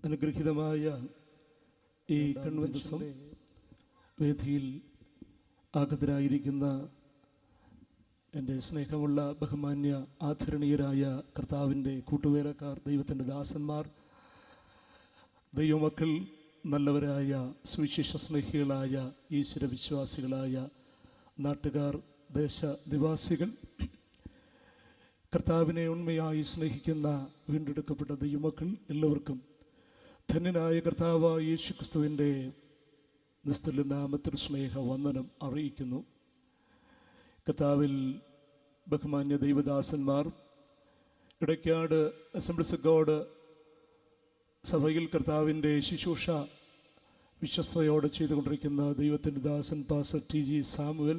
അനുഗ്രഹീതമായ ഈ കൺവെൻഷൻ വേദിയിൽ ആഗതരായിരിക്കുന്ന എൻ്റെ സ്നേഹമുള്ള ബഹുമാന്യ ആദരണീയരായ കർത്താവിൻ്റെ കൂട്ടുവേലക്കാർ, ദൈവത്തിൻ്റെ ദാസന്മാർ, ദൈവമക്കൾ, നല്ലവരായ സുവിശേഷ സ്നേഹികളായ ഈശ്വരവിശ്വാസികളായ നാട്ടുകാർ, ദേശനിവാസികൾ, കർത്താവിനെ ഉണ്മയായി സ്നേഹിക്കുന്ന വീണ്ടെടുക്കപ്പെട്ട ദൈവമക്കൾ എല്ലാവർക്കും ധന്യനായ കർത്താവായ യേശുക്രിസ്തുവിൻ്റെ നിസ്തുല്യ നാമത്തിൽ സ്നേഹവന്ദനം അറിയിക്കുന്നു. കർത്താവിൽ ബഹുമാന്യ ദൈവദാസന്മാർ, ഇടയ്ക്കാട് അസംബ്ലീസ് ഓഫ് ഗോഡ് സഭയിൽ കർത്താവിൻ്റെ ശുശ്രൂഷ വിശ്വസ്തയോടെ ചെയ്തുകൊണ്ടിരിക്കുന്ന ദൈവത്തിൻ്റെ ദാസൻ പാസ്റ്റർ TG സാമുവൽ,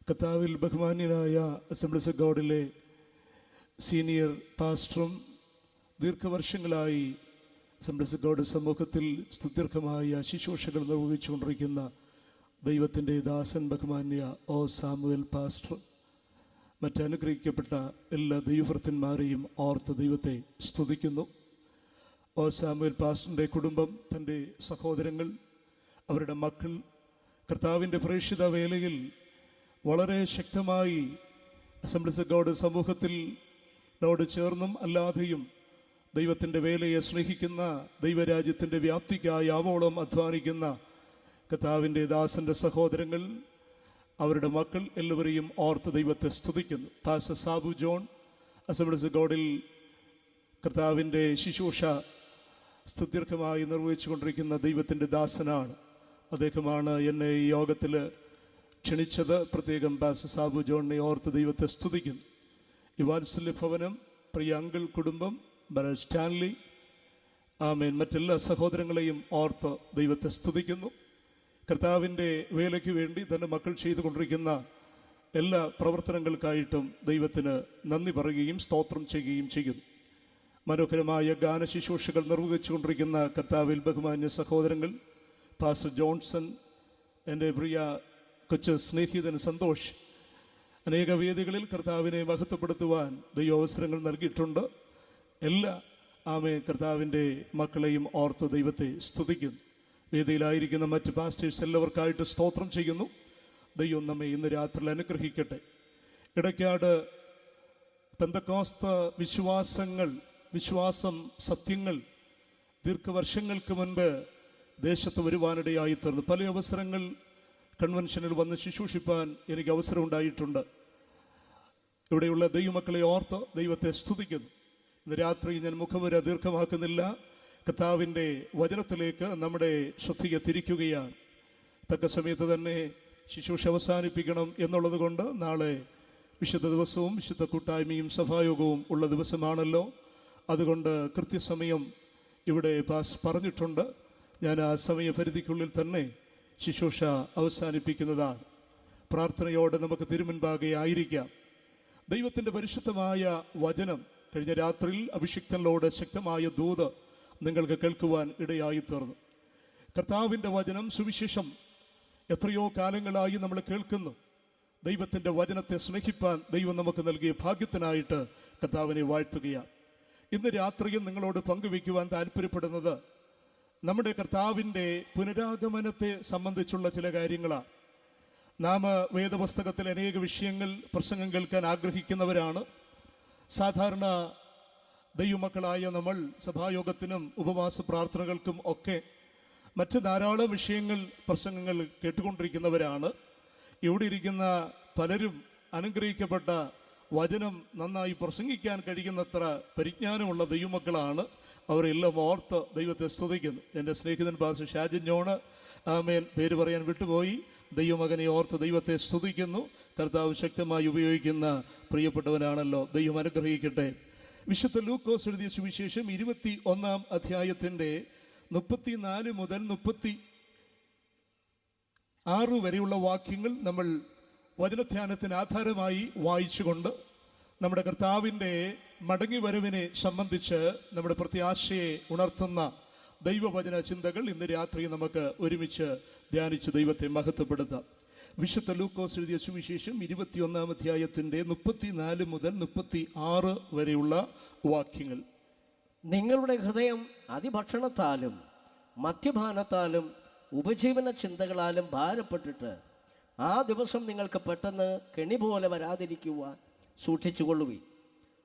കർത്താവിൽ ബഹുമാന്യനായ അസംബ്ലീസ് ഓഫ് ഗോഡിലെ സീനിയർ പാസ്റ്ററും ദീർഘവർഷങ്ങളായി അസംബ്ലീസ് ഓഫ് ഗോഡ് സമൂഹത്തിൽ സ്തുത്യർഹമായ ശുശ്രൂഷകൾ നിർവഹിച്ചുകൊണ്ടിരിക്കുന്ന ദൈവത്തിൻ്റെ ദാസൻ ബഹുമാന്യ സാമുവൽ പാസ്റ്റർ, മറ്റനുഗ്രഹിക്കപ്പെട്ട എല്ലാ ദൈവഭൃത്യന്മാരെയും ഓർത്ത് ദൈവത്തെ സ്തുതിക്കുന്നു. സാമുവൽ പാസ്റ്ററിൻ്റെ കുടുംബം, തൻ്റെ സഹോദരങ്ങൾ, അവരുടെ മക്കൾ കർത്താവിൻ്റെ പ്രേക്ഷിത വേലയിൽ വളരെ ശക്തമായി അസംബ്ലീസ് ഓഫ് ഗോഡ് സമൂഹത്തിനോട് ചേർന്നും അല്ലാതെയും ദൈവത്തിൻ്റെ വേലയെ സ്നേഹിക്കുന്ന, ദൈവരാജ്യത്തിൻ്റെ വ്യാപ്തിക്കായി ആവോളം അധ്വാനിക്കുന്ന കർത്താവിൻ്റെ ദാസൻ്റെ സഹോദരങ്ങൾ, അവരുടെ മക്കൾ എല്ലാവരെയും ഓർത്ത് ദൈവത്തെ സ്തുതിക്കുന്നു. Pastor Sabu John assemblies of ഗോഡിൽ കർത്താവിൻ്റെ ശുശ്രൂഷ സ്തുത്യർഹമായി നിർവഹിച്ചു കൊണ്ടിരിക്കുന്ന ദൈവത്തിൻ്റെ ദാസനാണ്. അദ്ദേഹമാണ് എന്നെ ഈ യോഗത്തിൽ ക്ഷണിച്ചത്. പ്രത്യേകം പാസ്റ്റർ സാബു ജോണിനെ ഓർത്ത് ദൈവത്തെ സ്തുതിക്കുന്നു. ഈ വാത്സല്യ ഭവനം, പ്രിയ അങ്കിൾ കുടുംബം, ബ്രദർ സ്റ്റാൻലി, ആമേൻ, മറ്റെല്ലാ സഹോദരങ്ങളെയും ഓർത്ത് ദൈവത്തെ സ്തുതിക്കുന്നു. കർത്താവിൻ്റെ വേലയ്ക്ക് വേണ്ടി തൻ്റെ മക്കൾ ചെയ്തുകൊണ്ടിരിക്കുന്ന എല്ലാ പ്രവർത്തനങ്ങൾക്കായിട്ടും ദൈവത്തിന് നന്ദി പറയുകയും സ്തോത്രം ചെയ്യുകയും ചെയ്യുന്നു. മനോഹരമായ ഗാന ശുശ്രൂഷകൾ നിർവഹിച്ചുകൊണ്ടിരിക്കുന്ന കർത്താവിൽ ബഹുമാന്യ സഹോദരങ്ങൾ, പാസ്റ്റർ ജോൺസൺ, എൻ്റെ പ്രിയ കൊച്ചു സ്നേഹിതൻ സന്തോഷ്, അനേക വേദികളിൽ കർത്താവിനെ മഹത്വപ്പെടുത്തുവാൻ ദൈവാവസരങ്ങൾ നൽകിയിട്ടുണ്ട്. എല്ലാ കർത്താവിൻ്റെ മക്കളെയും ഓർത്ത് ദൈവത്തെ സ്തുതിക്കുന്നു. വേദിയിലായിരിക്കുന്ന മറ്റ് പാസ്റ്റേഴ്സ് എല്ലാവർക്കായിട്ട് സ്തോത്രം ചെയ്യുന്നു. ദൈവം നമ്മെ ഇന്ന് രാത്രിയിൽ അനുഗ്രഹിക്കട്ടെ. ഇടയ്ക്കാട് പെന്തക്കോസ്ത് വിശ്വാസം, സത്യങ്ങൾ ദീർഘവർഷങ്ങൾക്ക് മുൻപ് ദേശത്ത് വരുവാനിടയായി തീർന്നു. പല അവസരങ്ങൾ കൺവെൻഷനിൽ വന്ന് ശുശ്രൂഷിപ്പാൻ എനിക്ക് അവസരം ഉണ്ടായിട്ടുണ്ട്. ഇവിടെയുള്ള ദൈവമക്കളെ ഓർത്ത് ദൈവത്തെ സ്തുതിക്കുന്നു. ഇന്ന് രാത്രി ഞാൻ മുഖവുര ദീർഘമാക്കുന്നില്ല, കർത്താവിൻ്റെ വചനത്തിലേക്ക് നമ്മുടെ ശ്രദ്ധയെ തിരിക്കുകയാണ്. തക്ക സമയത്ത് തന്നെ ശുശ്രൂഷ അവസാനിപ്പിക്കണം എന്നുള്ളത് കൊണ്ട് നാളെ വിശുദ്ധ ദിവസവും വിശുദ്ധ കൂട്ടായ്മയും സഭായോഗവും ഉള്ള ദിവസമാണല്ലോ. അതുകൊണ്ട് കൃത്യസമയം ഇവിടെ പറഞ്ഞിട്ടുണ്ട്. ഞാൻ ആ സമയപരിധിക്കുള്ളിൽ തന്നെ ശുശ്രൂഷ അവസാനിപ്പിക്കുന്നതാണ്. പ്രാർത്ഥനയോടെ നമുക്ക് തിരുമുൻപാകെ ആയിരിക്കാം. ദൈവത്തിൻ്റെ പരിശുദ്ധമായ വചനം കഴിഞ്ഞ രാത്രിയിൽ അഭിഷിക്തനിലൂടെ ശക്തമായ ദൂത് നിങ്ങൾക്ക് കേൾക്കുവാൻ ഇടയായി തീർന്നു. കർത്താവിൻ്റെ വചനം, സുവിശേഷം എത്രയോ കാലങ്ങളായി നമ്മൾ കേൾക്കുന്നു. ദൈവത്തിൻ്റെ വചനത്തെ സ്നേഹിപ്പാൻ ദൈവം നമുക്ക് നൽകിയ ഭാഗ്യത്തിനായിട്ട് കർത്താവിനെ വാഴ്ത്തുകയാണ്. ഇന്ന് രാത്രിയിൽ നിങ്ങളോട് പങ്കുവയ്ക്കുവാൻ താല്പര്യപ്പെടുന്നത് നമ്മുടെ കർത്താവിൻ്റെ പുനരാഗമനത്തെ സംബന്ധിച്ചുള്ള ചില കാര്യങ്ങളാണ്. നാം വേദപുസ്തകത്തിൽ അനേക വിഷയങ്ങൾ, പ്രസംഗം കേൾക്കാൻ ആഗ്രഹിക്കുന്നവരാണ്. സാധാരണ ദൈവമക്കളായ നമ്മൾ സഭായോഗത്തിനും ഉപവാസ പ്രാർത്ഥനകൾക്കും ഒക്കെ മറ്റ് ധാരാളം വിഷയങ്ങൾ, പ്രസംഗങ്ങൾ കേട്ടുകൊണ്ടിരിക്കുന്നവരാണ്. ഇവിടെ ഇരിക്കുന്ന പലരും അനുഗ്രഹിക്കപ്പെട്ട വചനം നന്നായി പ്രസംഗിക്കാൻ കഴിയുന്നത്ര പരിജ്ഞാനമുള്ള ദൈവമക്കളാണ്. അവരെല്ലാം ഓർത്ത് ദൈവത്തെ സ്തുതിക്കുന്നു. എൻ്റെ സ്നേഹിതൻ പാസ്റ്റർ ഷാജിൻ ജോണ്, പേര് പറയാൻ വിട്ടുപോയി, ദൈവമകനെ ഓർത്ത് ദൈവത്തെ സ്തുതിക്കുന്നു. കർത്താവ് ശക്തമായി ഉപയോഗിക്കുന്ന പ്രിയപ്പെട്ടവനാണല്ലോ. ദൈവം അനുഗ്രഹിക്കട്ടെ. വിശുദ്ധ ലൂക്കോസ് എഴുതിയ സുവിശേഷം 21-ാം അധ്യായത്തിൻ്റെ 34 മുതൽ 36 വരെയുള്ള വാക്യങ്ങൾ നമ്മൾ വചനധ്യാനത്തിന് ആധാരമായി വായിച്ചുകൊണ്ട് നമ്മുടെ കർത്താവിൻ്റെ മടങ്ങി വരവിനെ സംബന്ധിച്ച് നമ്മുടെ പ്രത്യാശയെ ഉണർത്തുന്ന ദൈവവചന ചിന്തകൾ ഇന്ന് രാത്രി നമുക്ക് ഒരുമിച്ച് ധ്യാനിച്ച് ദൈവത്തെ മഹത്വപ്പെടുത്താം. വിശുദ്ധ ലൂക്കോസ് എഴുതിയ സുവിശേഷം 21-ാം അധ്യായത്തിൻ്റെ 34 മുതൽ 36 വരെയുള്ള വാക്യങ്ങൾ. നിങ്ങളുടെ ഹൃദയം അതിഭക്ഷണത്താലും മദ്യപാനത്താലും ഉപജീവന ചിന്തകളാലും ഭാരപ്പെട്ടിട്ട് ആ ദിവസം നിങ്ങൾക്ക് പെട്ടെന്ന് കെണി പോലെ വരാതിരിക്കുവാൻ സൂക്ഷിച്ചുകൊള്ളുവിൻ.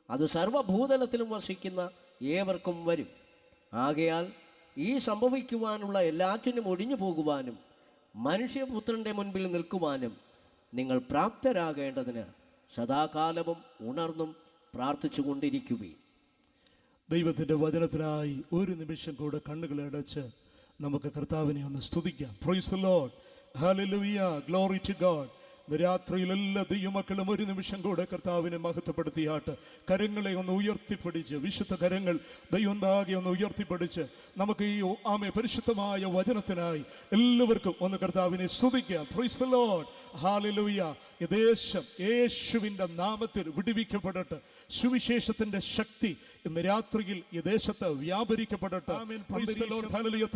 അത് സർവ്വഭൂതലത്തിലും വസിക്കുന്ന ഏവർക്കും വരും. ആകയാൽ ഈ സംഭവിക്കുവാനുള്ള എല്ലാറ്റിനും ഒഴിഞ്ഞു പോകുവാനും മനുഷ്യപുത്രൻ്റെ മുൻപിൽ നിൽക്കുവാനും നിങ്ങൾ പ്രാപ്തരാകേണ്ടതിന് സദാകാലവും ഉണർന്നും പ്രാർത്ഥിച്ചു കൊണ്ടിരിക്കുവിൻ. ദൈവത്തിൻ്റെ വചനത്തിനായി ഒരു നിമിഷം കൂടെ കണ്ണുകളെ അടച്ച് നമുക്ക് കർത്താവിനെ ഒന്ന് സ്തുതിക്കാം. Praise the Lord, hallelujah, glory to God. രാത്രിയിൽ എല്ലാ ദൈവമക്കളും ഒരു നിമിഷം കൂടെ കർത്താവിനെ മഹത്വപ്പെടുത്തിയാട്ട് കരങ്ങളെ ഒന്ന് ഉയർത്തിപ്പിടിച്ച്, വിശുദ്ധ കരങ്ങൾ ദൈവമുണ്ടാകെ ഒന്ന് ഉയർത്തിപ്പിടിച്ച് നമുക്ക് ഈ പരിശുദ്ധമായ വചനത്തിനായി എല്ലാവർക്കും ഒന്ന് കർത്താവിനെ സ്തുതിക്കാം. Praise the Lord, hallelujah. ഈ ദേശം യേശുവിൻ്റെ നാമത്തിൽ വിടുവിക്കപ്പെടട്ടെ. സുവിശേഷത്തിന്റെ ശക്തി ഇന്ന് രാത്രിയിൽ ഈ ദേശത്ത് വ്യാപരിക്കപ്പെടട്ടെ.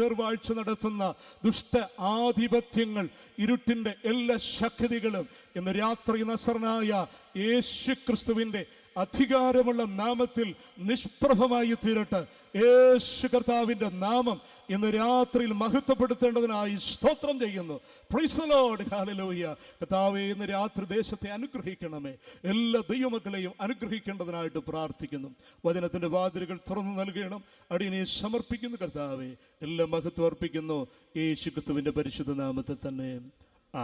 തേർവാഴ്ച നടത്തുന്ന ദുഷ്ട ആധിപത്യങ്ങൾ, ഇരുട്ടിന്റെ എല്ലാ ശക്തികളും ഇന്ന് രാത്രി നസറനായ യേശുക്രിസ്തുവിന്റെ അധികാരമുള്ള നാമത്തിൽ നിഷ്പ്രഭമായി തീരട്ടെ. യേശു കർത്താവിന്റെ നാമം ഇന്ന് രാത്രിയിൽ മഹത്വപ്പെടുത്തേണ്ടതിനായി സ്തോത്രം ചെയ്യുന്നു. Price the Lord, hallelujah. കർത്താവേ, ഇന്ന് രാത്രി ദേശത്തെ അനുഗ്രഹിക്കണമേ. എല്ലാ ദൈവമക്കളെയും അനുഗ്രഹിക്കേണ്ടതിനായിട്ട് പ്രാർത്ഥിക്കുന്നു. വചനത്തിന്റെ വാതിലുകൾ തുറന്നു നൽകണം. അടിയനെ സമർപ്പിക്കുന്നു കർത്താവേ. എല്ലാ മഹത്വം അർപ്പിക്കുന്നു യേശുക്രിസ്തുവിന്റെ പരിശുദ്ധ നാമത്തിൽ തന്നെ,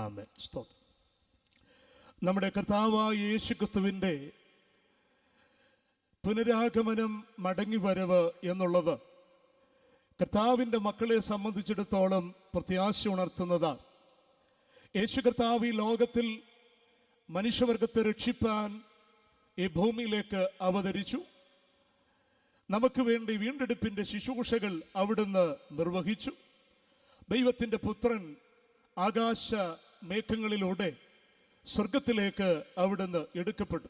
ആമേൻ. സ്തോത്രം. നമ്മുടെ കർത്താവായ യേശുക്രിസ്തുവിന്റെ പുനരാഗമനം, മടങ്ങിവരവ് എന്നുള്ളത് കർത്താവിൻ്റെ മക്കളെ സംബന്ധിച്ചിടത്തോളം പ്രത്യാശ ഉണർത്തുന്നതാണ്. യേശു കർത്താവ് ഈ ലോകത്തിൽ മനുഷ്യവർഗത്തെ രക്ഷിപ്പാൻ ഈ ഭൂമിയിലേക്ക് അവതരിച്ചു. നമുക്ക് വേണ്ടി വീണ്ടെടുപ്പിൻ്റെ ശുശ്രൂഷകൾ അവിടുന്ന് നിർവഹിച്ചു. ദൈവത്തിൻ്റെ പുത്രൻ ആകാശ മേഘങ്ങളിലൂടെ സ്വർഗത്തിലേക്ക് അവിടുന്ന് എടുക്കപ്പെട്ടു.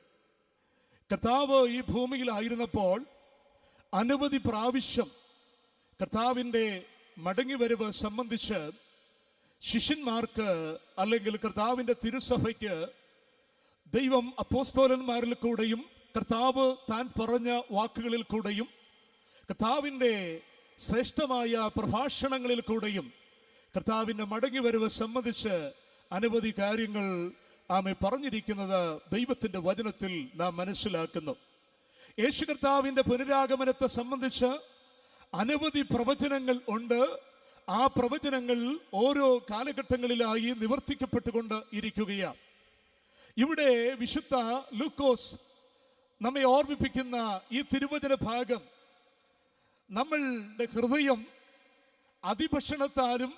കർത്താവ് ഈ ഭൂമിയിലായിരുന്നപ്പോൾ അനവധി പ്രാവശ്യം കർത്താവിൻ്റെ മടങ്ങിവരവ് സംബന്ധിച്ച് ശിഷ്യന്മാർക്ക് അല്ലെങ്കിൽ കർത്താവിൻ്റെ തിരുസഭയ്ക്ക് ദൈവം അപ്പോസ്തലന്മാരിൽ കൂടെയും കർത്താവ് താൻ പറഞ്ഞ വാക്കുകളിൽ കൂടെയും കർത്താവിൻ്റെ ശ്രേഷ്ഠമായ പ്രഭാഷണങ്ങളിൽ കൂടെയും കർത്താവിൻ്റെ മടങ്ങിവരവ് സംബന്ധിച്ച് അനവധി കാര്യങ്ങൾ പറഞ്ഞിരിക്കുന്നത് ദൈവത്തിൻ്റെ വചനത്തിൽ നാം മനസ്സിലാക്കുന്നു. യേശു കർത്താവിൻ്റെ പുനരാഗമനത്തെ സംബന്ധിച്ച് അനവധി പ്രവചനങ്ങൾ ഉണ്ട്. ആ പ്രവചനങ്ങൾ ഓരോ കാലഘട്ടങ്ങളിലായി നിവർത്തിക്കപ്പെട്ടുകൊണ്ട് ഇരിക്കുകയാണ്. ഇവിടെ വിശുദ്ധ ലൂക്കോസ് നമ്മെ ഓർമ്മിപ്പിക്കുന്ന ഈ തിരുവചന ഭാഗം നമ്മളുടെ ഹൃദയം അതിഭക്ഷണത്താലും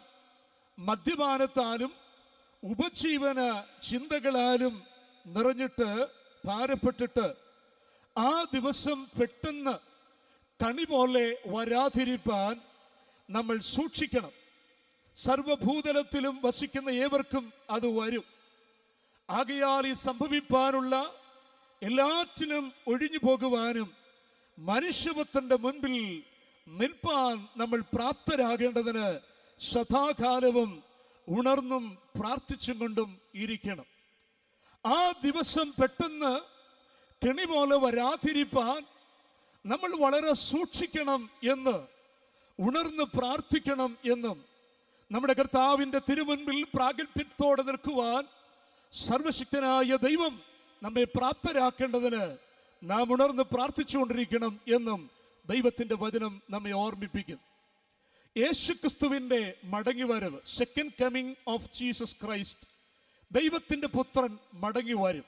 മദ്യപാനത്താലും ഉപജീവന ചിന്തകളാലും നിറഞ്ഞിട്ട് ഭാരപ്പെട്ടിട്ട് ആ ദിവസം പെട്ടെന്ന് കണി പോലെ വരാതിരിപ്പാൻ നമ്മൾ സൂക്ഷിക്കണം. സർവഭൂതലത്തിലും വസിക്കുന്ന ഏവർക്കും അത് വരും. ആകയാൽ ഈ സംഭവിപ്പാനുള്ള എല്ലാറ്റിനും ഒഴിഞ്ഞു പോകുവാനും മനുഷ്യപുത്രന്റെ മുൻപിൽ നിൽപ്പാൻ നമ്മൾ പ്രാപ്തരാകേണ്ടതിന് സദാകാലവും ഉണർന്നും പ്രാർത്ഥിച്ചും കൊണ്ടും ഇരിക്കണം. ആ ദിവസം പെട്ടെന്ന് കെണി പോലെ വരാതിരിപ്പാൻ നമ്മൾ വളരെ സൂക്ഷിക്കണം എന്ന്, ഉണർന്ന് പ്രാർത്ഥിക്കണം എന്നും, നമ്മുടെ കർത്താവിൻ്റെ തിരുമുൻപിൽ പ്രാഗൽഭ്യത്തോടെ നിൽക്കുവാൻ സർവശക്തനായ ദൈവം നമ്മെ പ്രാപ്തരാക്കേണ്ടതിന് നാം ഉണർന്ന് പ്രാർത്ഥിച്ചുകൊണ്ടിരിക്കണം എന്നും ദൈവത്തിൻ്റെ വചനം നമ്മെ ഓർമ്മിപ്പിക്കും. യേശുക്രിസ്തുവിൻ്റെ മടങ്ങിവരവ്, second coming of Jesus Christ, ദൈവത്തിൻ്റെ പുത്രൻ മടങ്ങി വരും.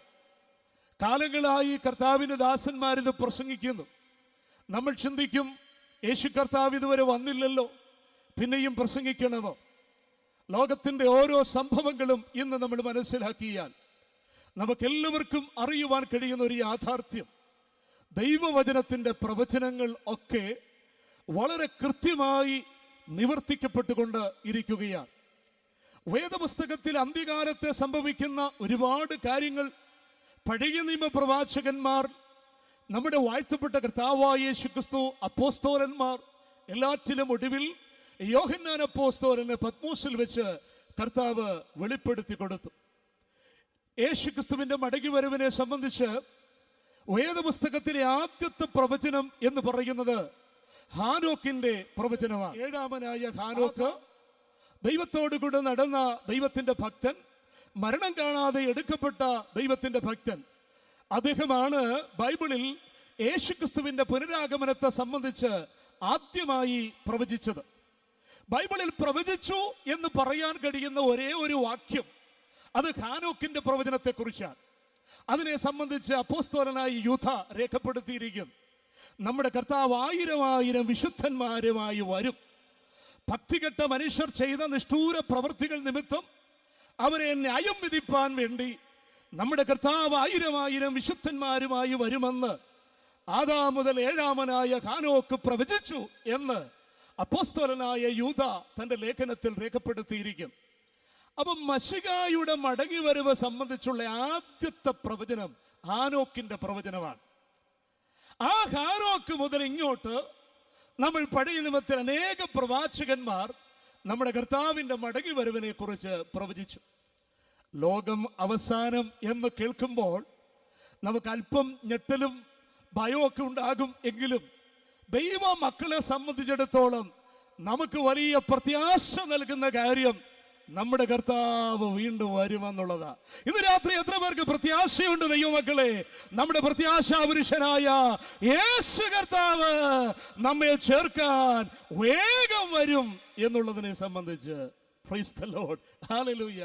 കാലങ്ങളായി കർത്താവിൻ്റെ ദാസന്മാരിത് പ്രസംഗിക്കുന്നു. നമ്മൾ ചിന്തിക്കും, യേശു കർത്താവ് ഇതുവരെ വന്നില്ലല്ലോ, പിന്നെയും പ്രസംഗിക്കണമോ? ലോകത്തിൻ്റെ ഓരോ സംഭവങ്ങളും ഇന്ന് നമ്മൾ മനസ്സിലാക്കിയാൽ നമുക്കെല്ലാവർക്കും അറിയുവാൻ കഴിയുന്ന ഒരു യാഥാർത്ഥ്യം, ദൈവവചനത്തിൻ്റെ പ്രവചനങ്ങൾ ഒക്കെ വളരെ കൃത്യമായി നിവർത്തിക്കപ്പെട്ടുകൊണ്ട് ഇരിക്കുകയാണ്. വേദപുസ്തകത്തിൽ അന്ത്യകാലത്തെ സംഭവിക്കുന്ന ഒരുപാട് കാര്യങ്ങൾ പഴയ നിയമ പ്രവാചകന്മാർ, നമ്മുടെ വാഴ്ത്തപ്പെട്ട കർത്താവായ യേശുക്രിസ്തു, അപ്പോസ്തലന്മാർ, എല്ലാറ്റിലും ഒടുവിൽ യോഹന്നാൻ അപ്പോസ്തലനെ പത്മോസിൽ വെച്ച് കർത്താവ് വെളിപ്പെടുത്തി കൊടുത്തു. യേശുക്രിസ്തുവിന്റെ മടങ്ങിവരവിനെ സംബന്ധിച്ച് വേദപുസ്തകത്തിലെ ആദ്യത്തെ പ്രവചനം എന്ന് പറയുന്നത് ഹാനോക്കിന്റെ പ്രവചനമാണ്. ഏഴാമനായ ഹാനോക്ക് ദൈവത്തോടു കൂടെ നടന്ന ദൈവത്തിന്റെ ഭക്തൻ, മരണം കാണാതെ എടുക്കപ്പെട്ട ദൈവത്തിന്റെ ഭക്തൻ. അദ്ദേഹമാണ് ബൈബിളിൽ യേശുക്രിസ്തുവിന്റെ പുനരാഗമനത്തെ സംബന്ധിച്ച് ആദ്യമായി പ്രവചിച്ചത്. ബൈബിളിൽ പ്രവചിച്ചു എന്ന് പറയാൻ കഴിയുന്ന ഒരേ ഒരു വാക്യം അത് ഹാനോക്കിന്റെ പ്രവചനത്തെ കുറിച്ചാണ്. അതിനെ സംബന്ധിച്ച് അപ്പോസ്തലനായ യൂദ രേഖപ്പെടുത്തിയിരിക്കുന്നു. നമ്മുടെ കർത്താവ് 1000 വിശുദ്ധന്മാരുമായി വരും. ഭക്തികെട്ട മനുഷ്യർ ചെയ്ത നിഷ്ഠൂര പ്രവൃത്തികൾ നിമിത്തം അവരെ ന്യായം വിധിപ്പാൻ വേണ്ടി നമ്മുടെ കർത്താവ് 1000 വിശുദ്ധന്മാരുമായി വരുമെന്ന് ആദാം മുതൽ ഏഴാമനായ ഹാനോക്ക് പ്രവചിച്ചു എന്ന് അപ്പോസ്തലനായ യൂദ തന്റെ ലേഖനത്തിൽ രേഖപ്പെടുത്തിയിരിക്കും. അപ്പം മശിഹായുടെ മടങ്ങിവരവ് സംബന്ധിച്ചുള്ള ആദ്യത്തെ പ്രവചനം ഹാനോക്കിന്റെ പ്രവചനമാണ്. ആ ഹാനോക്ക് മുതൽ ഇങ്ങോട്ട് നമ്മൾ പഴയ നിയമത്തിൽ അനേക പ്രവാചകന്മാർ നമ്മുടെ കർത്താവിന്റെ മടങ്ങിവരവിനെ കുറിച്ച് പ്രവചിച്ചു. ലോകം അവസാനം എന്ന് കേൾക്കുമ്പോൾ നമുക്ക് അല്പം ഞെട്ടലും ഭയമൊക്കെ ഉണ്ടാകും. എങ്കിലും ദൈവ മക്കളെ സംബന്ധിച്ചിടത്തോളം നമുക്ക് വലിയ പ്രത്യാശ നൽകുന്ന കാര്യം നമ്മുടെ കർത്താവ് വീണ്ടും വരുമെന്നുള്ളതാ. ഇന്ന് രാത്രി എത്ര പേർക്ക് പ്രത്യാശയുണ്ട് ദൈവമക്കളെ? നമ്മുടെ പ്രത്യാശാപുരുഷനായ യേശു കർത്താവ് നമ്മെ ചേർക്കാൻ വേഗം വരും എന്നുള്ളതിനെ സംബന്ധിച്ച് പ്രൈസ് ദി ലോർഡ്, ഹല്ലേലൂയ.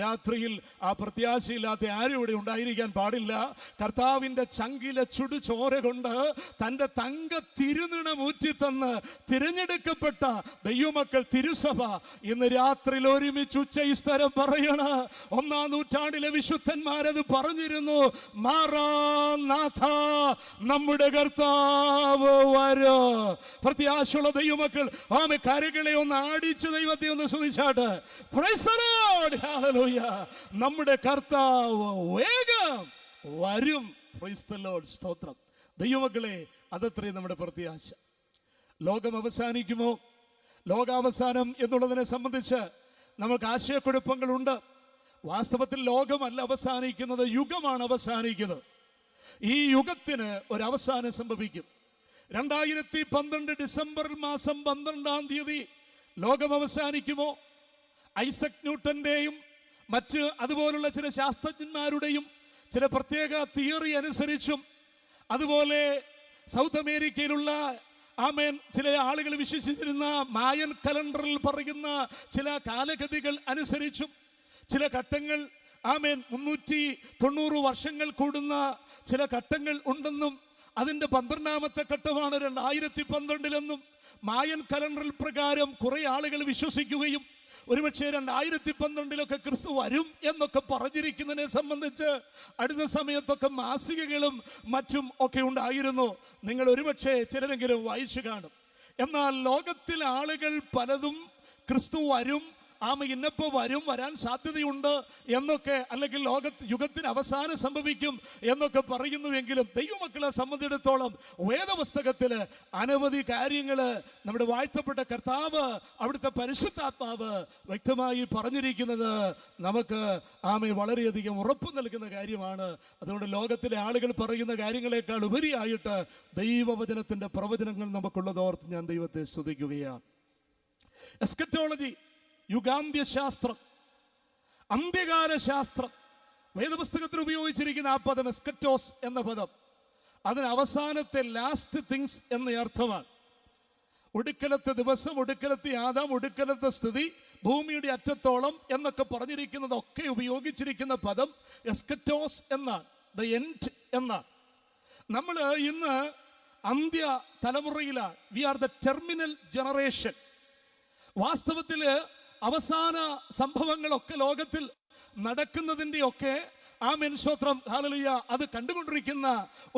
രാത്രിയിൽ ആ പ്രത്യാശയില്ലാത്ത ആരും ഇവിടെ ഉണ്ടായിരിക്കാൻ പാടില്ല. കർത്താവിന്റെ ചങ്കിലെ ചുടുചോര കൊണ്ട് തന്റെ തങ്ക തിരുനിണം ഊറ്റിത്തന്ന് തിരഞ്ഞെടുക്കപ്പെട്ട ദൈവമക്കൾ തിരുസഭ ഇന്ന് രാത്രിയിൽ ഒരുമിച്ച് ഉച്ചസ്ഥരം പറയണ. 1-ാം നൂറ്റാണ്ടിലെ വിശുദ്ധന്മാരത് പറഞ്ഞിരുന്നു. മാറാനാഥ, നമ്മുടെ കർത്താവ് വരും. പ്രത്യാശയുള്ള ദൈവമക്കൾ ആമേ കരകളെ ഒന്ന് ആടിച്ച് ദൈവത്തെ ഒന്ന് സ്തുതിച്ചാട്ടെ. Praise the Lord, hallelujah. നമ്മുടെ കർത്താവ് വേഗം വരും. പ്രൈസ് ദി ലോർഡ്, സ്തോത്രം. ദൈവമക്കളെ, അതത്രയും നമ്മുടെ പ്രത്യാശ. ലോകം അവസാനിക്കുമോ? ലോകാവസാനം എന്നുള്ളതിനെ സംബന്ധിച്ച് നമുക്ക് ആശയക്കുഴപ്പങ്ങളുണ്ട്. വാസ്തവത്തിൽ ലോകമല്ല അവസാനിക്കുന്നത്, യുഗമാണ് അവസാനിക്കുന്നത്. ഈ യുഗത്തിന് ഒരവസാനം സംഭവിക്കും. 2012 ഡിസംബർ മാസം 12-ാം തീയതി ലോകം അവസാനിക്കുമോ? ഐസക് ന്യൂട്ടന്റെയും മറ്റ് അതുപോലുള്ള ചില ശാസ്ത്രജ്ഞന്മാരുടെയും ചില പ്രത്യേക തിയറി അനുസരിച്ചും അതുപോലെ സൗത്ത് അമേരിക്കയിലുള്ള ചില ആളുകൾ വിശ്വസിച്ചിരുന്ന മായൻ കലണ്ടറിൽ പറയുന്ന ചില കാലഗതികൾ അനുസരിച്ചും ചില ഘട്ടങ്ങൾ 390 വർഷങ്ങൾ കൂടുന്ന ചില ഘട്ടങ്ങൾ ഉണ്ടെന്നും അതിന്റെ 12-ാമത്തെ ഘട്ടമാണ് 2012 മായൻ കലണ്ടറിൽ പ്രകാരം കുറെ ആളുകൾ വിശ്വസിക്കുകയും ഒരുപക്ഷെ 2012 ക്രിസ്തു വരും എന്നൊക്കെ പറഞ്ഞിരിക്കുന്നതിനെ സംബന്ധിച്ച് അടുത്ത സമയത്തൊക്കെ മാസികകളും മറ്റും ഒക്കെ ഉണ്ടായിരുന്നു. നിങ്ങൾ ഒരുപക്ഷെ ചിലരെങ്കിലും വായിച്ചു കാണും. എന്നാൽ ലോകത്തിലെ ആളുകൾ പലതും ക്രിസ്തു വരും, ഇന്നപ്പോ വരാൻ സാധ്യതയുണ്ട് എന്നൊക്കെ, അല്ലെങ്കിൽ യുഗത്തിന് അവസാനം സംഭവിക്കും എന്നൊക്കെ പറയുന്നുവെങ്കിലും ദൈവമക്കളെ സംബന്ധിച്ചിടത്തോളം വേദപുസ്തകത്തില് അനവധി കാര്യങ്ങള് നമ്മുടെ വാഴ്ത്തപ്പെട്ട കർത്താവ് അവിടുത്തെ പരിശുദ്ധാത്മാവ് വ്യക്തമായി പറഞ്ഞിരിക്കുന്നത് നമുക്ക് വളരെയധികം ഉറപ്പ് നൽകുന്ന കാര്യമാണ്. അതുകൊണ്ട് ലോകത്തിലെ ആളുകൾ പറയുന്ന കാര്യങ്ങളെക്കാൾ ഉപരിയായിട്ട് ദൈവവചനത്തിന്റെ പ്രവചനങ്ങൾ നമുക്കുള്ളതോർത്ത് ഞാൻ ദൈവത്തെ സ്തുതിക്കുകയാണ്. എസ്കറ്റോളജി, യുഗാന്ത്യശാസ്ത്രം, അന്ത്യകാല ശാസ്ത്രം, വേദപുസ്തകത്തിൽ ഉപയോഗിച്ചിരിക്കുന്ന ആ പദം എസ്കറ്റോസ് എന്ന പദം, അതിന് അവസാനത്തെ ലാസ്റ്റ് തിങ്സ് എന്ന അർത്ഥമാണ്. ഒടുക്കലത്തെ ദിവസം, ഒടുക്കലത്തെ ആദാം, ഒടുക്കലത്തെ സ്ഥിതി, ഭൂമിയുടെ അറ്റത്തോളം എന്നൊക്കെ പറഞ്ഞിരിക്കുന്നതൊക്കെ ഉപയോഗിച്ചിരിക്കുന്ന പദം എസ്കറ്റോസ് എന്നാണ്, ദ എൻഡ് എന്നാണ്. നമ്മൾ ഇന്ന് അന്ത്യ തലമുറയിലാണ്. We are the terminal generation. വാസ്തവത്തില് അവസാന സംഭവങ്ങളൊക്കെ ലോകത്തിൽ നടക്കുന്നതിൻ്റെ ഒക്കെ സ്തോത്രം, ഹല്ലേലൂയ, അത് കണ്ടുകൊണ്ടിരിക്കുന്ന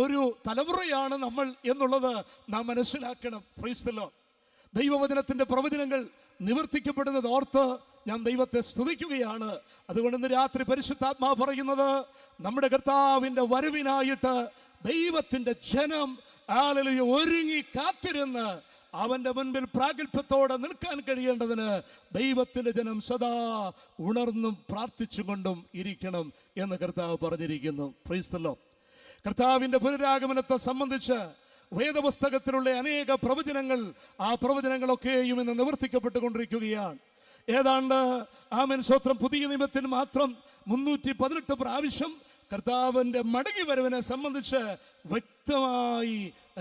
ഒരു തലമുറയാണ് നമ്മൾ എന്നുള്ളത് നാം മനസ്സിലാക്കണം. Price the Lord. ദൈവവചനത്തിന്റെ പ്രവചനങ്ങൾ നിവർത്തിക്കപ്പെടുന്നത് ഓർത്ത് ഞാൻ ദൈവത്തെ സ്തുതിക്കുകയാണ്. അതുകൊണ്ട് ഇന്ന് രാത്രി പരിശുദ്ധാത്മാവ് പറയുന്നത് നമ്മുടെ കർത്താവിന്റെ വരവിനായിട്ട് ദൈവത്തിന്റെ ജനം ഹല്ലേലൂയ ഒരുങ്ങി കാത്തിരുന്ന് അവന്റെ മുൻപിൽ പ്രാഗൽഭ്യത്തോടെ നിൽക്കാൻ കഴിയേണ്ടതിന് ദൈവത്തിന്റെ ജനം സദാ ഉണർന്നും പ്രാർത്ഥിച്ചുകൊണ്ടും ഇരിക്കണം എന്ന് കർത്താവ് പറഞ്ഞിരിക്കുന്നു. Price the Lord. കർത്താവിന്റെ പുനരാഗമനത്തെ സംബന്ധിച്ച് വേദപുസ്തകത്തിലുള്ള അനേക പ്രവചനങ്ങൾ, ആ പ്രവചനങ്ങളൊക്കെയും ഇന്ന് നിവർത്തിക്കപ്പെട്ടുകൊണ്ടിരിക്കുകയാണ്. ഏതാണ്ട് ആമേൻ സ്തോത്രം, പുതിയ നിയമത്തിൽ മാത്രം 318 പ്രാവശ്യം കർത്താവിൻ്റെ മടങ്ങി വരവിനെ സംബന്ധിച്ച് വ്യക്തമായി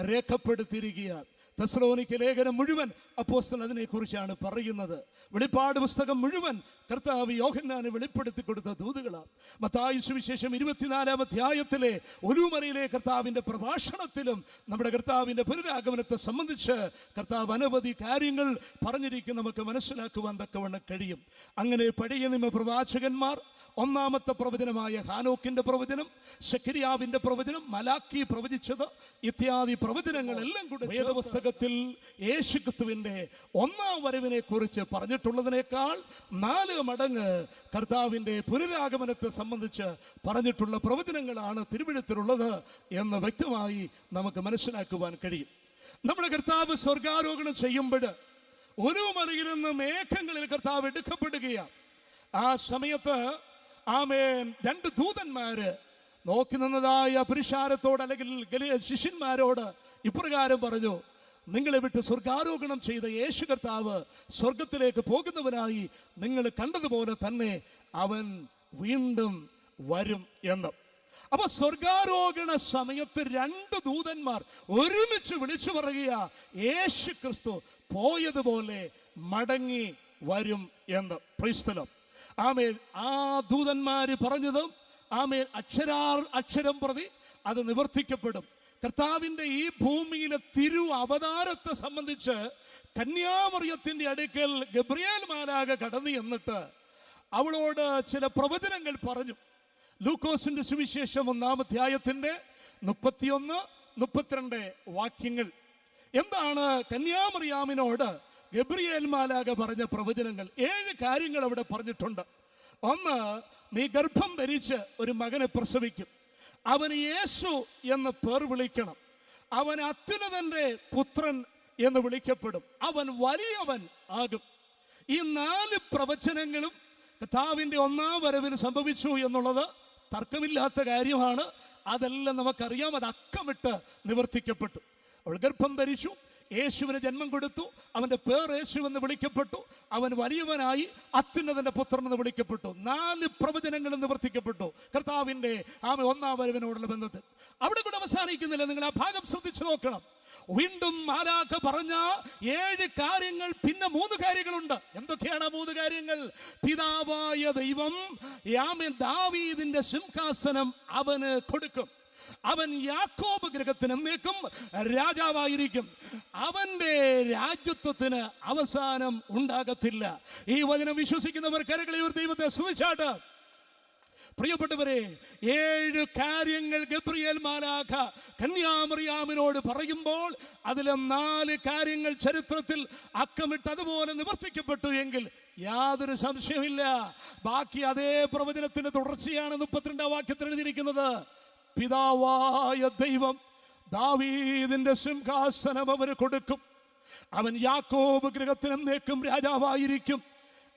രേഖപ്പെടുത്തിയിരിക്കുകയാണ്. തെസ്സലോനിക്ക ലേഖനം മുഴുവൻ അപ്പോസ്തലൻ അതിനെക്കുറിച്ചാണ് പറയുന്നത്. വെളിപ്പാട് പുസ്തകം മുഴുവൻ കർത്താവ് യോഹന്നാന് വെളിപ്പെടുത്തി കൊടുത്ത ദൂതുകളാണ്. മത്തായി സുവിശേഷം 24-ാം അധ്യായത്തിലെ ഒലിവുമലയിലെ കർത്താവിൻ്റെ പ്രഭാഷണത്തിലും നമ്മുടെ കർത്താവിൻ്റെ പുനരാഗമനത്തെ സംബന്ധിച്ച് കർത്താവ് അനവധി കാര്യങ്ങൾ പറഞ്ഞിരിക്കും, നമുക്ക് മനസ്സിലാക്കുവാൻ തക്കവണ്ണം കഴിയും. അങ്ങനെ പഴയ നിയമ പ്രവാചകന്മാർ ഒന്നാമത്തെ പ്രവചനമായ ഹാനോക്കിന്റെ പ്രവചനം, സെഖര്യാവിന്റെ പ്രവചനം, മലാക്കി പ്രവചിച്ചത് ഇത്യാദി പ്രവചനങ്ങളെല്ലാം കൂടെ വേദപുസ്തകത്തിൽ യേശുക്രിസ്തുവിന്റെ ഒന്നാം വരവിനെ കുറിച്ച് പറഞ്ഞിട്ടുള്ളതിനേക്കാൾ 4 മടങ്ങ് കർത്താവിന്റെ പുനരാഗമനത്തെ സംബന്ധിച്ച് പറഞ്ഞിട്ടുള്ള പ്രവചനങ്ങളാണ് തിരുവെഴുത്തിലുള്ളത് എന്ന് വ്യക്തമായി നമുക്ക് മനസ്സിലാക്കുവാൻ കഴിയും. നമ്മുടെ കർത്താവ് സ്വർഗാരോഹണം ചെയ്യുമ്പോൾ ഒരു മലയിൽ നിന്ന് മേഘങ്ങളിൽ കർത്താവ് എടുക്കപ്പെടുകയാണ്. ആ സമയത്ത് ആമേൻ 2 ദൂതന്മാര് നോക്കി നിന്നതായ പുരുഷാരത്തോട് അല്ലെങ്കിൽ ശിഷ്യന്മാരോട് ഇപ്രകാരം പറഞ്ഞു: നിങ്ങളെ വിട്ട് സ്വർഗാരോഹണം ചെയ്ത യേശു കർത്താവ് സ്വർഗത്തിലേക്ക് പോകുന്നവനായി നിങ്ങൾ കണ്ടതുപോലെ തന്നെ അവൻ വീണ്ടും വരും എന്ന്. അപ്പൊ സ്വർഗാരോഹണ സമയത്ത് 2 ദൂതന്മാർ ഒരുമിച്ച് വിളിച്ചു പറയുക, യേശു ക്രിസ്തു പോയതുപോലെ മടങ്ങി വരും എന്ന്. Praise the lord. ആമേൻ. ആ ദൂതന്മാര് പറഞ്ഞത് ആമേൻ അക്ഷരം പ്രതി അത് നിവർത്തിക്കപ്പെടും. കർത്താവിന്റെ ഈ ഭൂമിയിലെ തിരു അവതാരത്തെ സംബന്ധിച്ച് കന്യാമറിയത്തിന്റെ അടുക്കൽ ഗബ്രിയേൽ മാലാഖ കടന്നു എന്നിട്ട് അവളോട് ചില പ്രവചനങ്ങൾ പറഞ്ഞു. ലൂക്കോസിന്റെ സുവിശേഷം 1-ാം അധ്യായത്തിന്റെ 31-32 വാക്യങ്ങൾ. എന്താണ് കന്യാമറിയാമിനോട് ഗബ്രിയേൽ മാലാഖ പറഞ്ഞ പ്രവചനങ്ങൾ? 7 കാര്യങ്ങൾ അവിടെ പറഞ്ഞിട്ടുണ്ട്. ഒന്ന്, നീ ഗർഭം ധരിച്ച് ഒരു മകനെ പ്രസവിക്കും, അവന് യേശു എന്ന് പേർ വിളിക്കണം, അവൻ അത്യുന്നതന്റെ പുത്രൻ എന്ന് വിളിക്കപ്പെടും, അവൻ വലിയവൻ ആകും. ഈ 4 പ്രവചനങ്ങളും കർത്താവിന്റെ ഒന്നാം വരവിന് സംഭവിച്ചു എന്നുള്ളത് തർക്കമില്ലാത്ത കാര്യമാണ്. അതെല്ലാം നമുക്കറിയാം, അത് അക്കമിട്ട് നിവർത്തിക്കപ്പെട്ടു. അവൾ ഗർഭം ധരിച്ചു, യേശുവിന് ജന്മം കൊടുത്തു, അവന്റെ പേർ യേശു എന്ന് വിളിക്കപ്പെട്ടു, അവൻ വലിയവനായി അത്യുന്നതന്റെ പുത്രൻ എന്ന് വിളിക്കപ്പെട്ടു. 4 പ്രവചനങ്ങളും നിവർത്തിക്കപ്പെട്ടു കർത്താവിന്റെ ഒന്നാം വരവിനോടുള്ള ബന്ധത്തിൽ. അവിടെ കൂടെ അവസാനിക്കുന്നില്ല, നിങ്ങൾ ആ ഭാഗം ശ്രദ്ധിച്ചു നോക്കണം. വീണ്ടും മാലാഖ പറഞ്ഞ 7 കാര്യങ്ങൾ, പിന്നെ 3 കാര്യങ്ങളുണ്ട്. എന്തൊക്കെയാണ് 3 കാര്യങ്ങൾ? പിതാവായ ദൈവം ദാവീദിന്റെ സിംഹാസനം അവന് കൊടുക്കും, അവൻ യാക്കോബ് ഗൃഹത്തിന് എന്നേക്കും രാജാവായിരിക്കും, അവന്റെ രാജ്യത്വത്തിന് അവസാനം ഉണ്ടാകത്തില്ല. ഈ വചനം വിശ്വസിക്കുന്നവർ കരകളെ ഒരു ദൈവത്തെ സ്തുതിച്ചാട്ട്. പ്രിയപ്പെട്ടവരെ, 7 കാര്യങ്ങൾ ഗബ്രിയേൽ മാലാഖ കന്യാമറിയാമിനോട് പറയുമ്പോൾ അതിലെ 4 കാര്യങ്ങൾ ചരിത്രത്തിൽ അക്കമിട്ട് അതുപോലെ നിവർത്തിക്കപ്പെട്ടു എങ്കിൽ യാതൊരു സംശയമില്ല, ബാക്കി അതേ പ്രവചനത്തിന്റെ തുടർച്ചയാണ് 32-ാം വാക്യത്തിൽ എഴുതിയിരിക്കുന്നത്. പിതാവായ ദൈവം ദാവീദിന്റെ സിംഹാസനം അവന് കൊടുക്കും, അവൻ യാക്കോബ് ഗൃഹത്തിന് എന്നേക്കും രാജാവായിരിക്കും,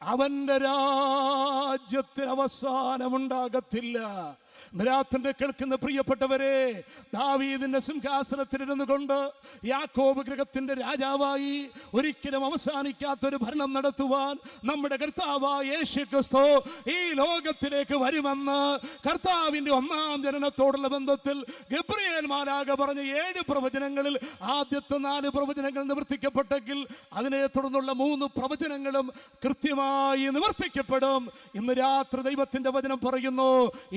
അവന്റെ രാജ്യത്തിന് അവസാനമുണ്ടാകത്തില്ല. രാത്രി കേൾക്കുന്ന പ്രിയപ്പെട്ടവരെ, ദാവീദിന്റെ സിംഹാസനത്തിലിരുന്നു കൊണ്ട് യാക്കോബ് ഗൃഹത്തിന്റെ രാജാവായി ഒരിക്കലും അവസാനിക്കാത്തൊരു ഭരണം നടത്തുവാൻ നമ്മുടെ കർത്താവായ യേശു ക്രിസ്തു ഈ ലോകത്തിലേക്ക് വരുമെന്ന് കർത്താവിന്റെ ഒന്നാം ജനനത്തോടുള്ള ബന്ധത്തിൽ ഗബ്രിയേൽ മാലാഖ പറഞ്ഞ 7 പ്രവചനങ്ങളിൽ ആദ്യത്തെ 4 പ്രവചനങ്ങൾ നിവർത്തിക്കപ്പെട്ടെങ്കിൽ അതിനെ തുടർന്നുള്ള 3 പ്രവചനങ്ങളും കൃത്യമായി നിവർത്തിക്കപ്പെടും. ഇന്ന് രാത്രി ദൈവത്തിന്റെ വചനം പറയുന്നു,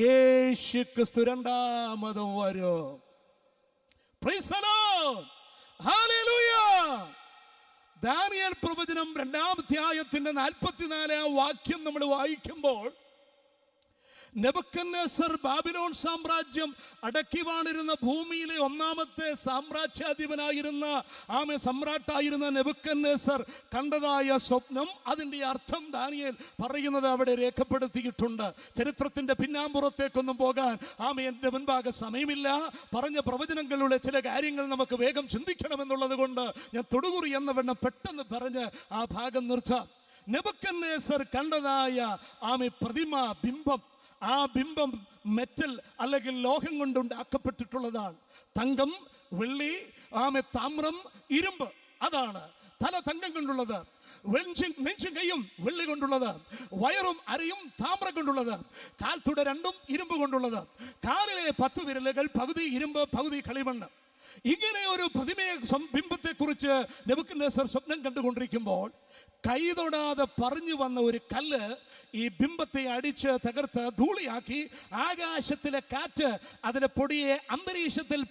യേശു ക്രിസ്തു രണ്ടാമതും വരും. Praise the Lord. Hallelujah. Daniel പ്രവചനം 2-ാം അധ്യായത്തിന്റെ 44-ാം വാക്യം നമ്മൾ വായിക്കുമ്പോൾ, നെബൂഖദ്നേസർ ബാബിലോൺ സാമ്രാജ്യം അടക്കി വാണിരുന്ന ഭൂമിയിലെ ഒന്നാമത്തെ സാമ്രാജ്യാധിപനായിരുന്ന സമ്രാട്ടായിരുന്ന നെബൂഖദ്നേസർ കണ്ടതായ സ്വപ്നം, അതിൻ്റെ അർത്ഥം ദാനിയേൽ പറയുന്നത് അവിടെ രേഖപ്പെടുത്തിയിട്ടുണ്ട്. ചരിത്രത്തിന്റെ പിന്നാമ്പുറത്തേക്കൊന്നും പോകാൻ എൻ്റെ മുൻപാകെ സമയമില്ല. പറഞ്ഞ പ്രവചനങ്ങളുടെ ചില കാര്യങ്ങൾ നമുക്ക് വേഗം ചിന്തിക്കണമെന്നുള്ളത് കൊണ്ട് ഞാൻ തൊടുകുറി എന്ന വണ്ണം പെട്ടെന്ന് പറഞ്ഞ് ആ ഭാഗം നിർത്താം. നെബൂഖദ്നേസർ കണ്ടതായ പ്രതിമ ബിംബം, ആ ബിംബം മെറ്റൽ അല്ലെങ്കിൽ ലോഹം കൊണ്ടുണ്ടാക്കപ്പെട്ടിട്ടുള്ളതാണ്. തങ്കം, വെള്ളി, താമ്രം, ഇരുമ്പ്, അതാണ്. തല തങ്കം കൊണ്ടുള്ളത്, നെഞ്ചും കൈയും വെള്ളി കൊണ്ടുള്ളത്, വയറും അരയും താമ്രം കൊണ്ടുള്ളത്, കാൽത്തുട രണ്ടും ഇരുമ്പ് കൊണ്ടുള്ളത്, കാലിലെ 10 വിരലുകൾ പകുതി ഇരുമ്പ് പകുതി കളിമണ്ണ്. ഇങ്ങനെ ഒരു പ്രതിമയെ ബിംബത്തെ കുറിച്ച് നെബൂഖദ്നേസർ സ്വപ്നം കണ്ടുകൊണ്ടിരിക്കുമ്പോൾ കൈ തൊടാതെ പറഞ്ഞു വന്ന ഒരു കല്ല് ഈ ബിംബത്തെ അടിച്ച് തകർത്ത് ധൂളിയാക്കി ആകാശത്തിലെ കാറ്റ് അതിന്റെ പൊടിയെ അന്തരീക്ഷത്തിൽ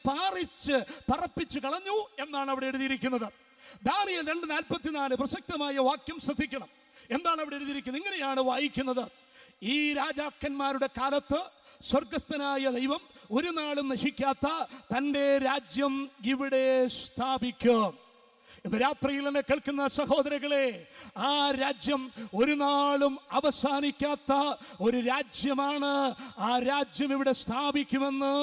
പറപ്പിച്ച് കളഞ്ഞു എന്നാണ് അവിടെ എഴുതിയിരിക്കുന്നത്. ദാനിയേൽ 2:44 പ്രസക്തമായ വാക്യം ശ്രദ്ധിക്കണം. എന്താണ് അവിടെ എഴുതിയിരിക്കുന്നത്? ഇങ്ങനെയാണ് വായിക്കുന്നത്: ഈ രാജാക്കന്മാരുടെ കാലത്ത് സ്വർഗസ്ഥനായ ദൈവം ഒരു നാളും നശിക്കാത്ത തൻ്റെ രാജ്യം ഇവിടെ സ്ഥാപിക്കും. ഇന്ന് രാത്രിയിൽ എന്നെ കേൾക്കുന്ന സഹോദരങ്ങളെ, ആ രാജ്യം ഒരു നാളും അവസാനിക്കാത്ത ഒരു രാജ്യമാണ്. ആ രാജ്യം ഇവിടെ സ്ഥാപിക്കുമെന്ന്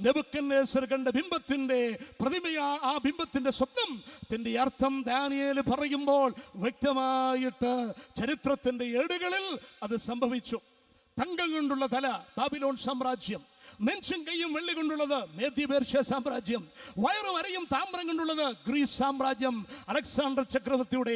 നെബൂഖദ്നേസർ കണ്ട ബിംബത്തിന്റെ പ്രതിമയാ, ആ ബിംബത്തിന്റെ സ്വപ്നത്തിന്റെ അർത്ഥം ദാനിയേൽ പറയുമ്പോൾ വ്യക്തമായിട്ട് ചരിത്രത്തിന്റെ ഏടുകളിൽ അത് സംഭവിച്ചു. തങ്കം കൊണ്ടുള്ള തല ബാബിലോൺ സാമ്രാജ്യം, നെഞ്ചും കൈയും വെള്ളി കൊണ്ടുള്ളത് മേദ്യ-പേർഷ്യ സാമ്രാജ്യം, വയറും അരയും താമ്രം കൊണ്ടുള്ളത് ഗ്രീസ് സാമ്രാജ്യം അലക്സാണ്ടർ ചക്രവർത്തിയുടെ,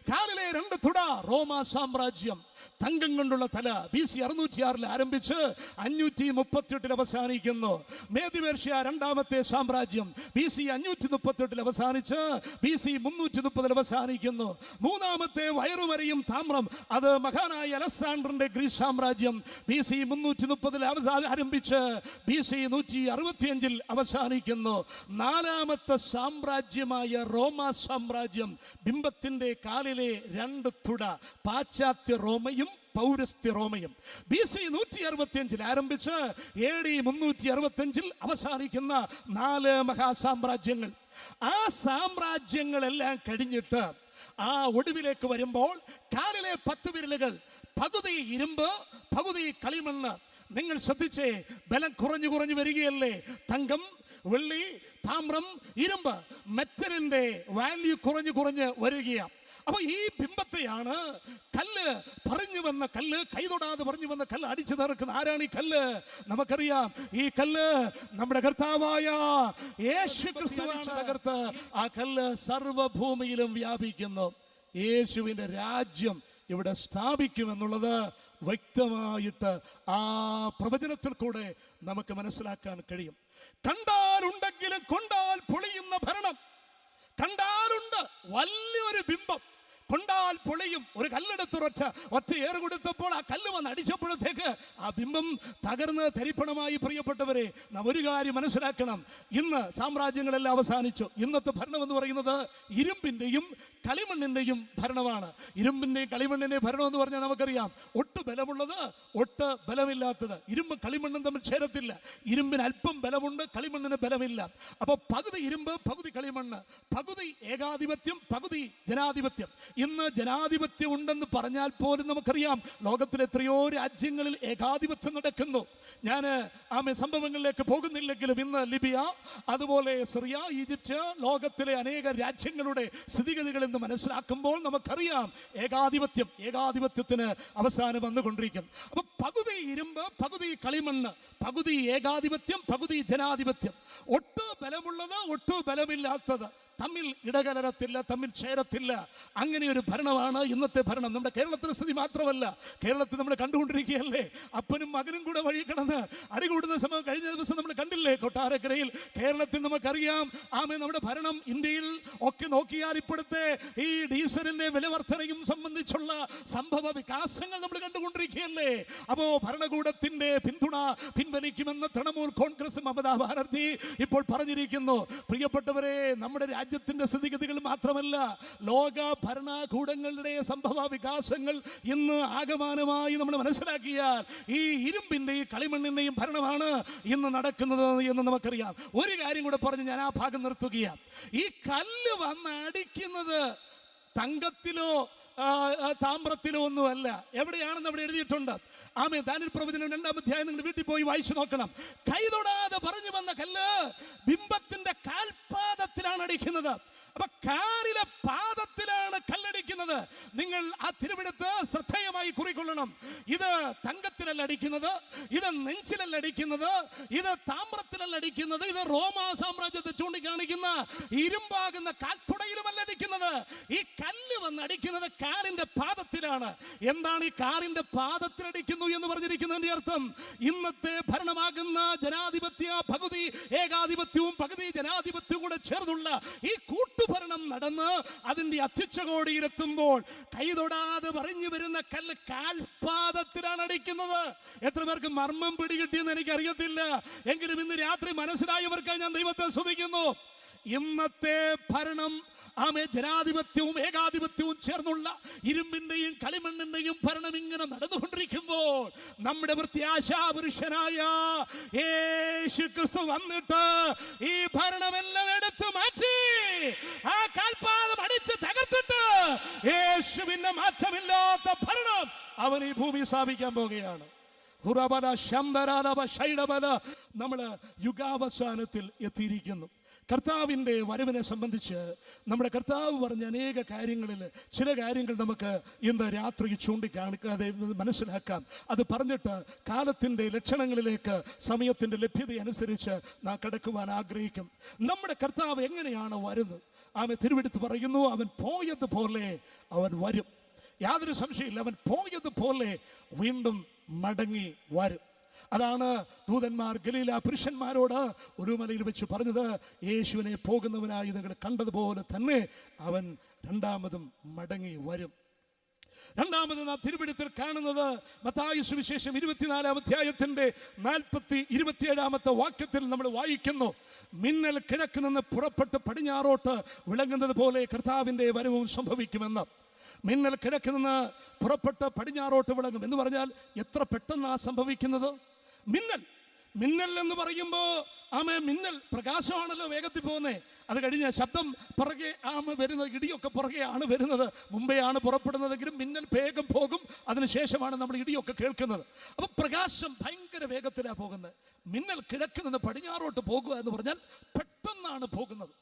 കാലിലെ 2 തുട റോമ സാമ്രാജ്യം, തങ്കം കൊണ്ടുള്ള തല BC 606 ആരംഭിച്ച് 538 അവസാനിക്കുന്നു. മേദ്യ-പേർഷ്യ രണ്ടാമത്തെ സാമ്രാജ്യം BC 538 അവസാനിച്ച് BC 330 അവസാനിക്കുന്നു. മൂന്നാമത്തെ വയറുമരയും താമ്രം, അത് മഹാനായ അലക്സാണ്ടറിന്റെ ഗ്രീസ് സാമ്രാജ്യം BC 330 ആരംഭിച്ച് BC 165 അവസാനിക്കുന്നു. നാലാമത്തെ സാമ്രാജ്യമായ റോമ സാമ്രാജ്യം, ബിംബത്തിന്റെ കാലിലെ 2 തുട പാശ്ചാത്യ റോമയും പൗരസ്ത്യ റോമയും, BC 165 ആരംഭിച്ച് AD 365 അവസാനിക്കുന്ന 4 മഹാസാമ്രാജ്യങ്ങൾ. ആ സാമ്രാജ്യങ്ങളെല്ലാം കഴിഞ്ഞിട്ട് ആ ഒടുവിലേക്ക് വരുമ്പോൾ കാലിലെ 10 വിരലുകൾ പകുതി ഇരുമ്പ് പകുതി കളിമണ്ണ്. നിങ്ങൾ ശ്രദ്ധിച്ചേ, ബലം കുറഞ്ഞു വരികയല്ലേ? തങ്കം, വെള്ളി, താമ്രം, ഇരുമ്പ്, മെറ്റലിന്റെ വാല്യൂ കുറഞ്ഞു വരികയാണ്. അപ്പൊ ഈ ബിംബത്തെയാണ് കല്ല് പറഞ്ഞു വന്ന കല്ല്, കൈതൊടാതെ പറഞ്ഞു വന്ന കല്ല് അടിച്ചു തകർക്കുന്ന. ആരാണ് ഈ കല്ല്? നമുക്കറിയാം. ഈ കല്ല് നമ്മുടെ കർത്താവായ യേശു ക്രിസ്തുവാണ് തകർത്ത് ആ കല്ല് സർവ്വഭൂമിയിലും വ്യാപിക്കുന്നു. യേശുവിന്റെ രാജ്യം ഇവിടെ സ്ഥാപിക്കുമെന്നുള്ളത് വ്യക്തമായിട്ട് ആ പ്രവചനത്തിൽ കൂടെ നമുക്ക് മനസ്സിലാക്കാൻ കഴിയും. കണ്ടാലുണ്ടെങ്കിലും കൊണ്ടാൽ പൊളിയുന്ന ഭരണം. കണ്ടാലുണ്ട് വലിയൊരു ബിംബം, കൊണ്ടാൽ പൊളിയും. ഒരു കല്ലെടുത്ത് ഒറ്റ ഏറ് കൊടുത്തപ്പോൾ ആ കല്ല് വന്ന് അടിച്ചപ്പോഴത്തേക്ക് ആ ബിംബം തകർന്ന് തരിപ്പണമായി. പ്രിയപ്പെട്ടവരെ, നാം ഒരു കാര്യം മനസ്സിലാക്കണം. ഇന്ന് സാമ്രാജ്യങ്ങളെല്ലാം അവസാനിച്ചു. ഇന്നത്തെ ഭരണം എന്ന് പറയുന്നത് ഇരുമ്പിന്റെയും കളിമണ്ണിന്റെയും ഭരണമാണ്. ഇരുമ്പിന്റെയും കളിമണ്ണിന്റെയും ഭരണം എന്ന് പറഞ്ഞാൽ നമുക്കറിയാം, ഒട്ട് ബലമുള്ളത്, ഒട്ട് ബലമില്ലാത്തത്. ഇരുമ്പും കളിമണ്ണും തമ്മിൽ ചേരത്തില്ല. ഇരുമ്പിന് അല്പം ബലമുണ്ട്, കളിമണ്ണിന് ബലമില്ല. അപ്പോൾ പകുതി ഇരുമ്പ് പകുതി കളിമണ്ണ്, പകുതി ഏകാധിപത്യം പകുതി ജനാധിപത്യം. ഇന്ന് ജനാധിപത്യം ഉണ്ടെന്ന് പറഞ്ഞാൽ പോലും നമുക്കറിയാം ലോകത്തിലെ എത്രയോ രാജ്യങ്ങളിൽ ഏകാധിപത്യം നടക്കുന്നു. ഞാൻ സംഭവങ്ങളിലേക്ക് പോകുന്നില്ലെങ്കിലും ഇന്ന് ലിബിയ, അതുപോലെ സിറിയ, ഈജിപ്റ്റ്, ലോകത്തിലെ അനേക രാജ്യങ്ങളുടെ സ്ഥിതിഗതികൾ എന്ന് മനസ്സിലാക്കുമ്പോൾ നമുക്കറിയാം ഏകാധിപത്യത്തിന് അവസാനം വന്നുകൊണ്ടിരിക്കും. അപ്പൊ പകുതി ഇരുമ്പ് പകുതി കളിമണ്ണ്, പകുതി ഏകാധിപത്യം പകുതി ജനാധിപത്യം. ഒട്ട് ബലമുള്ളത് ഒട്ട് ബലമില്ലാത്തത് തമ്മിൽ ഇടകലരത്തില്ല, തമ്മിൽ ചേരത്തില്ല. അങ്ങനെ ഒരു ഭരണമാണ് ഇന്നത്തെ ഭരണം. നമ്മുടെ കേരളത്തിലെ സ്ഥിതി മാത്രമല്ല, കേരളത്തിൽ നമ്മൾ കണ്ടുകൊണ്ടിരിക്കുകയല്ലേ, അപ്പനും മകനും കൂടെ വഴി കിടന്ന് അടികൂടുന്ന സമയം കഴിഞ്ഞ ദിവസം നമ്മൾ കണ്ടില്ലേ കൊട്ടാരക്കരയിൽ. കേരളത്തിൽ നമുക്കറിയാം നമ്മുടെ ഭരണം ഇന്ത്യയിൽ ഒക്കെ നോക്കിയാൽ ഇപ്പോഴത്തെ ഈ ഡീസലിന്റെ വിലവർധനയും സംബന്ധിച്ചുള്ള സംഭവ വികാസങ്ങൾ നമ്മൾ കണ്ടുകൊണ്ടിരിക്കുകയല്ലേ. അപ്പോ ഭരണകൂടത്തിന്റെ പിന്തുണ പിൻവലിക്കുമെന്ന് തൃണമൂൽ കോൺഗ്രസ് മമതാ ബാനർജി ഇപ്പോൾ പറഞ്ഞിരിക്കുന്നു. പ്രിയപ്പെട്ടവരെ, നമ്മുടെ രാജ്യത്തിന്റെ സ്ഥിതിഗതികൾ മാത്രമല്ല, ലോക ഭരണകൂടങ്ങളുടെ സംഭവ വികാസങ്ങൾ ഇന്ന് ആകമാനമായി നമ്മൾ മനസ്സിലാക്കിയാൽ ഈ ഇരുമ്പിന്റെയും കളിമണ്ണിന്റെയും ഭരണമാണ് ഇന്ന് നടക്കുന്നത് എന്ന് നമുക്കറിയാം. ഒരു കാര്യം കൂടെ പറഞ്ഞ് ഞാൻ ആ ഭാഗം നിർത്തുകയാണ്. ഈ കല്ല് വന്ന് അടിക്കുന്നത് തങ്കത്തിലോ താമ്രത്തിലോ ഒന്നുമല്ല. എവിടെയാണെന്ന് അവിടെ എഴുതിയിട്ടുണ്ട്. ആമേൻ. ദാനിയേൽ പ്രവചനം 2-ാം അധ്യായം നിങ്ങൾ വീട്ടിൽ പോയി വായിച്ചു നോക്കണം. കൈ തൊടാതെ പറഞ്ഞു വന്ന കല്ല് ബിംബത്തിന്റെ കാൽപാദത്തിലാണ് അടിക്കുന്നത്. അപ്പൊ കാലിലെ പാദത്തിലാണ് കല്ലടിക്കുന്നത്. നിങ്ങൾ ആ തിരുവെടുത്ത് ശ്രദ്ധേയമായി കുറിക്കൊള്ളണം. ഇത് തങ്കത്തിലല്ല അടിക്കുന്നത്, ഇത് നെഞ്ചിലല്ല അടിക്കുന്നത്, ഇത് താമ്രത്തിലല്ല അടിക്കുന്നത്, ഇത് റോമാ സാമ്രാജ്യത്തെ ചൂണ്ടിക്കാണിക്കുന്ന ഇരുമ്പാകുന്ന കാൽത്തുടയിലുമല്ല അടിക്കുന്നത്. ഈ കല്ല് വന്ന് അടിക്കുന്നത് കാലിന്റെ പാദത്തിലാണ്. എന്താണ് ഈ കാലിന്റെ പാദത്തിലടിക്കുന്നു എന്ന് പറഞ്ഞിരിക്കുന്നതിന്റെ അർത്ഥം? ഇന്നത്തെ ഭരണമാകുന്ന ജനാധിപത്യ പകുതി ഏകാധിപത്യവും പകുതി ജനാധിപത്യവും കൂടെ ചേർന്നുള്ള ഈ കൂട്ടുഭരണം നടന്ന് അതിന്റെ അധ്യക്ഷകോടിയിലെത്തുമ്പോൾ കൈ തൊടാതെ പറഞ്ഞു വരുന്ന കല്ല് കാൽപാദത്തിലാണ് അടിക്കുന്നത്. എത്ര പേർക്ക് മർമ്മം പിടികിട്ടിയെന്ന് എനിക്കറിയത്തില്ല, എങ്കിലും ഇന്ന് രാത്രി മനസ്സിലായവർക്കായി ഞാൻ ദൈവത്തെ സ്തുതിക്കുന്നു. ഇന്നത്തെ ഭരണം ജനാധിപത്യവും ഏകാധിപത്യവും ചേർന്നുള്ള ഇരുമ്പിന്റെയും കളിമണ്ണിന്റെയും ഭരണം ഇങ്ങനെ നടന്നുകൊണ്ടിരിക്കുമ്പോൾ നമ്മുടെ പ്രത്യാശാപുരുഷനായ യേശു ക്രിസ്തു വന്നിട്ട് ഈ ഭരണമെല്ലാം എടുത്തു മാറ്റി ആ കാൽപാദം അടിച്ച് തകർത്തിട്ട് യേശുവിന്റെ മാറ്റമില്ലാത്ത ഭരണം അവൻ ഈ ഭൂമി സ്ഥാപിക്കാൻ പോകുകയാണ്. നമ്മൾ യുഗാവസാനത്തിൽ എത്തിയിരിക്കുന്നു. കർത്താവിൻ്റെ വരവിനെ സംബന്ധിച്ച് നമ്മുടെ കർത്താവ് പറഞ്ഞ അനേക കാര്യങ്ങളിൽ ചില കാര്യങ്ങൾ നമുക്ക് ഇന്ന് രാത്രി ചൂണ്ടിക്കാണിക്കാതെ മനസ്സിലാക്കാം. അത് പറഞ്ഞിട്ട് കാലത്തിൻ്റെ ലക്ഷണങ്ങളിലേക്ക് സമയത്തിൻ്റെ ലഭ്യതയനുസരിച്ച് നാം കടക്കുവാൻ ആഗ്രഹിക്കും. നമ്മുടെ കർത്താവ് എങ്ങനെയാണ് വരുന്നത്? അവൻ തിരുവെടുത്ത് പറയുന്നു, അവൻ പോയതുപോലെ അവൻ വരും. യാതൊരു സംശയമില്ല, അവൻ പോയതുപോലെ വീണ്ടും മടങ്ങി വരും. അതാണ് ദൂതന്മാർ ഗലീല പുരുഷന്മാരോട് ഒരു മലയിൽ വെച്ച് പറഞ്ഞത്. യേശുവിനെ പോകുന്നവനായി നിങ്ങൾ കണ്ടതുപോലെ തന്നെ അവൻ രണ്ടാമതും മടങ്ങി വരും. രണ്ടാമത് നാം തിരുവെഴുത്തിൽ കാണുന്നത് മത്തായി സുവിശേഷം 24-ാം അധ്യായത്തിന്റെ 27-ാമത്തെ വാക്യത്തിൽ നമ്മൾ വായിക്കുന്നു, മിന്നൽ കിഴക്ക് നിന്ന് പുറപ്പെട്ട് പടിഞ്ഞാറോട്ട് വിളങ്ങുന്നത് പോലെ കർത്താവിൻ്റെ വരവും സംഭവിക്കുമെന്ന്. മിന്നൽ കിഴക്ക് നിന്ന് പുറപ്പെട്ട് പടിഞ്ഞാറോട്ട് വിളങ്ങും എന്ന് പറഞ്ഞാൽ എത്ര പെട്ടെന്നാണ് സംഭവിക്കുന്നത്? മിന്നൽ എന്ന് പറയുമ്പോൾ മിന്നൽ പ്രകാശമാണല്ലോ വേഗത്തിൽ പോകുന്നത്. അത് കഴിഞ്ഞ ശബ്ദം പുറകെ വരുന്നത്, ഇടിയൊക്കെ പുറകെയാണ് വരുന്നത്. മുമ്പേ ആണ് പുറപ്പെടുന്നതെങ്കിലും മിന്നൽ വേഗം പോകും, അതിനുശേഷമാണ് നമ്മൾ ഇടിയൊക്കെ കേൾക്കുന്നത്. അപ്പൊ പ്രകാശം ഭയങ്കര വേഗത്തിലാണ് പോകുന്നത്. മിന്നൽ കിഴക്ക് നിന്ന് പടിഞ്ഞാറോട്ട് പോകുക എന്ന് പറഞ്ഞാൽ പെട്ടെന്നാണ് പോകുന്നത്.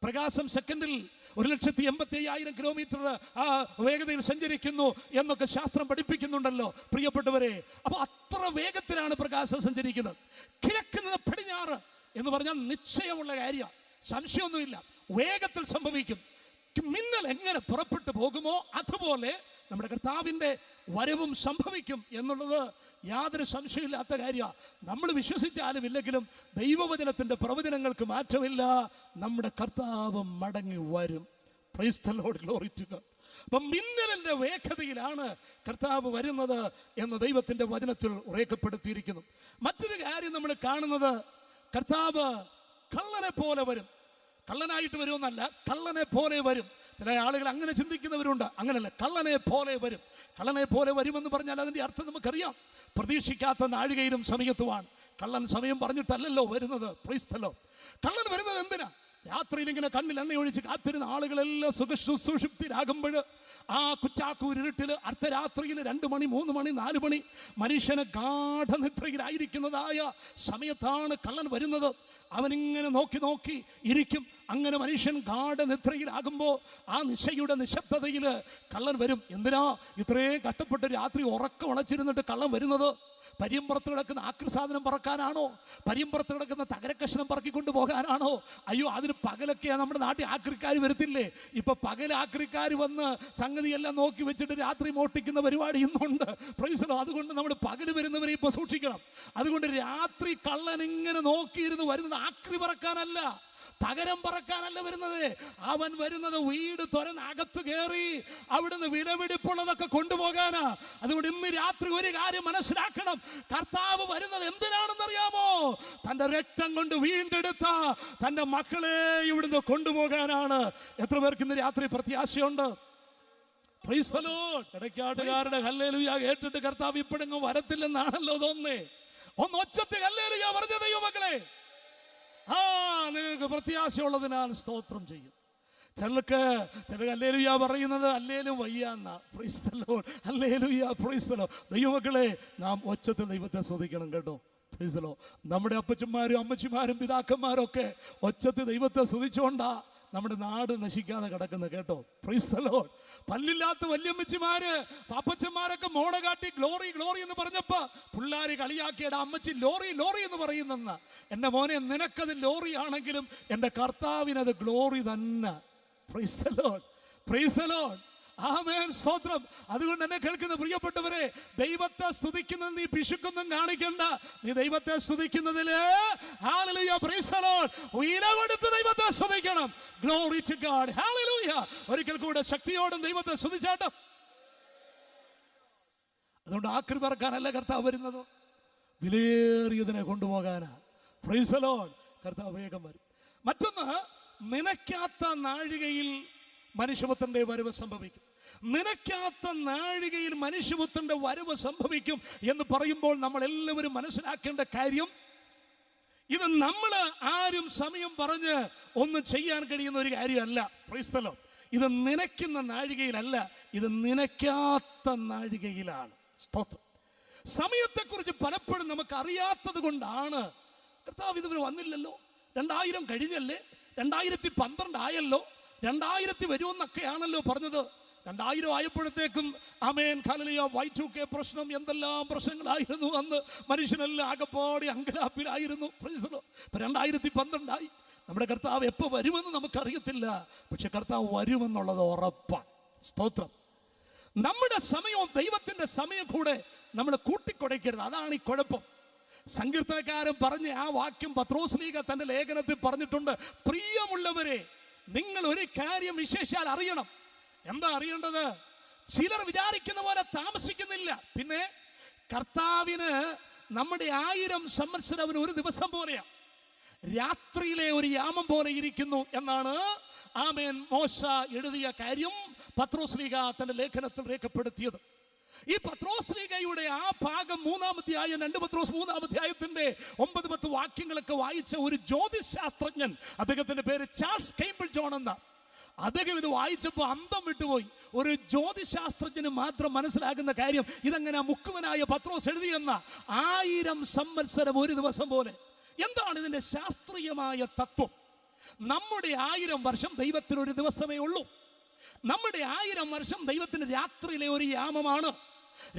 പ്രകാശം സെക്കൻഡിൽ 1,85,000 കിലോമീറ്റർ ആ വേഗതയിൽ സഞ്ചരിക്കുന്നു എന്നൊക്കെ ശാസ്ത്രം പഠിപ്പിക്കുന്നുണ്ടല്ലോ പ്രിയപ്പെട്ടവരെ. അപ്പൊ അത്ര വേഗത്തിലാണ് പ്രകാശം സഞ്ചരിക്കുന്നത്. കിഴക്ക് നിന്ന് പടിഞ്ഞാറ് എന്ന് പറഞ്ഞാൽ നിശ്ചയമുള്ള കാര്യമാണ്, സംശയമൊന്നുമില്ല, വേഗത്തിൽ സംഭവിക്കും. മിന്നൽ എങ്ങനെ പുറപ്പെട്ടു പോകുമോ അതുപോലെ നമ്മുടെ കർത്താവിൻ്റെ വരവും സംഭവിക്കും എന്നുള്ളത് യാതൊരു സംശയമില്ലാത്ത കാര്യമാണ്. നമ്മൾ വിശ്വസിച്ചാലും ഇല്ലെങ്കിലും ദൈവവചനത്തിൻ്റെ പ്രവചനങ്ങൾക്ക് മാറ്റമില്ല. നമ്മുടെ കർത്താവ് മടങ്ങി വരും. Praise the Lord, glory to God. അപ്പം മിന്നലിൻ്റെ വേഗതയിലാണ് കർത്താവ് വരുന്നത് എന്ന് ദൈവത്തിൻ്റെ വചനത്തിൽ രേഖപ്പെടുത്തിയിരിക്കുന്നു. മറ്റൊരു കാര്യം നമ്മൾ കാണുന്നത്, കർത്താവ് കള്ളനെ പോലെ വരും. കള്ളനായിട്ട് വരുമെന്നല്ല, കള്ളനെ പോലെ വരും. ചില ആളുകൾ അങ്ങനെ ചിന്തിക്കുന്നവരുണ്ട്. അങ്ങനല്ല, കള്ളനെ പോലെ വരും. കള്ളനെ പോലെ വരുമെന്ന് പറഞ്ഞാൽ അതിൻ്റെ അർത്ഥം നമുക്കറിയാം, പ്രതീക്ഷിക്കാത്ത നാഴികയിലും സമയത്തുമാണ്. കള്ളൻ സമയം പറഞ്ഞിട്ടല്ലല്ലോ വരുന്നത്. Price the Lord. കള്ളൻ വരുന്നത് എന്തിനാ? രാത്രിയിൽ ഇങ്ങനെ കണ്ണിൽ എണ്ണ ഒഴിച്ച് കാത്തിരുന്ന ആളുകളെല്ലാം സുഷുപ്തിയിലാകുമ്പോൾ ആ കുച്ചാക്കൂരിട്ടിൽ അർദ്ധരാത്രിയിൽ 2 മണി 3 മണി 4 മണി മനുഷ്യന് ഗാഠനിദ്രയിലായിരിക്കുന്നതായ സമയത്താണ് കള്ളൻ വരുന്നത്. അവനിങ്ങനെ നോക്കി നോക്കി ഇരിക്കും. അങ്ങനെ മനുഷ്യൻ ഗാഠനിദ്രയിലാകുമ്പോൾ ആ നിശയുടെ നിശബ്ദതയിൽ കള്ളൻ വരും. എന്തിനാ ഇത്രയും കഷ്ടപ്പെട്ട് രാത്രി ഉറക്കം ഉണച്ചിരുന്നിട്ട് കള്ളൻ വരുന്നത്? പരിയമ്പുറത്ത് കിടക്കുന്ന ആക്രിസാധനം പറക്കാനാണോ? പരിയമ്പുറത്ത് കിടക്കുന്ന തകരക്കഷ്ണം പറക്കിക്കൊണ്ട് പോകാനാണോ? അയ്യോ, അതിന് പകലൊക്കെയാണ് നമ്മുടെ നാട്ടിൽ ആക്രിക്കാർ വരത്തില്ലേ? ഇപ്പൊ പകൽ ആക്രിക്കാർ വന്ന് സംഗതിയെല്ലാം നോക്കി വെച്ചിട്ട് രാത്രി മോഷ്ടിക്കുന്ന പരിപാടി ഇന്നുണ്ട്. Price the Lord. അതുകൊണ്ട് നമ്മൾ പകൽ വരുന്നവരെ ഇപ്പൊ സൂക്ഷിക്കണം. അതുകൊണ്ട് രാത്രി കള്ളൻ ഇങ്ങനെ നോക്കിയിരുന്ന് വരുന്നത് ആക്രി പറക്കാനല്ല, തകരം പറക്കാനല്ല വരുന്നത്. അവൻ വരുന്നത് വീട് തുറന്ന് അകത്ത് കയറി അവിടുന്ന് വിലപിടിപ്പുള്ളതൊക്കെ കൊണ്ടുപോകാനാ. അതുകൊണ്ട് ഇന്ന് രാത്രി ഒരു കാര്യം മനസ്സിലാക്കണം, കർത്താവ് വരുന്നത് എന്തിനാണെന്നറിയാമോ? തന്റെ രക്തം കൊണ്ട് വീണ്ടെടുത്ത തന്റെ മക്കളെ ഇവിടുന്ന് കൊണ്ടുപോകാനാണ്. എത്ര പേർക്ക് ഇന്ന് രാത്രി പ്രത്യാശയുണ്ട്? Praise the lord. ഇടയ്ക്കാട്ടുകാരുടെ ഹല്ലേലൂയ കേട്ടിട്ട് കർത്താവ് ഇപ്പോഴെങ്ങും വരത്തില്ലെന്നാണല്ലോ തോന്നുന്നേ. ഒന്ന് ഒച്ചത്തിൽ ഹല്ലേലൂയ പറഞ്ഞ ദൈവമക്കളെ, നിങ്ങൾക്ക് പ്രത്യാശയുള്ളതിനാൽ സ്തോത്രം ചെയ്യും. ചില ഹല്ലേലൂയ പറയുന്നത് ഹല്ലേലും വയ്യാന്ന. Praise the Lord, hallelujah, praise the lord. ദൈവമക്കളെ, നാം ഒച്ചത്തിൽ ദൈവത്തെ സ്തുതിക്കണം കേട്ടോ. Praise the lord. നമ്മുടെ അപ്പച്ചന്മാരും അമ്മച്ചിമാരും പിതാക്കന്മാരും ഒക്കെ ഒച്ചത്തിൽ ദൈവത്തെ സ്തുതിച്ചുകൊണ്ടാ നമ്മുടെ നാട് നശിക്കാതെ കിടക്കുന്നത് കേട്ടോ. Praise the lord. പല്ലില്ലാത്ത വല്യമ്മച്ചിമാര് പാപ്പച്ചന്മാരൊക്കെ മോണ കാട്ടി ഗ്ലോറി ഗ്ലോറി എന്ന് പറഞ്ഞപ്പോ പിള്ളേര് കളിയാക്കിയുടെ അമ്മച്ചി ലോറി ലോറി എന്ന് പറയുന്നെന്ന്. എൻ്റെ മോനെ, നിനക്കത് ലോറി ആണെങ്കിലും എൻ്റെ കർത്താവിനത് ഗ്ലോറി തന്നെ. Praise the lord, praise the lord. Amen, സ്തോത്രം. അതുകൊണ്ട് എന്നെ കേൾക്കുന്ന പ്രിയപ്പെട്ടവരെ, ദൈവത്തെ സ്തുതിക്കുന്നത് നീ പിശുക്കൊന്നും കാണിക്കണ്ട. നീ ദൈവത്തെ സ്തുതിക്കുന്നതില് ഹല്ലേലൂയ, പ്രൈസ് ദി ലോർഡ്, ഉയരമെടുത്ത് ദൈവത്തെ സ്തുതിക്കണം. Glory to God, hallelujah. ഒരിക്കൽ കൂടെ ശക്തിയോടും ദൈവത്തെ സ്തുതിച്ചാട്ടം. അതുകൊണ്ട് ആക്രി പറക്കാനല്ല കർത്താവ് വരുന്നത്, വിലയേറിയതിനെ കൊണ്ടുപോകാനാ. Praise the lord. കർത്താവ് വേഗം വരും. മറ്റൊന്ന്, നിനക്കാത്ത നാഴികയിൽ മനുഷ്യപുത്രന്റെ വരവ് സംഭവിക്കും. നിനക്കാത്ത നാഴികയിൽ മനുഷ്യപുത്രന്റെ വരവ് സംഭവിക്കും എന്ന് പറയുമ്പോൾ നമ്മൾ എല്ലാവരും മനസ്സിലാക്കേണ്ട കാര്യം, ഇത് നമ്മൾ ആരും സമയം പറഞ്ഞ് ഒന്നും ചെയ്യാൻ കഴിയുന്ന ഒരു കാര്യമല്ല. Price the Lord. ഇത് നിനക്കുന്ന നാഴികയിലല്ല, ഇത് നിനക്കാത്ത നാഴികയിലാണ്. സ്തോത്രം. സമയത്തെക്കുറിച്ച് പലപ്പോഴും നമുക്ക് അറിയാത്തത് കൊണ്ടാണ് കർത്താവ് ഇതുവരെ വന്നില്ലല്ലോ, 2000 കഴിഞ്ഞല്ലേ, 2012 ആയല്ലോ, 2000 വരുമെന്നൊക്കെയാണല്ലോ പറഞ്ഞത്. 2000 ആയപ്പോഴത്തേക്കും ആമേൻ ഹല്ലേലൂയ, Y2K പ്രശ്നം, എന്തെല്ലാം പ്രശ്നങ്ങളായിരുന്നു അന്ന്. മനുഷ്യനെല്ലാം ആകപ്പാടി അങ്കലാപ്പിലായിരുന്നു. Praise the lord. ഇപ്പൊ 2012 ആയി. നമ്മുടെ കർത്താവ് എപ്പോൾ വരുമെന്ന് നമുക്കറിയത്തില്ല, പക്ഷെ കർത്താവ് വരുമെന്നുള്ളത് ഉറപ്പാണ്. സ്തോത്രം. നമ്മുടെ സമയവും ദൈവത്തിന്റെ സമയം കൂടെ നമ്മൾ കൂട്ടിക്കുഴയ്ക്കരുത്. അതാണ് ഈ കുഴപ്പം. സങ്കീർത്തനക്കാരൻ പറഞ്ഞ ആ വാക്യം പത്രോസ്ലീഹ തന്റെ ലേഖനത്തിൽ പറഞ്ഞിട്ടുണ്ട്. പ്രിയമുള്ളവരെ, നിങ്ങൾ ഒരു കാര്യം വിശേഷാൽ അറിയണം. എന്താ അറിയേണ്ടത്? ചിലർ വിചാരിക്കുന്ന പോലെ താമസിക്കുന്നില്ല. പിന്നെ കർത്താവിന് നമ്മുടെ 1000 സംവത്സരം അവന് ഒരു ദിവസം പോലെയാ, രാത്രിയിലെ ഒരു യാമം പോലെ ഇരിക്കുന്നു എന്നാണ് ആമേൻ മോശ എഴുതിയ കാര്യം പത്രോസ്ലീഹ തന്റെ ലേഖനത്തിൽ രേഖപ്പെടുത്തിയത്. ഈ പത്രോസ്ലീഹയുടെ ആ ഭാഗം 3-ാം അധ്യായം, 2 പത്രോസ് 3-ാം അധ്യായത്തിന്റെ 9-10 വാക്യങ്ങളൊക്കെ വായിച്ച ഒരു ജ്യോതിശാസ്ത്രജ്ഞൻ, അദ്ദേഹത്തിന്റെ പേര് ചാൾസ് കെയിംബിൾ ജോൺ എന്ന, അദ്ദേഹം ഇത് വായിച്ചപ്പോൾ അന്തം വിട്ടുപോയി. ഒരു ജ്യോതിശാസ്ത്രജ്ഞന് മാത്രം മനസ്സിലാകുന്ന കാര്യം ഇതെങ്ങനെ മുക്കുവനായ പത്രോസ് എഴുതിയെന്ന 1000 സംവത്സരം ഒരു ദിവസം പോലെ. എന്താണ് ഇതിന്റെ ശാസ്ത്രീയമായ തത്വം? നമ്മുടെ 1000 വർഷം ദൈവത്തിന് ഒരു ദിവസമേ ഉള്ളൂ. നമ്മുടെ 1000 വർഷം ദൈവത്തിന് രാത്രിയിലെ ഒരു യാമമാണ്.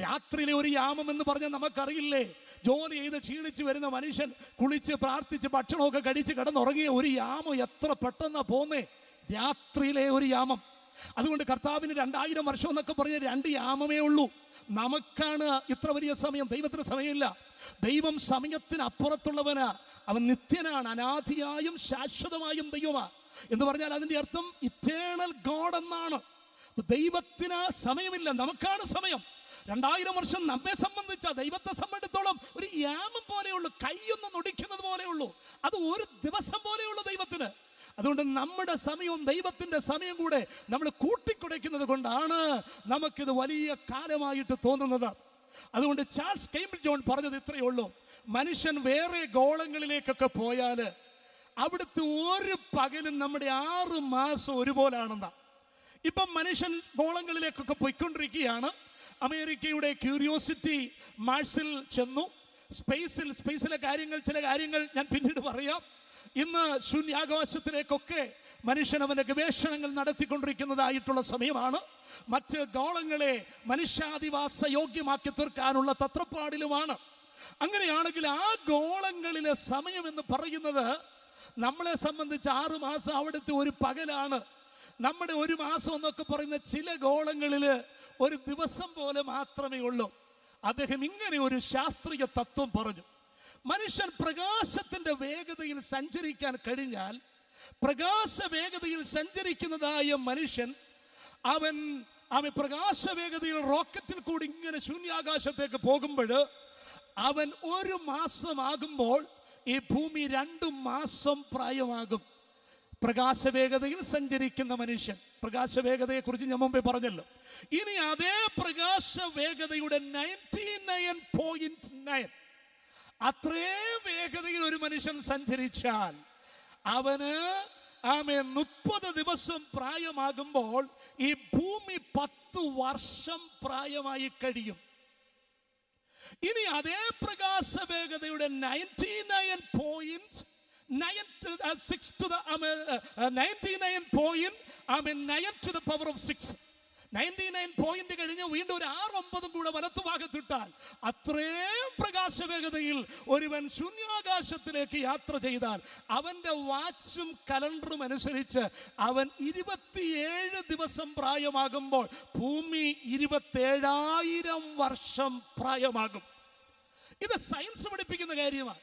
രാത്രിയിലെ ഒരു യാമം എന്ന് പറഞ്ഞാൽ നമുക്കറിയില്ലേ, ജോലി ചെയ്ത് ക്ഷീണിച്ച് വരുന്ന മനുഷ്യൻ കുളിച്ച് പ്രാർത്ഥിച്ച് ഭക്ഷണമൊക്കെ കഴിച്ച് കിടന്നുറങ്ങിയ ഒരു യാമം എത്ര പെട്ടെന്നാ പോന്നേ. രാത്രിയിലെ ഒരു യാമം. അതുകൊണ്ട് കർത്താവിന് 2000 വർഷം എന്നൊക്കെ പറഞ്ഞ 2 യാമമേ ഉള്ളൂ. നമുക്കാണ് ഇത്ര വലിയ സമയം, ദൈവത്തിന് സമയമില്ല. ദൈവം സമയത്തിന് അപ്പുറത്തുള്ളവനാ. അവൻ നിത്യനാണ്, അനാദിയായും ശാശ്വതമായും ദൈവമാണ്. എന്ന് പറഞ്ഞാൽ അതിന്റെ അർത്ഥം ഇറ്റേണൽ ഗോഡ് എന്നാണ്. ദൈവത്തിന് സമയമില്ല, നമുക്കാണ് സമയം. 2000 വർഷം നമ്മെ സംബന്ധിച്ച, ദൈവത്തെ സംബന്ധിച്ചിടത്തോളം ഒരു യാമം പോലെയുള്ളൂ, കൈയൊന്ന് നൊടിക്കുന്നത് പോലെയുള്ളൂ. അത് ഒരു ദിവസം പോലെയുള്ളൂ ദൈവത്തിന്. അതുകൊണ്ട് നമ്മുടെ സമയവും ദൈവത്തിന്റെ സമയം കൂടെ നമ്മൾ കൂട്ടിക്കുടയ്ക്കുന്നത് കൊണ്ടാണ് നമുക്കിത് വലിയ കാലമായിട്ട് തോന്നുന്നത്. അതുകൊണ്ട് ചാൾസ് കെയിംബിൾ ജോൺ പറഞ്ഞത് ഇത്രയേ ഉള്ളൂ: മനുഷ്യൻ വേറെ ഗോളങ്ങളിലേക്കൊക്കെ പോയാൽ അവിടുത്തെ ഒരു പകലും നമ്മുടെ 6 മാസം ഒരുപോലാണെന്നാ. ഇപ്പം മനുഷ്യൻ ഗോളങ്ങളിലേക്കൊക്കെ പോയിക്കൊണ്ടിരിക്കുകയാണ്. അമേരിക്കയുടെ ക്യൂരിയോസിറ്റി മാർസിൽ ചെന്നു. സ്പേസിലെ ചില കാര്യങ്ങൾ ഞാൻ പിന്നീട് പറയാം. ഇന്ന് ശൂന്യാകാശത്തിലേക്കൊക്കെ മനുഷ്യൻ അവന്റെ ഗവേഷണങ്ങൾ നടത്തിക്കൊണ്ടിരിക്കുന്നതായിട്ടുള്ള സമയമാണ്. മറ്റ് ഗോളങ്ങളെ മനുഷ്യാധിവാസ യോഗ്യമാക്കി തീർക്കാനുള്ള തത്രപ്പാടിലുമാണ്. അങ്ങനെയാണെങ്കിൽ ആ ഗോളങ്ങളിലെ സമയം എന്ന് പറയുന്നത് നമ്മളെ സംബന്ധിച്ച് 6 മാസം അവിടുത്തെ ഒരു പകലാണ്. നമ്മുടെ 1 മാസം എന്നൊക്കെ പറയുന്ന ചില ഗോളങ്ങളിൽ ഒരു ദിവസം പോലെ മാത്രമേ ഉള്ളൂ. അദ്ദേഹം ഇങ്ങനെ ഒരു ശാസ്ത്രീയ തത്വം പറഞ്ഞു: മനുഷ്യൻ പ്രകാശത്തിന്റെ വേഗതയിൽ സഞ്ചരിക്കാൻ കഴിഞ്ഞാൽ, പ്രകാശ വേഗതയിൽ സഞ്ചരിക്കുന്നതായ മനുഷ്യൻ അവൻ പ്രകാശ വേഗതയിൽ റോക്കറ്റിൽ കൂടി ഇങ്ങനെ ശൂന്യാകാശത്തേക്ക് പോകുമ്പോൾ അവൻ 1 മാസമാകുമ്പോൾ ഈ ഭൂമി 2 മാസം പ്രായമാകും. പ്രകാശവേഗതയിൽ സഞ്ചരിക്കുന്ന മനുഷ്യൻ, പ്രകാശവേഗതയെ കുറിച്ച് ഞാൻ മുമ്പേ പറഞ്ഞല്ലോ. ഇനി അതേ പ്രകാശവേഗതയുടെ 99.9 അത്രേ വേഗതയിൽ ഒരു മനുഷ്യൻ സഞ്ചരിച്ചാൽ അവന് ആമേൻ 30 ദിവസം പ്രായമാകുമ്പോൾ ഈ ഭൂമി 10 വർഷം പ്രായമായി കഴിയും. ഇനി അതേ പ്രകാശ വേഗതയുടെ 99.9 to the 99.9 to the power of 6. 99 point കഴിഞ്ഞ് വീണ്ടും ഒരു 6-9 കൂടെ വലത്തുഭാഗത്തിട്ടാൽ അത്രയും പ്രകാശവേഗതയിൽ ഒരുവൻ ശൂന്യാകാശത്തിലേക്ക് യാത്ര ചെയ്താൽ അവന്റെ വാച്ചും കലണ്ടറും അനുസരിച്ച് അവൻ 27 ദിവസം പ്രായമാകുമ്പോൾ ഭൂമി 27,000 വർഷം പ്രായമാകും. ഇത് സയൻസ് പഠിപ്പിക്കുന്ന കാര്യമാണ്.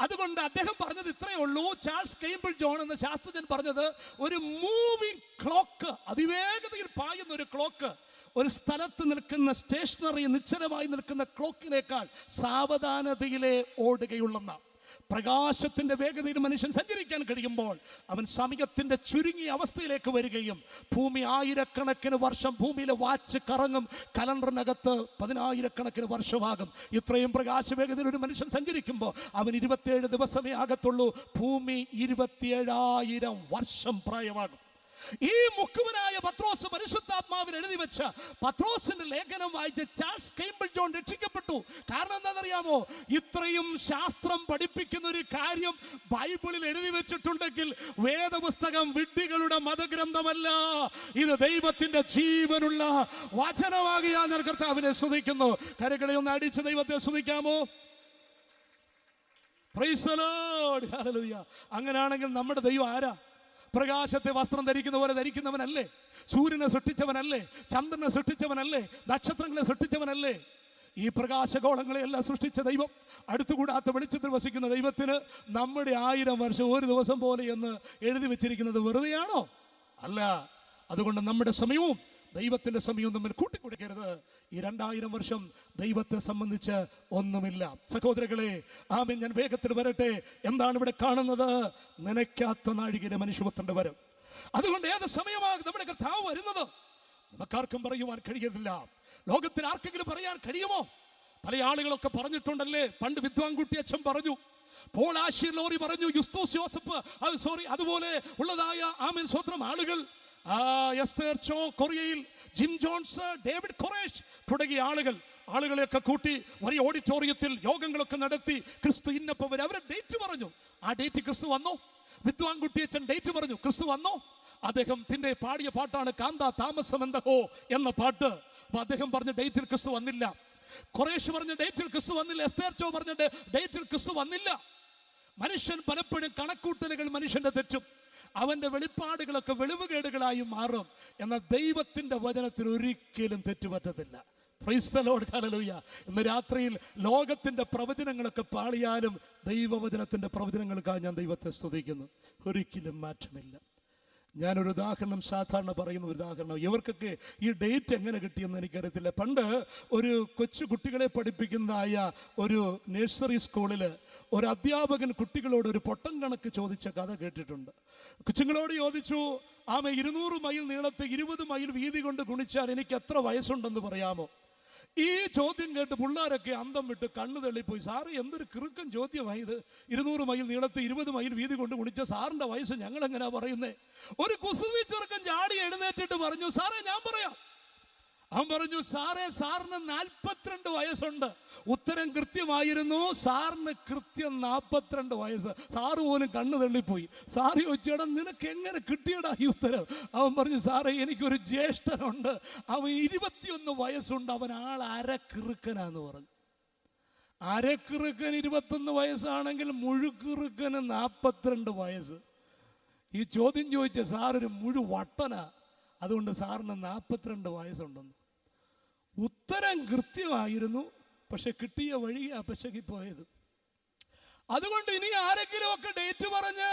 അതുകൊണ്ട് അദ്ദേഹം പറഞ്ഞത് ഇത്രയേ ഉള്ളൂ. ചാൾസ് കേമ്പിൾ ജോൺ എന്ന ശാസ്ത്രജ്ഞൻ പറഞ്ഞത്, ഒരു മൂവിംഗ് ക്ലോക്ക്, അതിവേഗതയിൽ പായുന്ന ഒരു ക്ലോക്ക് ഒരു സ്ഥലത്ത് നിൽക്കുന്ന സ്റ്റേഷനറി നിശ്ചലമായി നിൽക്കുന്ന ക്ലോക്കിനേക്കാൾ സാവധാനതയിലേ ഓടുകയുള്ളെന്ന. പ്രകാശത്തിന്റെ വേഗതയിൽ മനുഷ്യൻ സഞ്ചരിക്കാൻ കഴിയുമ്പോൾ അവൻ സമയത്തിന്റെ ചുരുങ്ങിയ അവസ്ഥയിലേക്ക് വരികയും ഭൂമി 1000-കണക്കിന് വർഷം ഭൂമിയിലെ വാച്ച് കറങ്ങും, കലണ്ടറിനകത്ത് 10,000-കണക്കിന് വർഷമാകും. ഇത്രയും പ്രകാശവേഗതയിൽ ഒരു മനുഷ്യൻ സഞ്ചരിക്കുമ്പോൾ അവൻ 27 ദിവസമേ ആകത്തുള്ളൂ. ഭൂമി 27,000 വർഷം പ്രായമാകും. ഈ മുക്കുവനായ പത്രോസ് പരിശുദ്ധാത്മാവിൽ എഴുതി വെച്ച പത്രോസിന്റെ ലേഖനം വായിച്ച് ചാൾസ് കേമ്പിൾ ജോൺ രക്ഷിക്കപ്പെട്ടു. കാരണം എന്താണെന്നറിയാമോ? ഇത്രയും ശാസ്ത്രം പഠിപ്പിക്കുന്ന ഒരു കാര്യം ബൈബിളിൽ എഴുതി വെച്ചിട്ടുണ്ടെങ്കിൽ വേദപുസ്തകം വിഡ്ഢികളുടെ മതഗ്രന്ഥമല്ല, ഇത് ദൈവത്തിന്റെ ജീവനുള്ള വചനമാകിയാൽ ഞാൻ കർത്താവിനെ സ്തുതിക്കുന്നു. കരകളെ ഒന്ന് അടിച്ച് ദൈവത്തെ സ്തുതിക്കാമോ? Praise the Lord, hallelujah. അങ്ങനെയാണെങ്കിൽ നമ്മുടെ ദൈവം ആരാ? പ്രകാശത്തെ വസ്ത്രം ധരിക്കുന്ന പോലെ ധരിക്കുന്നവനല്ലേ? സൂര്യനെ സൃഷ്ടിച്ചവനല്ലേ? ചന്ദ്രനെ സൃഷ്ടിച്ചവനല്ലേ? നക്ഷത്രങ്ങളെ സൃഷ്ടിച്ചവനല്ലേ? ഈ പ്രകാശഗോളങ്ങളെ എല്ലാം സൃഷ്ടിച്ച ദൈവം, അടുത്തുകൂടാത്ത വെളിച്ചത്തിൽ വസിക്കുന്ന ദൈവത്തിന് നമ്മുടെ 1000 വർഷം ഒരു ദിവസം പോലെ എന്ന് എഴുതി വെച്ചിരിക്കുന്നത് വെറുതെയാണോ? അല്ല. അതുകൊണ്ട് നമ്മുടെ സമയവും ദൈവത്തിന്റെ സമയവും തമ്മിൽ കൂട്ടിക്കൊടുക്കരുത്. ഈ 2000 വർഷം ദൈവത്തെ സംബന്ധിച്ച് ഒന്നുമില്ല. സഹോദരങ്ങളെ, ആമേൻ, ഞാൻ വേഗത്തിൽ വരട്ടെ. എന്താണ് ഇവിടെ കാണുന്നത്? നനയ്ക്കാത്ത നാഴികയിലെ മനുഷ്യപുത്രന്റെ വരം. അതുകൊണ്ട് ഏത് സമയമാണ് നമ്മുടെ കർത്താവ് വരുന്നത് നമുക്കാർക്കും പറയുവാൻ കഴിയുന്നില്ല. ലോകത്തിൽ ആർക്കെങ്കിലും പറയാൻ കഴിയുമോ? പല ആളുകളൊക്കെ പറഞ്ഞിട്ടുണ്ടല്ലേ. പണ്ട് വിദ്വാൻകുട്ടി അച്ഛൻ പറഞ്ഞു, പോൾ ആശീർ ലോറി പറഞ്ഞു, യുസ്തോസ് യോസഫ് അതുപോലെ ഉള്ളതായ ആമേൻ സ്വത്രം ആളുകൾ, എസ്തേർ ചോ കൊറിയയിൽ, ജിം ജോൺസ്, ഡേവിഡ് കൊറേഷ് തുടങ്ങിയ ആളുകളെയൊക്കെ കൂട്ടി വലിയ ഓഡിറ്റോറിയത്തിൽ യോഗങ്ങളൊക്കെ നടത്തി ക്രിസ്തു ഇന്നപ്പോൾ അവരെ ഡേറ്റ് പറഞ്ഞു. ആ ഡേറ്റ് ക്രിസ്തു വന്നോ? വിദ്വാൻകുട്ടിയച്ചൻ ഡേറ്റ് പറഞ്ഞു, ക്രിസ്തു വന്നോ? അദ്ദേഹം പിന്നെ പാടിയ പാട്ടാണ് കാന്ത താമസമെന്തഹോ എന്ന പാട്ട്. അപ്പൊ അദ്ദേഹം പറഞ്ഞ ഡേറ്റിൽ ക്രിസ്തു വന്നില്ല. കൊറേഷ് പറഞ്ഞ ഡേറ്റിൽ ക്രിസ്തു വന്നില്ല. എസ്തേർ ചോ പറഞ്ഞ ഡേറ്റിൽ ക്രിസ്തു വന്നില്ല. മനുഷ്യൻ പലപ്പോഴും കണക്കൂട്ടലുകൾ മനുഷ്യന്റെ തെറ്റും, അവന്റെ വെളിപ്പാടുകളൊക്കെ വെളിവുകേടുകളായി മാറും. എന്നാൽ ദൈവത്തിന്റെ വചനത്തിൽ ഒരിക്കലും തെറ്റുപറ്റത്തില്ല. Praise the Lord, hallelujah. ഇന്ന് രാത്രിയിൽ ലോകത്തിന്റെ പ്രവചനങ്ങളൊക്കെ പാളിയാലും ദൈവവചനത്തിന്റെ പ്രവചനങ്ങൾക്കായി ഞാൻ ദൈവത്തെ സ്തുതിക്കുന്നു. ഒരിക്കലും മാറ്റമില്ല. ഞാനൊരു ഉദാഹരണം സാധാരണ പറയുന്ന ഒരു ഉദാഹരണം, ഇവർക്കൊക്കെ ഈ ഡേറ്റ് എങ്ങനെ കിട്ടിയെന്ന് എനിക്കറിയത്തില്ല. പണ്ട് ഒരു കൊച്ചു കുട്ടികളെ പഠിപ്പിക്കുന്നതായ ഒരു നഴ്സറി സ്കൂളിൽ ഒരു അധ്യാപകൻ കുട്ടികളോട് ഒരു പൊട്ടം കണക്ക് ചോദിച്ച കഥ കേട്ടിട്ടുണ്ട്. കൊച്ചുങ്ങളോട് ചോദിച്ചു, 200 മൈൽ നീളത്തെ 20 മൈൽ വീതി കൊണ്ട് ഗുണിച്ചാൽ എനിക്ക് എത്ര വയസ്സുണ്ടെന്ന് പറയാമോ? ഈ ചോദ്യം കേട്ട് പിള്ളേരൊക്കെ അന്തം വിട്ട് കണ്ണു തള്ളിപ്പോയി. സാറ് എന്തൊരു കിറുക്കൻ ചോദ്യമായത്, 200 മൈൽ നീളത്തെ 20 മൈൽ വീതി കൊണ്ട് ഗുണിച്ച സാറിന്റെ വയസ്സ് ഞങ്ങൾ എങ്ങനെയാ പറയുന്നേ? ഒരു കുസൃതി ചെറുക്കൻ ചാടി എഴുന്നേറ്റിട്ട് പറഞ്ഞു, സാറേ ഞാൻ പറയാം. അവൻ പറഞ്ഞു, സാറേ സാറിന് 42 വയസ്സുണ്ട്. ഉത്തരം കൃത്യമായിരുന്നു. സാറിന് കൃത്യം 42 വയസ്സ്. സാറ് പോലും കണ്ണു തള്ളിപ്പോയി. സാറ് ചോദിച്ചേടാ നിനക്ക് എങ്ങനെ കിട്ടിയടാ ഈ ഉത്തരം? അവൻ പറഞ്ഞു, സാറേ എനിക്കൊരു ജ്യേഷ്ഠനുണ്ട്, അവൻ 21 വയസ്സുണ്ട്, അവൻ അരക്കിറുക്കനാന്ന് പറഞ്ഞു. അരക്കിറുക്കൻ 21 വയസ്സാണെങ്കിൽ മുഴുക്കിറുക്കന് 42 വയസ്സ്. ഈ ചോദ്യം ചോദിച്ച സാറൊരു മുഴുവട്ടനാ, അതുകൊണ്ട് സാറിന് 42 വയസ്സുണ്ടെന്ന്. ഉത്തരം കൃത്യമായിരുന്നു, പക്ഷെ കിട്ടിയ വഴിയാ പശകിപ്പോയത്. അതുകൊണ്ട് ഇനി ആരെങ്കിലും ഒക്കെ ഡേറ്റ് പറഞ്ഞ്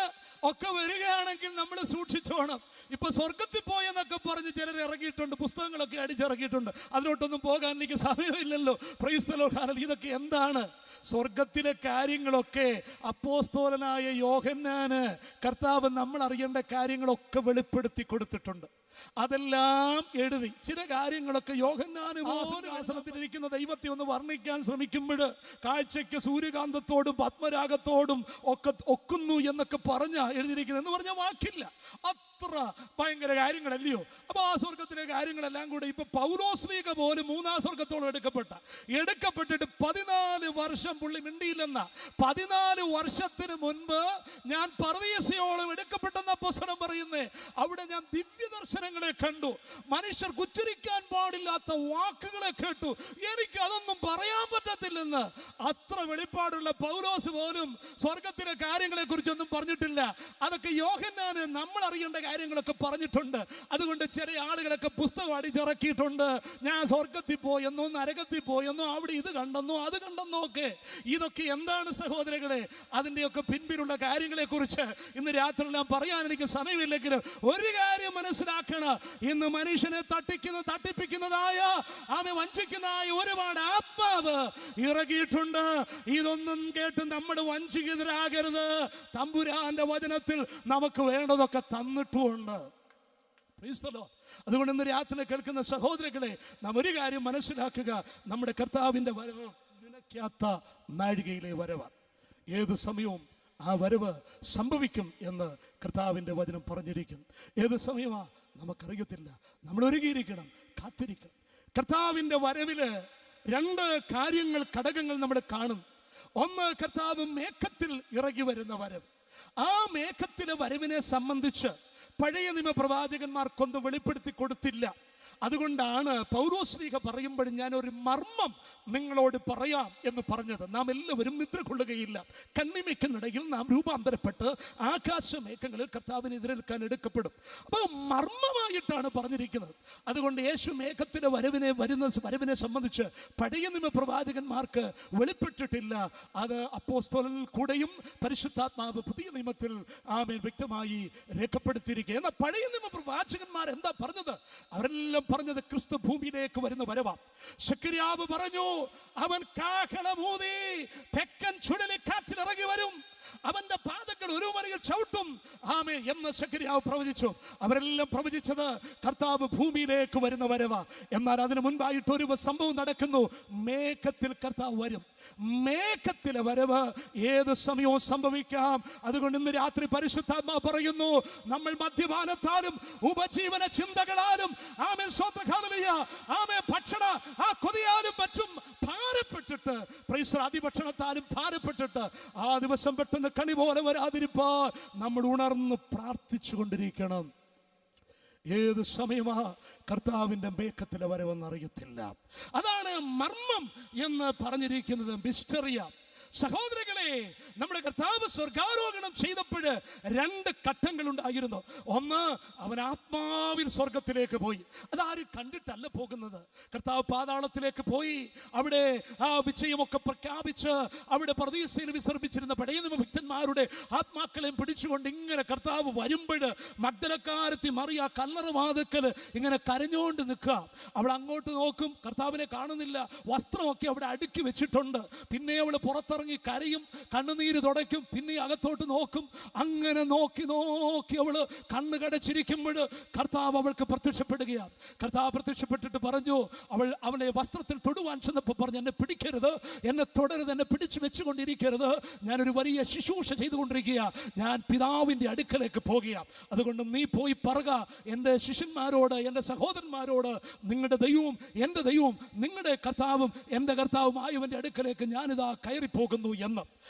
ഒക്കെ വരികയാണെങ്കിൽ നമ്മൾ സൂക്ഷിച്ചോണം. ഇപ്പൊ സ്വർഗത്തിൽ പോയെന്നൊക്കെ പറഞ്ഞ് ചിലർ ഇറങ്ങിയിട്ടുണ്ട്, പുസ്തകങ്ങളൊക്കെ അടിച്ചിറക്കിയിട്ടുണ്ട്. അതിലോട്ടൊന്നും പോകാൻ എനിക്ക് സമയമില്ലല്ലോ. Praise the Lord, hallelujah. ഇതൊക്കെ എന്താണ്? സ്വർഗത്തിലെ കാര്യങ്ങളൊക്കെ അപ്പോസ്തലനായ യോഹന്നാന് കർത്താവ് നമ്മൾ അറിയേണ്ട കാര്യങ്ങളൊക്കെ വെളിപ്പെടുത്തി കൊടുത്തിട്ടുണ്ട്. അതെല്ലാം എഴുതി. ചില കാര്യങ്ങളൊക്കെ യോഹന്നാന് ആസനത്തിലിരിക്കുന്ന ദൈവത്തെ ഒന്ന് വർണ്ണിക്കാൻ ശ്രമിക്കുമ്പോൾ കാഴ്ചയ്ക്ക് സൂര്യകാന്തത്തോടും പത്മരാഗത്തോടും ഒക്കെ ഒക്കുന്നു എന്നൊക്കെ പറഞ്ഞാ എഴുതിയിരിക്കുന്നത് എന്ന് പറഞ്ഞാൽ വാക്കില്ല. അത്ര ഭയങ്കര കാര്യങ്ങളല്ലയോ. അപ്പൊ ആ സ്വർഗത്തിലെ കാര്യങ്ങളെല്ലാം കൂടെ ഇപ്പൊ പൗലോസ്ലീഹ പോലും മൂന്നാം സ്വർഗത്തോളം എടുക്കപ്പെട്ടിട്ട് 14 വർഷം പുള്ളി മിണ്ടിയില്ലെന്ന. 14 വർഷത്തിന് മുൻപ് ഞാൻ പർദീസയോളം എടുക്കപ്പെട്ടെന്ന അപ്പോസ്തലൻ പറയുന്നേ. അവിടെ ഞാൻ ദിവ്യ ദർശനങ്ങളെ കണ്ടു, മനുഷ്യർക്ക് ഉച്ചരിക്കാൻ പാടില്ലാത്ത വാക്കുകളെ കേട്ടു, എനിക്ക് അതൊന്നും പറയാൻ പറ്റത്തില്ലെന്ന്. അത്ര വെളിപ്പാടുള്ള പൗലോസ് പോലും സ്വർഗത്തിലെ കാര്യങ്ങളെ കുറിച്ചൊന്നും പറഞ്ഞിട്ടില്ല. അതൊക്കെ യോഹന്നാന് നമ്മൾ അറിയേണ്ട കാര്യങ്ങളൊക്കെ പറഞ്ഞിട്ടുണ്ട്. അതുകൊണ്ട് ചില ആളുകളൊക്കെ പുസ്തകം അടിച്ചിറക്കിയിട്ടുണ്ട്. ഞാൻ സ്വർഗത്തിൽ പോയെന്നോ നരകത്തിൽ പോയെന്നോ അവിടെ ഇത് കണ്ടെന്നോ അത് കണ്ടെന്നോ ഒക്കെ. ഇതൊക്കെ എന്താണ് സഹോദരങ്ങളെ? അതിൻ്റെയൊക്കെ പിൻപിലുള്ള കാര്യങ്ങളെ കുറിച്ച് ഇന്ന് രാത്രി ഞാൻ പറയാൻ എനിക്ക് സമയമില്ലെങ്കിലും ഒരു കാര്യം മനസ്സിലാക്കണം. ഇന്ന് മനുഷ്യനെ തട്ടിപ്പിക്കുന്നതായ അവനെ വഞ്ചിക്കുന്നതായ ഒരുപാട് ആത്മാവ് ഇറങ്ങിയിട്ടുണ്ട്. ഇതൊന്നും കേട്ട് നമ്മൾ വഞ്ചിതരാകരുത്. തമ്പുരാന്റെ വചനത്തിൽ നമുക്ക് വേണ്ടതൊക്കെ തന്നിട്ടുമുണ്ട്. അതുകൊണ്ട് ഇന്ന് രാത്രി കേൾക്കുന്ന സഹോദരങ്ങളെ, നാം ഒരു കാര്യം മനസ്സിലാക്കുക. നമ്മുടെ കർത്താവിന്റെ വരവ് നിലയ്ക്കാത്ത നാഴികയിലെ വരവാണ്. ഏത് സമയവും ആ വരവ് സംഭവിക്കും എന്ന് കർത്താവിന്റെ വചനം പറഞ്ഞിരിക്കും. ഏത് സമയമാ നമുക്കറിയത്തില്ല. നമ്മൾ ഒരുങ്ങിയിരിക്കണം, കാത്തിരിക്കണം. കർത്താവിന്റെ വരവില് 2 ഘടകങ്ങൾ നമ്മൾ കാണും. ഒന്ന്, കർത്താവ് മേഘത്തിൽ ഇറങ്ങി വരുന്ന വരവ്. ആ മേഘത്തിലെ വരവിനെ സംബന്ധിച്ച് പഴയ നിയമ പ്രവാചകന്മാർക്കൊന്നും വെളിപ്പെടുത്തി കൊടുത്തില്ല. അതുകൊണ്ടാണ് പൗലോസ്ലീഹ പറയുമ്പോഴും ഞാൻ ഒരു മർമ്മം നിങ്ങളോട് പറയാം എന്ന് പറഞ്ഞത്. നാം എല്ലാവരും നിദ്ര കൊള്ളുകയില്ല. കണ്ണിമയ്ക്കുന്നിടയിൽ നാം രൂപാന്തരപ്പെട്ട് ആകാശമേഘങ്ങളിൽ കർത്താവിനെ എതിരേൽക്കാൻ എടുക്കപ്പെടും. അപ്പോൾ മർമ്മമായിട്ടാണ് പറഞ്ഞിരിക്കുന്നത്. അതുകൊണ്ട് യേശു മേഘത്തിലെ വരവിനെ സംബന്ധിച്ച് പഴയ നിയമ പ്രവാചകന്മാർക്ക് വെളിപ്പെട്ടിട്ടില്ല. അത് അപ്പോസ്തലനിൽ കൂടെയും പരിശുദ്ധാത്മാവ് പുതിയ നിയമത്തിൽ വ്യക്തമായി രേഖപ്പെടുത്തിയിരിക്കുക. എന്നാൽ പഴയ നിയമ പ്രവാചകന്മാർ എന്താ പറഞ്ഞത്? അവരെല്ലാം പറഞ്ഞത് ക്രിസ്തു ഭൂമിയിലേക്ക് വരുന്ന വരവാ. സെഖര്യാവ് പറഞ്ഞു, അവൻ കാഹളമൂതി തെക്കൻ ചുഴലിക്കാറ്റിൽ ഇറങ്ങി വരും, അവന്റെ പാദങ്ങൾ ഒരു വരയിൽ ചവിട്ടും ആമേ എന്ന് സെഖര്യാവ് പ്രവചിച്ചു. അവരെല്ലാം പ്രവചിച്ചത് കർത്താവ് ഭൂമിയിലേക്ക് വരുന്ന വരവാ. എന്നാൽ അതിനു മുൻപായിട്ട് ഒരു സംഭവം നടക്കുന്നു. മേഘത്തിൽ കർത്താവ് വരും. മേഘത്തിലെ വരവ് ഏത് സമയവും സംഭവിക്കാം. അതുകൊണ്ട് ഇന്ന് രാത്രി പരിശുദ്ധാത്മാവ് പറയുന്നു, നമ്മൾ മദ്യപാനത്താലും ഉപജീവന ചിന്തകളാലും ആമേൻ സ്വതഹാലയ ആമേ ഭക്ഷണ ആ കൊതിയാലും മറ്റും ഭാരപ്പെട്ടിട്ട് അതിഭക്ഷണത്താലും ഭാരപ്പെട്ടിട്ട് ആ ദിവസം പെട്ടെന്ന് കണി പോലെ വരാതിരിപ്പാൻ നമ്മൾ ഉണർന്ന് പ്രാർത്ഥിച്ചു കൊണ്ടിരിക്കണം. ഏത് സമയമാ കർത്താവിന്റെ മേഘത്തിലെ വരവെന്ന് അറിയത്തില്ല. അതാണ് മർമ്മം എന്ന് പറഞ്ഞിരിക്കുന്നത്, മിസ്റ്ററിയ. സഹോദരങ്ങളെ, നമ്മുടെ കർത്താവ് സ്വർഗാരോഹണം ചെയ്തപ്പോൾ 2 ഘട്ടങ്ങൾ ഉണ്ടായിരുന്നു. ഒന്ന്, അവൻ ആത്മാവിൽ സ്വർഗത്തിലേക്ക് പോയി. അതാരും കണ്ടിട്ടല്ല പോകുന്നത്. കർത്താവ് പാതാളത്തിലേക്ക് പോയി. അവിടെ ആ വിജയമൊക്കെ പ്രഖ്യാപിച്ച് അവിടെ പർദീസയിൽ വിശ്രമിച്ചിരുന്ന പഴയ നിയമ ഭക്തന്മാരുടെ ആത്മാക്കളെയും പിടിച്ചുകൊണ്ട് ഇങ്ങനെ കർത്താവ് വരുമ്പോൾ മഗ്ദലക്കാരത്തി മറിയ കല്ലറവാതിക്കൽ ഇങ്ങനെ കരഞ്ഞുകൊണ്ട് നിൽക്കുക. അവൾ അങ്ങോട്ട് നോക്കും, കർത്താവിനെ കാണുന്നില്ല. വസ്ത്രമൊക്കെ അവിടെ അടുക്കി വെച്ചിട്ടുണ്ട്. പിന്നെ അവൾ പുറത്തിറങ്ങി കരയും, കണ്ണുനീര് തുടയ്ക്കും, പിന്നെ അകത്തോട്ട് നോക്കും. അങ്ങനെ നോക്കി അവള് കണ്ണ് കടച്ചിരിക്കുമ്പോൾ കർത്താവ് അവൾക്ക് പ്രത്യക്ഷപ്പെടുകയാണ്. കർത്താവ് പ്രത്യക്ഷപ്പെട്ടിട്ട് പറഞ്ഞു, അവളെ വസ്ത്രത്തിൽ തൊടുവാൻ ചെന്നപ്പോൾ പറഞ്ഞു, എന്നെ പിടിക്കരുത്, എന്നെ തുടരുത്, എന്നെ പിടിച്ചു വെച്ചുകൊണ്ടിരിക്കരുത്. ഞാനൊരു വലിയ ശുശ്രൂഷ ചെയ്തുകൊണ്ടിരിക്കുക, ഞാൻ പിതാവിൻ്റെ അടുക്കലേക്ക് പോകുക. അതുകൊണ്ട് നീ പോയി പറക എൻ്റെ ശിഷ്യന്മാരോട്, എൻ്റെ സഹോദരന്മാരോട്, നിങ്ങളുടെ ദൈവവും എൻ്റെ ദൈവവും നിങ്ങളുടെ കർത്താവും എൻ്റെ കർത്താവുമായവൻ്റെ അടുക്കലേക്ക് ഞാനിതാ കയറിപ്പോകും എന്ന്.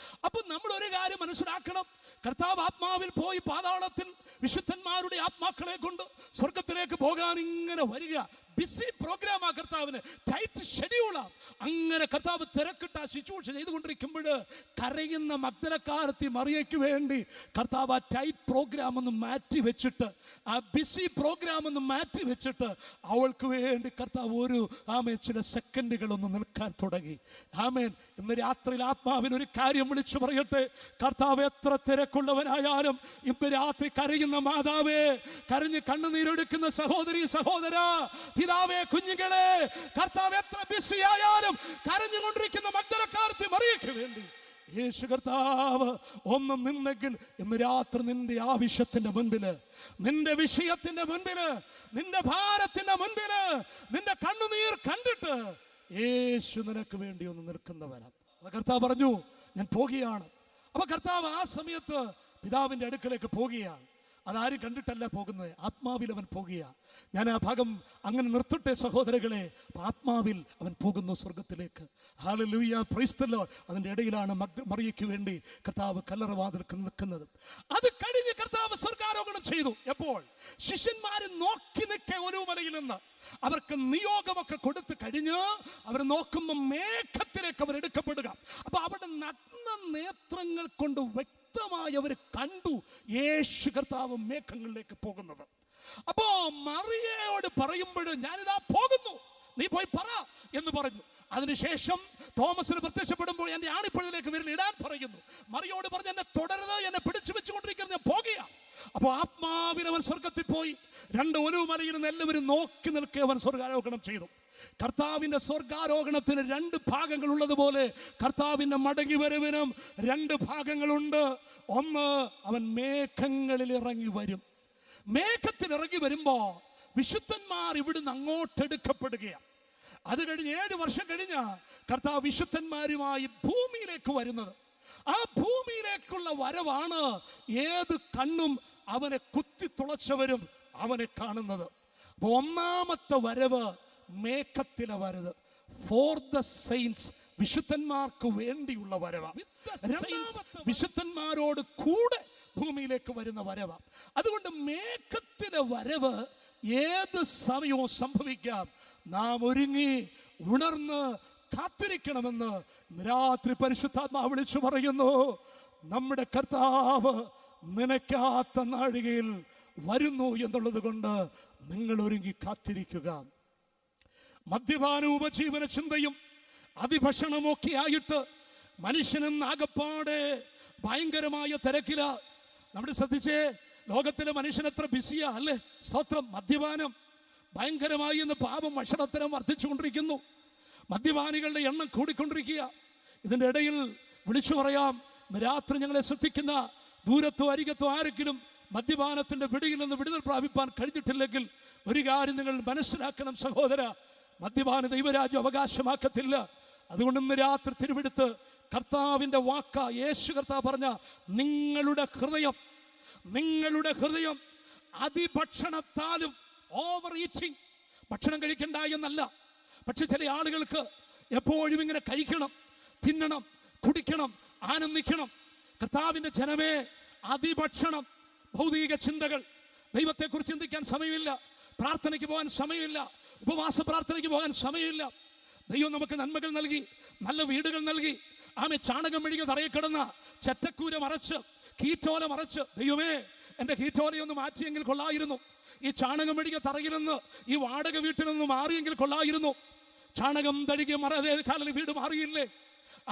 അപ്പൊ നമ്മൾ ഒരു കാര്യം മനസ്സിലാക്കണം. കർത്താവ് ആത്മാവിൽ പോയി പാതാളത്തിൽ വിശുദ്ധന്മാരുടെ ആത്മാക്കളെ കൊണ്ട് സ്വർഗത്തിലേക്ക് പോകാൻ ഇങ്ങനെ വരിക. ബിസി പ്രോഗ്രാമാ കർത്താവിന്, ടൈറ്റ് ഷെഡ്യൂളാ. അങ്ങനെ കർത്താവ് തിരക്കിട്ട ശുശ്രൂഷ ചെയ്തുകൊണ്ടിരിക്കുമ്പോൾ കരയുന്ന മഗ്ദലക്കാരത്തി മറിയയ്ക്ക് വേണ്ടി കർത്താവ് ആ ടൈറ്റ് പ്രോഗ്രാം ഒന്ന് മാറ്റി വെച്ചിട്ട്, ആ ബിസി പ്രോഗ്രാം ഒന്ന് മാറ്റി വെച്ചിട്ട് അവൾക്ക് വേണ്ടി കർത്താവ് ചില സെക്കൻഡുകൾ ഒന്ന് നിൽക്കാൻ തുടങ്ങി. ആമേൻ. ഇന്ന് രാത്രിയിൽ ആത്മാവിനൊരു കാര്യം വിളിച്ചു പറയട്ടെ. കർത്താവ് എത്ര തിരക്കുള്ളവനായാലും ഇന്ന് രാത്രി കരയുന്ന മാതാവേ, കരഞ്ഞ് കണ്ണുനീരെടുക്കുന്ന സഹോദരി സഹോദര, പിതാവേ, കുഞ്ഞുങ്ങളെ, കർത്താവ് എത്ര ബിസി ആയാലും കരഞ്ഞുകൊണ്ടിരിക്കുന്ന മഗ്ദലക്കാരത്തി മറിയയ്ക്ക് വേണ്ടി യേശു കർത്താവ് ഒന്നും നിന്നെങ്കിൽ ഇന്ന് രാത്രി നിന്റെ ആവശ്യത്തിന്റെ മുൻപില്, നിന്റെ വിഷയത്തിന്റെ മുൻപില്, നിന്റെ ഭാരത്തിന്റെ മുൻപില്, നിന്റെ കണ്ണുനീർ കണ്ടിട്ട് യേശു നിനക്ക് വേണ്ടി ഒന്ന് നിൽക്കുന്നവനാണ്. കർത്താവ് പറഞ്ഞു, ഞാൻ പോകുകയാണ്. അപ്പൊ കർത്താവ് ആ സമയത്ത് പിതാവിന്റെ അടുക്കലേക്ക് പോകുകയാണ്. അതാരും കണ്ടിട്ടല്ല പോകുന്നത്, ആത്മാവിൽ അവൻ പോകുക. ഞാൻ ആ ഭാഗം അങ്ങനെ നിർത്തട്ടെ സഹോദരങ്ങളെ. ആത്മാവിൽ അവൻ പോകുന്നു സ്വർഗത്തിലേക്ക്. Hallelujah, praise the Lord. അതിൻ്റെ ഇടയിലാണ് മറിയയ്ക്ക് വേണ്ടി കർത്താവ് കല്ലറവാതിൽക്ക് നിൽക്കുന്നത്. അത് കഴിഞ്ഞ് കർത്താവ് സ്വർഗാരോഹണം ചെയ്തു. എപ്പോൾ? ശിഷ്യന്മാര് നോക്കി നിൽക്കെ ഒരു മലയിൽ നിന്ന് അവർക്ക് നിയോഗമൊക്കെ കൊടുത്തു കഴിഞ്ഞ് അവർ നോക്കുമ്പോൾ മേഘത്തിലേക്ക് അവർ എടുക്കപ്പെടുക. അപ്പൊ അവിടെ നഗ്ന നേത്രങ്ങൾ കൊണ്ട് വ്യക്തമായി അവർ കണ്ടു യേശു കർത്താവ് മേഘങ്ങളിലേക്ക് പോകുന്നത്. അപ്പോ മറിയയോട് പറയുമ്പോൾ ഞാനിതാ പോകുന്നു, നീ പോയി പറ എന്ന് പറഞ്ഞു. അതിനുശേഷം തോമസിന് പ്രത്യക്ഷപ്പെടുമ്പോൾ എന്റെ ആണിപ്പഴയിലേക്ക് വിരൽ ഇടാൻ പറയുന്നു. മറിയോട് പറഞ്ഞു, എന്നെ തുടരുത്, എന്നെ പിടിച്ചു വെച്ചുകൊണ്ടിരിക്കുന്നത്, ഞാൻ പോകുക. അപ്പോൾ ആത്മാവിൽ അവൻ സ്വർഗത്തിൽ പോയി. രണ്ട് ഒലിവുമലയിൽ നിന്ന് എല്ലാവരും നോക്കി നിൽക്കെ അവൻ സ്വർഗാരോഹണം ചെയ്തു. കർത്താവിന്റെ സ്വർഗാരോഹണത്തിന് രണ്ട് ഭാഗങ്ങൾ ഉള്ളതുപോലെ കർത്താവിന്റെ മടങ്ങി വരവിനും രണ്ട് ഭാഗങ്ങളുണ്ട്. ഒന്ന്, അവൻ മേഘങ്ങളിൽ ഇറങ്ങി വരും. മേഘത്തിൽ ഇറങ്ങി വരുമ്പോ വിശുദ്ധന്മാർ ഇവിടുന്ന് അങ്ങോട്ടെടുക്കപ്പെടുകയാണ്. അത് കഴിഞ്ഞ് 7 വർഷം കഴിഞ്ഞ കർത്താവ് വിശുദ്ധന്മാരുമായി ഭൂമിയിലേക്ക് വരുന്നത്. ആ ഭൂമിയിലേക്കുള്ള വരവാണ് ഏത് കണ്ണും അവനെ കുത്തി തുളച്ചവരും അവനെ കാണുന്നത്. അപ്പൊ ഒന്നാമത്തെ വരവ് മേഘത്തിലെ വരവ്, ഫോർ ദ സെയിൻസ്, വിശുദ്ധന്മാർക്ക് വേണ്ടിയുള്ള വരവ. വിശുദ്ധന്മാരോട് കൂടെ ഭൂമിയിലേക്ക് വരുന്ന വരവ. അതുകൊണ്ട് മേഘത്തിലെ വരവ് ഏത് സമയവും സംഭവിക്കാം. നാം ഒരുങ്ങി ഉണർന്ന് കാത്തിരിക്കണമെന്ന് രാത്രി പരിശുദ്ധാത്മാവ് വിളിച്ചു പറയുന്നു. നമ്മുടെ കർത്താവ് നനയ്ക്കാത്ത നാഴികയിൽ വരുന്നു എന്നുള്ളത് കൊണ്ട് നിങ്ങൾ ഒരുങ്ങി കാത്തിരിക്കുക. മദ്യപാനവും ഉപജീവന ചിന്തയും അതിഭക്ഷണമൊക്കെ ആയിട്ട് മനുഷ്യനെന്ന് ആകപ്പാടെ ഭയങ്കരമായ തിരക്കില. നമ്മൾ ശ്രദ്ധിച്ചേ, ലോകത്തിലെ മനുഷ്യൻ എത്ര ബിസിയാ അല്ലേ? സ്തോത്രം. മദ്യപാനം ഭയങ്കരമായി ഇന്ന് പാപം ഭക്ഷണത്തരം വർദ്ധിച്ചുകൊണ്ടിരിക്കുന്നു. മദ്യപാനികളുടെ എണ്ണം കൂടിക്കൊണ്ടിരിക്കുക. ഇതിൻ്റെ ഇടയിൽ വിളിച്ചു പറയാം, രാത്രി ഞങ്ങളെ ശ്രദ്ധിക്കുന്ന ദൂരത്തോ അരികത്തോ ആരെങ്കിലും മദ്യപാനത്തിന്റെ പിടിയിൽ നിന്ന് വിടുതൽ പ്രാപിപ്പാൻ കഴിഞ്ഞിട്ടില്ലെങ്കിൽ ഒരു കാര്യം നിങ്ങൾ മനസ്സിലാക്കണം സഹോദര, മദ്യപാന ദൈവരാജ്യം അവകാശമാക്കത്തില്ല. അതുകൊണ്ട് ഇന്ന് രാത്രി തിരുവെടുത്ത് കർത്താവിന്റെ വാക്ക യേശു കർത്താവ് പറഞ്ഞ നിങ്ങളുടെ ഹൃദയം അതിഭക്ഷണത്താലും, ഓവർ ഈറ്റിംഗ്, ഭക്ഷണം കഴിക്കണ്ട എന്നല്ല, പക്ഷെ ചില ആളുകൾക്ക് എപ്പോഴും ഇങ്ങനെ കഴിക്കണം, തിന്നണം, കുടിക്കണം, ആനന്ദിക്കണം. കർത്താവിന്റെ ജനമേ, അതിഭക്ഷണം, ഭൗതിക ചിന്തകൾ, ദൈവത്തെക്കുറിച്ച് ചിന്തിക്കാൻ സമയമില്ല, പ്രാർത്ഥനയ്ക്ക് പോകാൻ സമയമില്ല, ഉപവാസ പ്രാർത്ഥനയ്ക്ക് പോകാൻ സമയമില്ല. ദൈവം നമുക്ക് നന്മകൾ നൽകി, നല്ല വീടുകൾ നൽകി. ആമേ, ചാണകം മെഴുകി തറയിൽ കിടന്ന ചെറ്റക്കൂര മറച്ച്, കീറ്റോല മറച്ച്, ദൈവമേ എൻ്റെ കീറ്റോലയൊന്ന് മാറ്റിയെങ്കിൽ കൊള്ളായിരുന്നു, ഈ ചാണകം മെഴുകിയ തറയിൽ നിന്ന് ഈ വാടക വീട്ടിൽ നിന്ന് മാറിയെങ്കിൽ കൊള്ളായിരുന്നു. ചാണകം തഴുകിയ അതേ കാലിൽ വീട് മാറിയില്ലേ?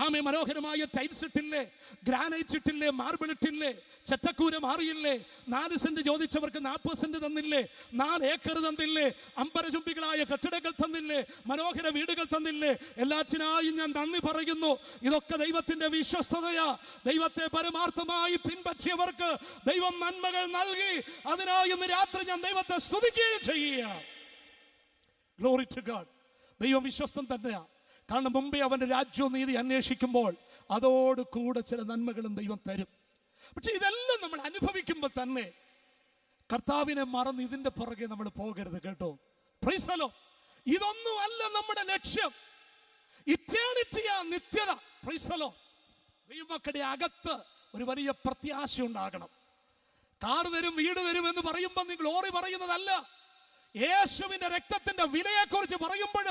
ആമേ, മനോഹരമായ ടൈൽസ് ഇട്ടില്ലേ, ഗ്രാനൈറ്റ് ഇട്ടില്ലേ, മാർബിൾ ഇട്ടില്ലേ, ചെറ്റക്കൂര മാറിയില്ലേ? 4 സെന്റ് ചോദിച്ചവർക്ക് 40 സെന്റ് തന്നില്ലേ? 4 ഏക്കർ തന്നില്ലേ? അമ്പരചുംബികളായ കെട്ടിടങ്ങൾ തന്നില്ലേ? മനോഹര വീടുകൾ തന്നില്ലേ? എല്ലാറ്റിനായും ഞാൻ നന്ദി പറയുന്നു. ഇതൊക്കെ ദൈവത്തിന്റെ വിശ്വസ്തതയാ. ദൈവത്തെ പരമാർത്ഥമായി പിൻപറ്റിയവർക്ക് ദൈവം നന്മകൾ നൽകി. അതിനായി ഇന്ന് രാത്രി ഞാൻ ദൈവത്തെ സ്തുതിക്കുകയും ചെയ്യുക. Glory to God. ദൈവം വിശ്വസ്തൻ തന്നെയാ. കാരണം മുമ്പേ അവന്റെ രാജ്യവും നീതി അന്വേഷിക്കുമ്പോൾ അതോട് കൂടെ ചില നന്മകളും ദൈവം തരും. പക്ഷെ ഇതെല്ലാം നമ്മൾ അനുഭവിക്കുമ്പോൾ തന്നെ കർത്താവിനെ മറന്ന് ഇതിന്റെ പുറകെ നമ്മൾ പോകരുത് കേട്ടോ. Praise the Lord. ഇതൊന്നും അല്ല നമ്മുടെ ലക്ഷ്യം. ഇറ്റേണിറ്റിയാ, നിത്യത. Price the Lord. ദൈവമക്കളുടെ അകത്ത് ഒരു വലിയ പ്രത്യാശ ഉണ്ടാകണം. കാർ തരും, വീട് തരും എന്ന് പറയുമ്പോൾ നീ ഗ്ലോറി പറയുന്നതല്ല. യേശുവിന്റെ രക്തത്തിന്റെ വിലയെക്കുറിച്ച് പറയുമ്പോൾ,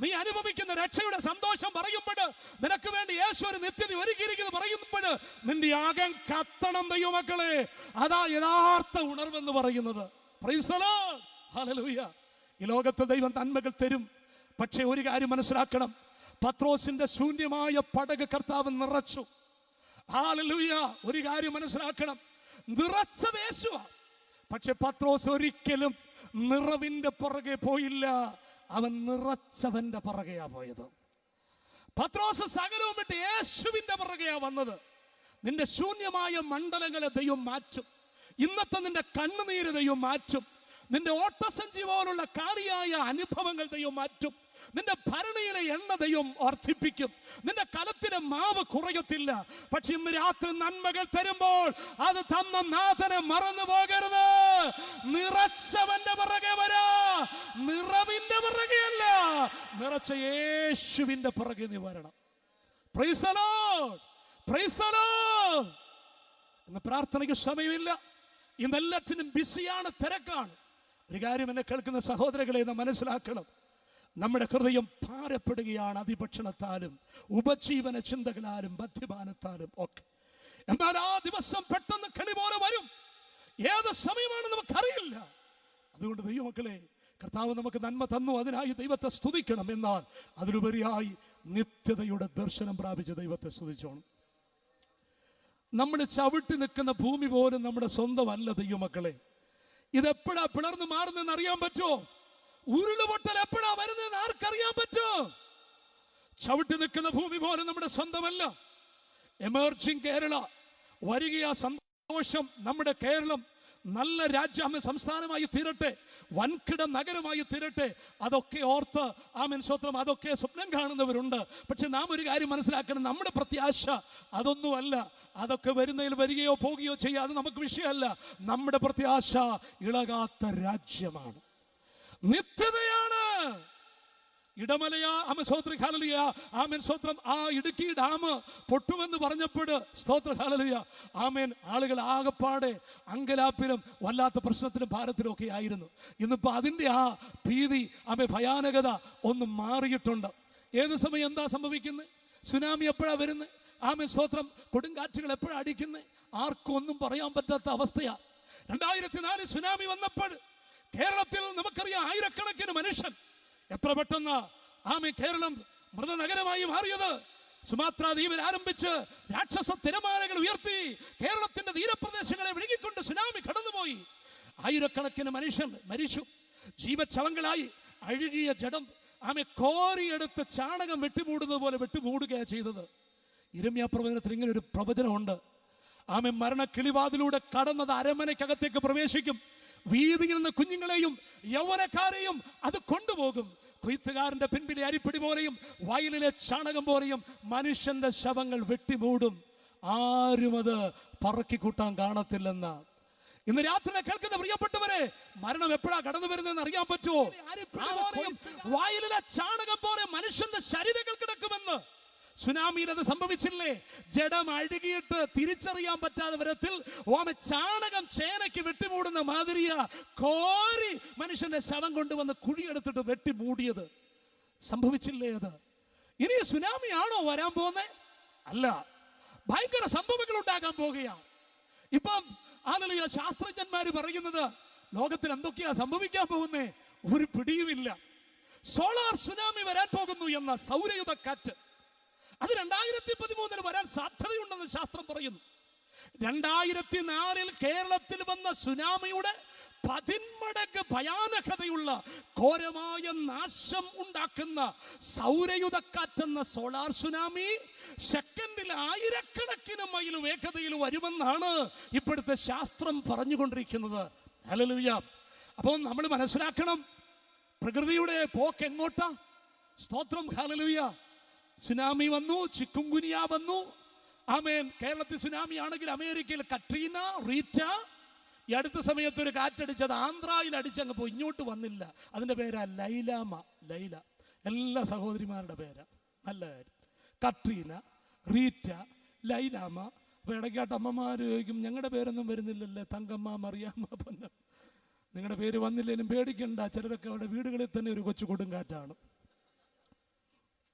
നീ അനുഭവിക്കുന്ന രക്ഷയുടെ സന്തോഷം പറയുമ്പോൾ, നിനക്ക് വേണ്ടി യേശു ഒരു നിത്യത ഒരുക്കിയിരിക്കുന്നത് പറയുമ്പോൾ, നിന്റെ അകം കത്തണം ദൈവമക്കളെ. അതാ യഥാർത്ഥ ഉണർവെന്ന് പറയുന്നത്. Price the Lord. ഹല്ലേലൂയ. ഈ ലോകത്ത് ദൈവം നന്മകൾ തരും. പക്ഷേ ഒരു കാര്യം മനസ്സിലാക്കണം, പത്രോസിന്റെ ശൂന്യമായ പടക് കർത്താവ് നിറച്ചു. ഹല്ലേലൂയ. ഒരു കാര്യം മനസ്സിലാക്കണം, നിറച്ചത് യേശുവാ. പക്ഷെ പത്രോസ് ഒരിക്കലും നിറവിന്റെ പുറകെ പോയില്ല, അവൻ നിറച്ചവന്റെ പുറകെയാ പോയത്. പത്രോസ് സകലവും വിട്ട് യേശുവിന്റെ പുറകെയാ വന്നത്. നിന്റെ ശൂന്യമായ മണ്ഡലങ്ങളെ ദൈവം മാറ്റും. ഇന്നത്തെ നിന്റെ കണ്ണുനീര് ദൈവം മാറ്റും. നിന്റെ ഓട്ടസഞ്ചി പോലുള്ള കാലിയായ അനുഭവങ്ങൾ ദൈവം മാറ്റും. നിന്റെ ഭരണിയിലെ എണ്ണ ദൈവം വർദ്ധിപ്പിക്കും. നിന്റെ കലത്തിലെ മാവ് കുറയത്തില്ല. പക്ഷെ ഇന്ന് രാത്രി നന്മകൾ തരുമ്പോൾ അത് തന്ന നാഥനെ മറന്നു പോകരുത്. നിറച്ചവന്റെ പുറകെ വരാ, നിറവിന്റെ പുറകെയല്ല, നിറച്ച യേശുവിന്റെ പുറകെ നീ വരണം. Price the lord, praise the Lord. ഇന്ന് പ്രാർത്ഥനയ്ക്ക് സമയമില്ല. ഇന്ന് എല്ലാറ്റിനും ബിസിയാണ്, തിരക്കാണ്. ഒരു കാര്യം എന്നെ കേൾക്കുന്ന സഹോദരങ്ങളെ നാം മനസ്സിലാക്കണം. നമ്മുടെ ഹൃദയം ഭാരപ്പെടുകയാണ് അതിഭക്ഷണത്താലും ഉപജീവന ചിന്തകളാലും മദ്യപാനത്താലും ഒക്കെ. എന്നാൽ ആ ദിവസം പെട്ടെന്ന് കണി പോലെ വരും. ഏത് സമയമാണ് നമുക്കറിയില്ല. അതുകൊണ്ട് ദൈവമക്കളെ, കർത്താവ് നമുക്ക് നന്മ തന്നു, അതിനായി ദൈവത്തെ സ്തുതിക്കണം. എന്നാൽ അതിലുപരിയായി നിത്യതയുടെ ദർശനം പ്രാപിച്ച ദൈവത്തെ സ്തുതിച്ചോണം. നമ്മൾ ചവിട്ടി നിൽക്കുന്ന ഭൂമി പോലും നമ്മുടെ സ്വന്തമല്ല ദൈവമക്കളെ. ഇതെപ്പോഴാ പിളർന്നു മാറുന്നതെന്ന് അറിയാൻ പറ്റുമോ? ഉരുളുപൊട്ടൽ എപ്പോഴാ വരുന്നതെന്ന് ആർക്കറിയാൻ പറ്റുമോ? ചവിട്ടി നിൽക്കുന്ന ഭൂമി പോലും നമ്മുടെ സ്വന്തമല്ല. എമർജിംഗ് കേരള വരികയാ. സന്തോഷം. നമ്മുടെ കേരളം നല്ല രാജ്യം, സംസ്ഥാനമായി തീരട്ടെ, വൻകിട നഗരമായി തീരട്ടെ. അതൊക്കെ ഓർത്ത് ആമേൻ സ്തോത്രം, അതൊക്കെ സ്വപ്നം കാണുന്നവരുണ്ട്. പക്ഷെ നാം ഒരു കാര്യം മനസ്സിലാക്കണം, നമ്മുടെ പ്രത്യാശ അതൊന്നുമല്ല. അതൊക്കെ വരുന്നതിൽ വരികയോ പോകുകയോ ചെയ്യുക, അത് നമുക്ക് വിഷയമല്ല. നമ്മുടെ പ്രത്യാശ ഇളകാത്ത രാജ്യമാണ്, നിത്യതയാണ്. ഇടമലയാ ആമേൻ സ്തോത്രം ഹല്ലേലൂയ, ആമേൻ സ്തോത്രം. ആ ഇടുക്കി ഡാം പൊട്ടുമെന്ന് പറഞ്ഞപ്പോൾ സ്തോത്രം ഹല്ലേലൂയ, ആമേൻ, ആളുകൾ ആകപ്പാടെ അങ്കലാപ്പിലും വല്ലാത്ത പ്രശ്നത്തിലും ഭാരത്തിലും ഒക്കെ ആയിരുന്നു. ഇന്നിപ്പോൾ അതിൻ്റെ ആ ഭീതി, ആമേൻ, ഭയാനകത ഒന്ന് മാറിയിട്ടുണ്ട്. ഏത് സമയം എന്താ സംഭവിക്കുന്നത്? സുനാമി എപ്പോഴാണ് വരുന്നത്? ആമേൻ സ്തോത്രം. കൊടുങ്കാറ്റുകൾ എപ്പോഴാണ് അടിക്കുന്നത്? ആർക്കും ഒന്നും പറയാൻ പറ്റാത്ത അവസ്ഥയാണ്. 2004 സുനാമി വന്നപ്പോൾ കേരളത്തിൽ നമുക്കറിയാം ആയിരക്കണക്കിന് മനുഷ്യൻ. എത്ര പെട്ടെന്ന് ആമേൻ കേരളം മൃതനഗരമായി മാറിയത്. സുമാത്ര ദ്വീപിൽ ആരംഭിച്ച് രാക്ഷസ തിരമാലകൾ ഉയർത്തി കേരളത്തിന്റെ തീരപ്രദേശങ്ങളെ വിഴുങ്ങിക്കൊണ്ട് സുനാമി കടന്നുപോയി. ആയിരക്കണക്കിന് മനുഷ്യൻ മരിച്ചു. ജീവച്ഛവങ്ങളായി അഴുകിയ ജഡം ആമെ കോരിയെടുത്ത് ചാണകം വെട്ടിമൂടുന്നത് പോലെ വെട്ടിമൂടുകയാണ് ചെയ്തത്. യിരെമ്യാ പ്രവചനത്തിൽ ഇങ്ങനെ ഒരു പ്രവചനമുണ്ട്. ആമെ മരണ കിളിവാതിലൂടെ കടന്നത് അരമനയ്ക്കകത്തേക്ക് പ്രവേശിക്കും. വീതിയിൽ നിന്ന് കുഞ്ഞുങ്ങളെയും യൗവനക്കാരെയും അത് കൊണ്ടുപോകും. കൊയ്ത്തുകാരന്റെ പിൻപിലെ അരിപ്പിടി പോലെയും വയലിലെ ചാണകം പോലെയും മനുഷ്യന്റെ ശവങ്ങൾ വെട്ടിമൂടും. ആരും അത് പറക്കിക്കൂട്ടാൻ കാണത്തില്ലെന്ന. ഇന്ന് രാത്രി കേൾക്കുന്ന പ്രിയപ്പെട്ടവരെ, മരണം എപ്പോഴാ കടന്നു വരുന്നതെന്ന് അറിയാൻ പറ്റുമോ? വയലിലെ ചാണകം പോലെ മനുഷ്യന്റെ ശരീരങ്ങൾ കിടക്കുമെന്ന്. സുനാമിയിൽ അത് സംഭവിച്ചില്ലേ? ജഡം അഴുകിയിട്ട് തിരിച്ചറിയാൻ പറ്റാത്ത വിധത്തിൽ ചാണകം ചേനയ്ക്ക് വെട്ടിമൂടുന്ന മാതിരിയാ കോരി മനുഷ്യന്റെ ശവം കൊണ്ടുവന്ന് കുഴിയെടുത്തിട്ട് വെട്ടിമൂടിയത്. സംഭവിച്ചില്ലേ അത്? ഇനി സുനാമിയാണോ വരാൻ പോകുന്നത്? അല്ല, ഭയങ്കര സംഭവങ്ങൾ ഉണ്ടാകാൻ പോകുകയാണ്. ഇപ്പം ആളുകൾ ശാസ്ത്രജ്ഞന്മാര് പറയുന്നത് ലോകത്തിൽ എന്തൊക്കെയാ സംഭവിക്കാൻ പോകുന്നേ ഒരു പിടിയുമില്ല. സോളാർ സുനാമി വരാൻ പോകുന്നു എന്ന സൗരയുധ കാറ്റ്, അത് 2013 വരാൻ സാധ്യതയുണ്ടെന്ന് ശാസ്ത്രം പറയുന്നു. 2004 കേരളത്തിൽ വന്ന സുനാമിയുടെ 10 മടങ്ങ് ഭയാനകതയുള്ള ഘോരമായ നാശം ഉണ്ടാക്കുന്ന സൗരയുധക്കാറ്റെന്ന സോളാർ സുനാമി സെക്കൻഡിൽ ആയിരക്കണക്കിന് മൈൽ വേഗതയിൽ വരുമെന്നാണ് ഇപ്പോഴത്തെ ശാസ്ത്രം പറഞ്ഞുകൊണ്ടിരിക്കുന്നത്. ഹല്ലേലൂയ. അപ്പോൾ നമ്മൾ മനസ്സിലാക്കണം, പ്രകൃതിയുടെ പോക്ക് എങ്ങോട്ടാ? സ്തോത്രം, ഹല്ലേലൂയ. സുനാമി വന്നു, ചിക്കുൻഗുനിയ വന്നു. ആമേൻ. കേരളത്തിൽ സുനാമി ആണെങ്കിൽ അമേരിക്കയിൽ കട്രീന, റീറ്റ. ഈ അടുത്ത സമയത്ത് ഒരു കാറ്റടിച്ചത് ആന്ധ്രയിൽ അടിച്ചങ്ങ് പോയി, ഇങ്ങോട്ട് വന്നില്ല. അതിൻ്റെ പേരാ ലൈലാമ. ലൈല, എല്ലാ സഹോദരിമാരുടെ പേരാ. നല്ല കാര്യം. കട്രീന, റീറ്റ, ലൈലാമ. അപ്പോൾ ഇടയ്ക്കാട്ട് അമ്മമാർ ചോദിക്കും, ഞങ്ങളുടെ പേരൊന്നും വരുന്നില്ലല്ലേ, തങ്കമ്മ, മറിയാമ്മ, പൊന്ന. നിങ്ങളുടെ പേര് വന്നില്ലെങ്കിലും പേടിക്കണ്ട, ചിലരൊക്കെ അവരുടെ വീടുകളിൽ തന്നെ ഒരു കൊച്ചു കൊടുങ്കാറ്റാണ്.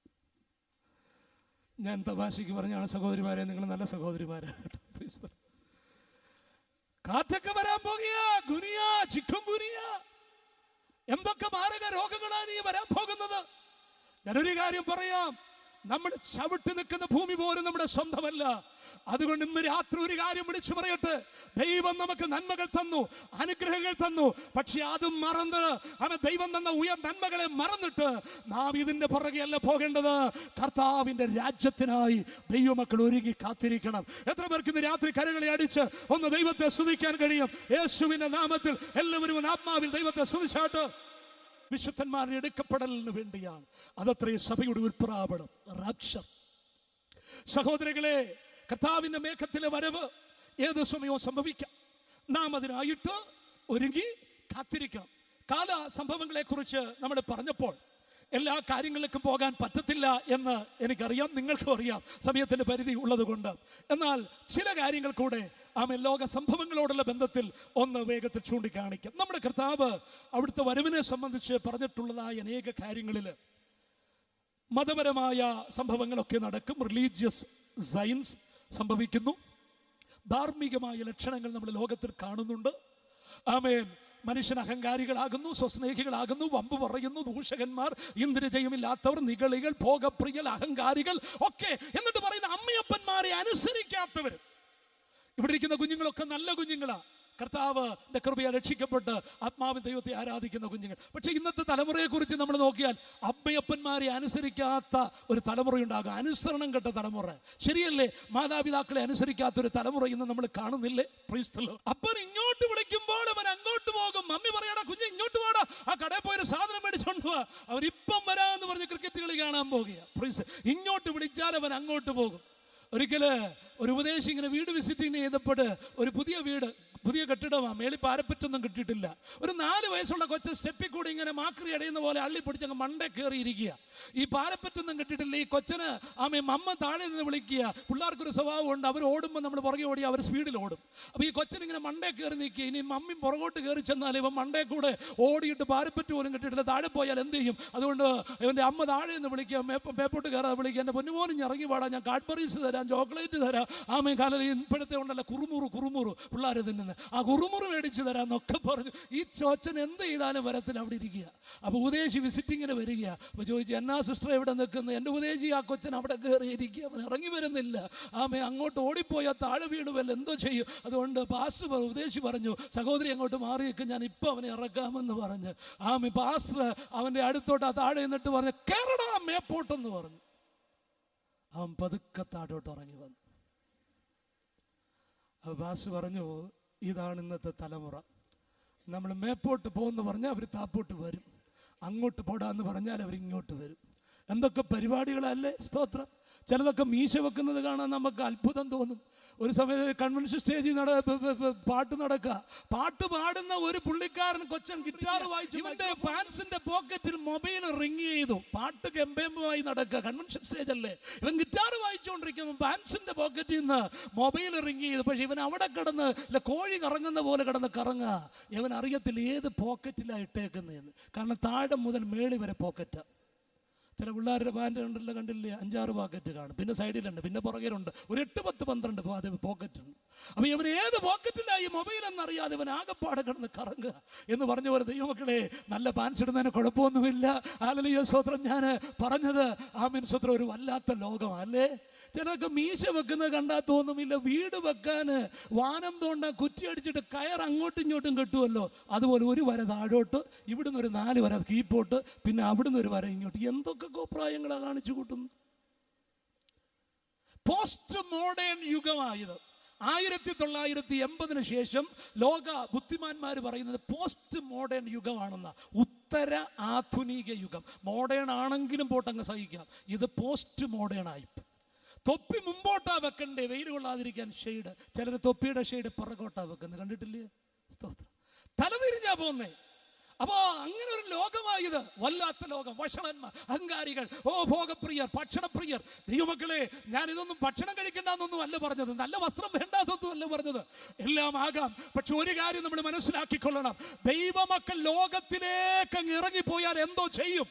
ഞാൻ തമാശയ്ക്ക് പറഞ്ഞാണ് സഹോദരിമാരെ, നിങ്ങൾ നല്ല സഹോദരിമാരാണ്. കാറ്റൊക്കെ വരാൻ പോകുക. ഗുനിയ, ചിക്കുൻഗുനിയ, എന്തൊക്കെ മാരക രോഗങ്ങളാണ് ഈ വരാൻ പോകുന്നത്. ഞാനൊരു കാര്യം പറയാം, നമ്മൾ ചവിട്ടി നിൽക്കുന്ന ഭൂമി പോലും നമ്മുടെ സ്വന്തമല്ല. അതുകൊണ്ട് ഇന്ന് രാത്രി ഒരു കാര്യം വിളിച്ചു പറയട്ടെ, ദൈവം നമുക്ക് നന്മകൾ തന്നു, അനുഗ്രഹങ്ങൾ തന്നു. പക്ഷെ അത് മറന്ന് ദൈവം തന്ന നന്മകളെ മറന്നിട്ട് നാം ഇതിന്റെ പുറകെ അല്ല പോകേണ്ടത്. കർത്താവിന്റെ രാജ്യത്തിനായി ദൈവമക്കൾ ഒരുങ്ങി കാത്തിരിക്കണം. എത്ര പേർക്ക് ഇന്ന് രാത്രി കരങ്ങളെ അടിച്ച് ഒന്ന് ദൈവത്തെ സ്തുതിക്കാൻ കഴിയും? യേശുവിന്റെ നാമത്തിൽ എല്ലാവരും ആത്മാവിൽ ദൈവത്തെ സ്തുതിച്ചാട്ട്. വിശുദ്ധന്മാരുടെ എടുക്കപ്പെടലിന് വേണ്ടിയാണ്. അതത്രേ സഭയുടെ ഉൾപ്രാപണം, റാപ്ചർ. സഹോദരങ്ങളെ, കർത്താവിന്റെ മേഘത്തിലെ വരവ് ഏത് സമയവും സംഭവിക്കാം. നാം അതിനായിട്ട് ഒരുങ്ങി കാത്തിരിക്കണം. കാല സംഭവങ്ങളെ കുറിച്ച് നമ്മൾ പറഞ്ഞപ്പോൾ എല്ലാ കാര്യങ്ങളിലേക്കും പോകാൻ പറ്റത്തില്ല എന്ന് എനിക്കറിയാം, നിങ്ങൾക്കും അറിയാം, സമയത്തിന്റെ പരിധി ഉള്ളത് കൊണ്ട്. എന്നാൽ ചില കാര്യങ്ങൾ കൂടെ ലോക സംഭവങ്ങളോടുള്ള ബന്ധത്തിൽ ഒന്ന് വേഗത്തിൽ ചൂണ്ടിക്കാണിക്കാം. നമ്മുടെ കർത്താവ് അവിടുത്തെ വരവിനെ സംബന്ധിച്ച് പറഞ്ഞിട്ടുള്ളതായ അനേക കാര്യങ്ങളിൽ മതപരമായ സംഭവങ്ങളൊക്കെ നടക്കും, റിലീജിയസ് സയൻസ് സംഭവിക്കുന്നു, ധാർമ്മികമായ ലക്ഷണങ്ങൾ നമ്മൾ ലോകത്തിൽ കാണുന്നുണ്ട്. ആമേൻ. മനുഷ്യൻ അഹങ്കാരികളാകുന്നു, സ്വസ്നേഹികളാകുന്നു, വമ്പ് പറയുന്നു, ദൂഷകന്മാർ, ഇന്ദ്രിയജയമില്ലാത്തവർ, നിഗളികൾ, ഭോഗപ്രിയൽ, അഹങ്കാരികൾ ഒക്കെ. എന്നിട്ട് പറയുന്ന അമ്മയപ്പന്മാരെ അനുസരിക്കാത്തവർ. ഇവിടെ ഇരിക്കുന്ന കുഞ്ഞുങ്ങളൊക്കെ നല്ല കുഞ്ഞുങ്ങളാ, കർത്താവിന്റെ കൃപയാൽ രക്ഷിക്കപ്പെട്ട് ആത്മാവിൻ ദൈവത്തെ ആരാധിക്കുന്ന കുഞ്ഞുങ്ങൾ. പക്ഷെ ഇന്നത്തെ തലമുറയെ കുറിച്ച് നമ്മൾ നോക്കിയാൽ അമ്മയപ്പന്മാരെ അനുസരിക്കാത്ത ഒരു തലമുറയുണ്ടാകും, അനുസരണം കെട്ട തലമുറ. ശരിയല്ലേ? മാതാപിതാക്കളെ അനുസരിക്കാത്ത ഒരു തലമുറ ഇന്ന് നമ്മൾ കാണുന്നില്ലേ? അപ്പൻ ഇങ്ങോട്ട് വിളിക്കുമ്പോൾ അവൻ അങ്ങോട്ട് പോകും. മമ്മി പറയടാ കുഞ്ഞ് ഇങ്ങോട്ട് വാടാ, ആ കടയിൽ പോയൊരു സാധനം മേടിച്ചോണ്ട് പോവാ, അവരിപ്പം വരാന്ന് പറഞ്ഞ് ക്രിക്കറ്റ് കളി കാണാൻ പോകുക. ഇങ്ങോട്ട് വിളിച്ചാൽ അവൻ അങ്ങോട്ട് പോകും. ഒരിക്കല് ഒരു ഉപദേശി ഇങ്ങനെ വീട് വിസിറ്റിംഗ് ചെയ്തപ്പോൾ ഒരു പുതിയ കെട്ടിടമാണ്, മേളിൽ പാരപ്പറ്റൊന്നും കിട്ടിയിട്ടില്ല. ഒരു 4 വയസ്സുള്ള കൊച്ചു സ്റ്റെപ്പിൽ കൂടി ഇങ്ങനെ മാക്രി അടയുന്ന പോലെ അള്ളി പിടിച്ചങ്ങ് മണ്ടേ കയറിയിരിക്കുക. ഈ പാരപ്പറ്റൊന്നും കിട്ടിയിട്ടില്ല. ഈ കൊച്ചന് അമ്മ താഴെ നിന്ന് വിളിക്കുക. പിള്ളേർക്കൊരു സ്വഭാവമുണ്ട്, അവർ ഓടുമ്പോൾ നമ്മൾ പുറകെ ഓടി അവർ സ്പീഡിൽ ഓടും. അപ്പോൾ ഈ കൊച്ചൻ ഇങ്ങനെ മണ്ടേ കയറി നിൽക്കുക. ഇനി മമ്മി പുറകോട്ട് കയറി ചെന്നാൽ ഇവൻ മണ്ടേ കൂടെ ഓടിയിട്ട് പാരപ്പറ്റ് പോലും കിട്ടിയിട്ടില്ല, താഴെ പോയാൽ എന്ത് ചെയ്യും? അതുകൊണ്ട് ഇവൻ്റെ അമ്മ താഴെ നിന്ന് വിളിക്കുക, മേപ്പോട്ട് കയറാതെ വിളിക്കുക, എൻ്റെ പൊന്നുമോനും ഇറങ്ങി പാടാം, ഞാൻ കാഡ്ബറീസ് തരാം, ചോക്ലേറ്റ് തരാം. കാലം ഇപ്പോഴത്തെ ഉണ്ടല്ലോ കുറുമുറു പിള്ളേർ തിന്നുന്നത്, ആ കുറുമുറു മേടിച്ചു തരാന്നൊക്കെ പറഞ്ഞു. ഈ ചോച്ചൻ എന്ത് ചെയ്താലും വരത്തിന് അവിടെ ഇരിക്കുക. അപ്പോൾ ഉപദേശി വിസിറ്റിങ്ങിന് വരിക. അപ്പോൾ ചോദിച്ചു, എന്നാ സിസ്റ്റർ എവിടെ നിൽക്കുന്നത്? എൻ്റെ ഉപദേശി ആ കൊച്ചൻ അവിടെ കയറിയിരിക്കുക, അവൻ ഇറങ്ങി വരുന്നില്ല. അങ്ങോട്ട് ഓടിപ്പോയാൽ താഴെ വീണുവല്ല, എന്തോ ചെയ്യും? അതുകൊണ്ട് ഉപദേശി പറഞ്ഞു, സഹോദരി അങ്ങോട്ട് മാറി നിൽക്കും, ഞാൻ ഇപ്പം അവനെ ഇറക്കാമെന്ന് പറഞ്ഞ് പാസ്റ്റർ അവൻ്റെ അടുത്തോട്ട് ആ താഴെ നിന്നിട്ട് പറഞ്ഞു, കേറടാ മേപ്പോട്ടെന്ന് പറഞ്ഞു. അവൻ പതുക്കെ താഴോട്ട് ഇറങ്ങി വന്നു. പാസ്റ്റർ പറഞ്ഞു, ഇതാണ് ഇന്നത്തെ തലമുറ. നമ്മൾ മേപ്പോട്ട് പോകുമെന്ന് പറഞ്ഞാൽ അവർ താപ്പോട്ട് വരും, അങ്ങോട്ട് പോടാന്ന് പറഞ്ഞാൽ അവർ ഇങ്ങോട്ട് വരും. എന്തൊക്കെ പരിപാടികളല്ലേ? സ്തോത്രം. ചിലതൊക്കെ മീശ വെക്കുന്നത് കാണാൻ നമുക്ക് അത്ഭുതം തോന്നും. ഒരു സമയത്ത് കൺവെൻഷൻ സ്റ്റേജിൽ പാട്ട് നടക്കുക, പാട്ട് പാടുന്ന ഒരു പുള്ളിക്കാരൻ കൊച്ചൻ ഗിറ്റാർ വായിച്ചു, ഇവന്റെ പാൻസിന്റെ പോക്കറ്റിൽ മൊബൈൽ റിങ് ചെയ്തു. പാട്ട് ഗംഭീരമായി നടക്കുക, കൺവെൻഷൻ സ്റ്റേജ് അല്ലേ. ഇവൻ ഗിറ്റാർ വായിച്ചുകൊണ്ടിരിക്കുമ്പോൾ പാൻസിന്റെ പോക്കറ്റിൽ നിന്ന് മൊബൈൽ റിങ് ചെയ്തു. പക്ഷെ ഇവൻ അവിടെ കിടന്ന് കോഴി കറങ്ങുന്ന പോലെ കിടന്ന് കറങ്ങുക. ഇവൻ അറിയത്തില്ല ഏത് പോക്കറ്റിലാണ് ഇട്ടേക്കുന്നതെന്ന്. കാരണം താഴെ മുതൽ മേളി വരെ പോക്കറ്റാ. ചില പിള്ളേരുടെ പാൻറ് ഉണ്ടല്ലോ, കണ്ടില്ലേ, 5-6 പോക്കറ്റ് കാണും, പിന്നെ സൈഡിലുണ്ട്, പിന്നെ പുറകിലുണ്ട്, ഒരു 8-10-12 പോക്കറ്റുണ്ട്. അപ്പോൾ ഇവൻ ഏത് പോക്കറ്റിലായി മൊബൈൽ എന്നറിയാതെ ഇവൻ ആകെപ്പാടെ കിടന്ന് കറങ്ങുക എന്ന് പറഞ്ഞ പോലെ. ദൈവമക്കളെ, നല്ല പാൻസ് ഇടുന്നതിന് കുഴപ്പമൊന്നുമില്ല. ഹല്ലേലൂയ സ്തോത്രം. ഞാൻ പറഞ്ഞത് സ്തോത്രം, ഒരു വല്ലാത്ത ലോകമല്ലേ. ചിലർക്ക് മീശ വെക്കുന്നത് കണ്ടാൽ തോന്നുമില്ല, വീട് വെക്കാൻ വാനം തോണ്ടാൻ കുറ്റി അടിച്ചിട്ട് കയർ അങ്ങോട്ടും ഇങ്ങോട്ടും കെട്ടുമല്ലോ, അതുപോലെ ഒരു വര താഴോട്ട്, ഇവിടുന്ന് ഒരു 4 വര കീപ്പോട്ട്, പിന്നെ അവിടുന്ന് ഒരു വര ഇങ്ങോട്ട്. എന്തൊക്കെ കോപ്രായങ്ങളാണ് കാണിച്ചു കൂട്ടുന്നു. Post modern യുഗമായത്. 1980 ശേഷം ലോക ബുദ്ധിമാന്മാർ പറയുന്നത് പോസ്റ്റ് മോഡേൺ യുഗമാണെന്ന. ഉത്തര ആധുനിക യുഗം. മോഡേൺ ആണെങ്കിലും പോട്ടങ്ങ് സഹിക്കാം, ഇത് പോസ്റ്റ് മോഡേൺ ആയി. തൊപ്പി മുമ്പോട്ടാ വെക്കണ്ടേ, വെയിൽ കൊള്ളാതിരിക്കാൻ ഷെയ്ഡ്. ചിലർ തൊപ്പിയുടെ ഷെയ്ഡ് പുറകോട്ടാ വെക്കുന്നത്, കണ്ടിട്ടില്ലേ? സ്തോത്രം. തലതിരിഞ്ഞാ പോന്നേ. അപ്പോ അങ്ങനെ ഒരു ലോകമായത്, വല്ലാത്ത ലോകം. വഷളന്മാർ, അഹങ്കാരികൾ, ഭോഗപ്രിയർ, ഭക്ഷണപ്രിയർ. ദൈവമക്കളെ, ഞാൻ ഇതൊന്നും ഭക്ഷണം കഴിക്കേണ്ടെന്നൊന്നും അല്ല പറഞ്ഞത്, നല്ല വസ്ത്രം വേണ്ടാന്നൊന്നും അല്ല പറഞ്ഞത്. എല്ലാം ആകാം. പക്ഷെ ഒരു കാര്യം നമ്മൾ മനസ്സിലാക്കിക്കൊള്ളണം, ദൈവമക്കൾ ലോകത്തിലേക്ക് അങ്ങ് ഇറങ്ങിപ്പോയാൽ എന്തോ ചെയ്യും.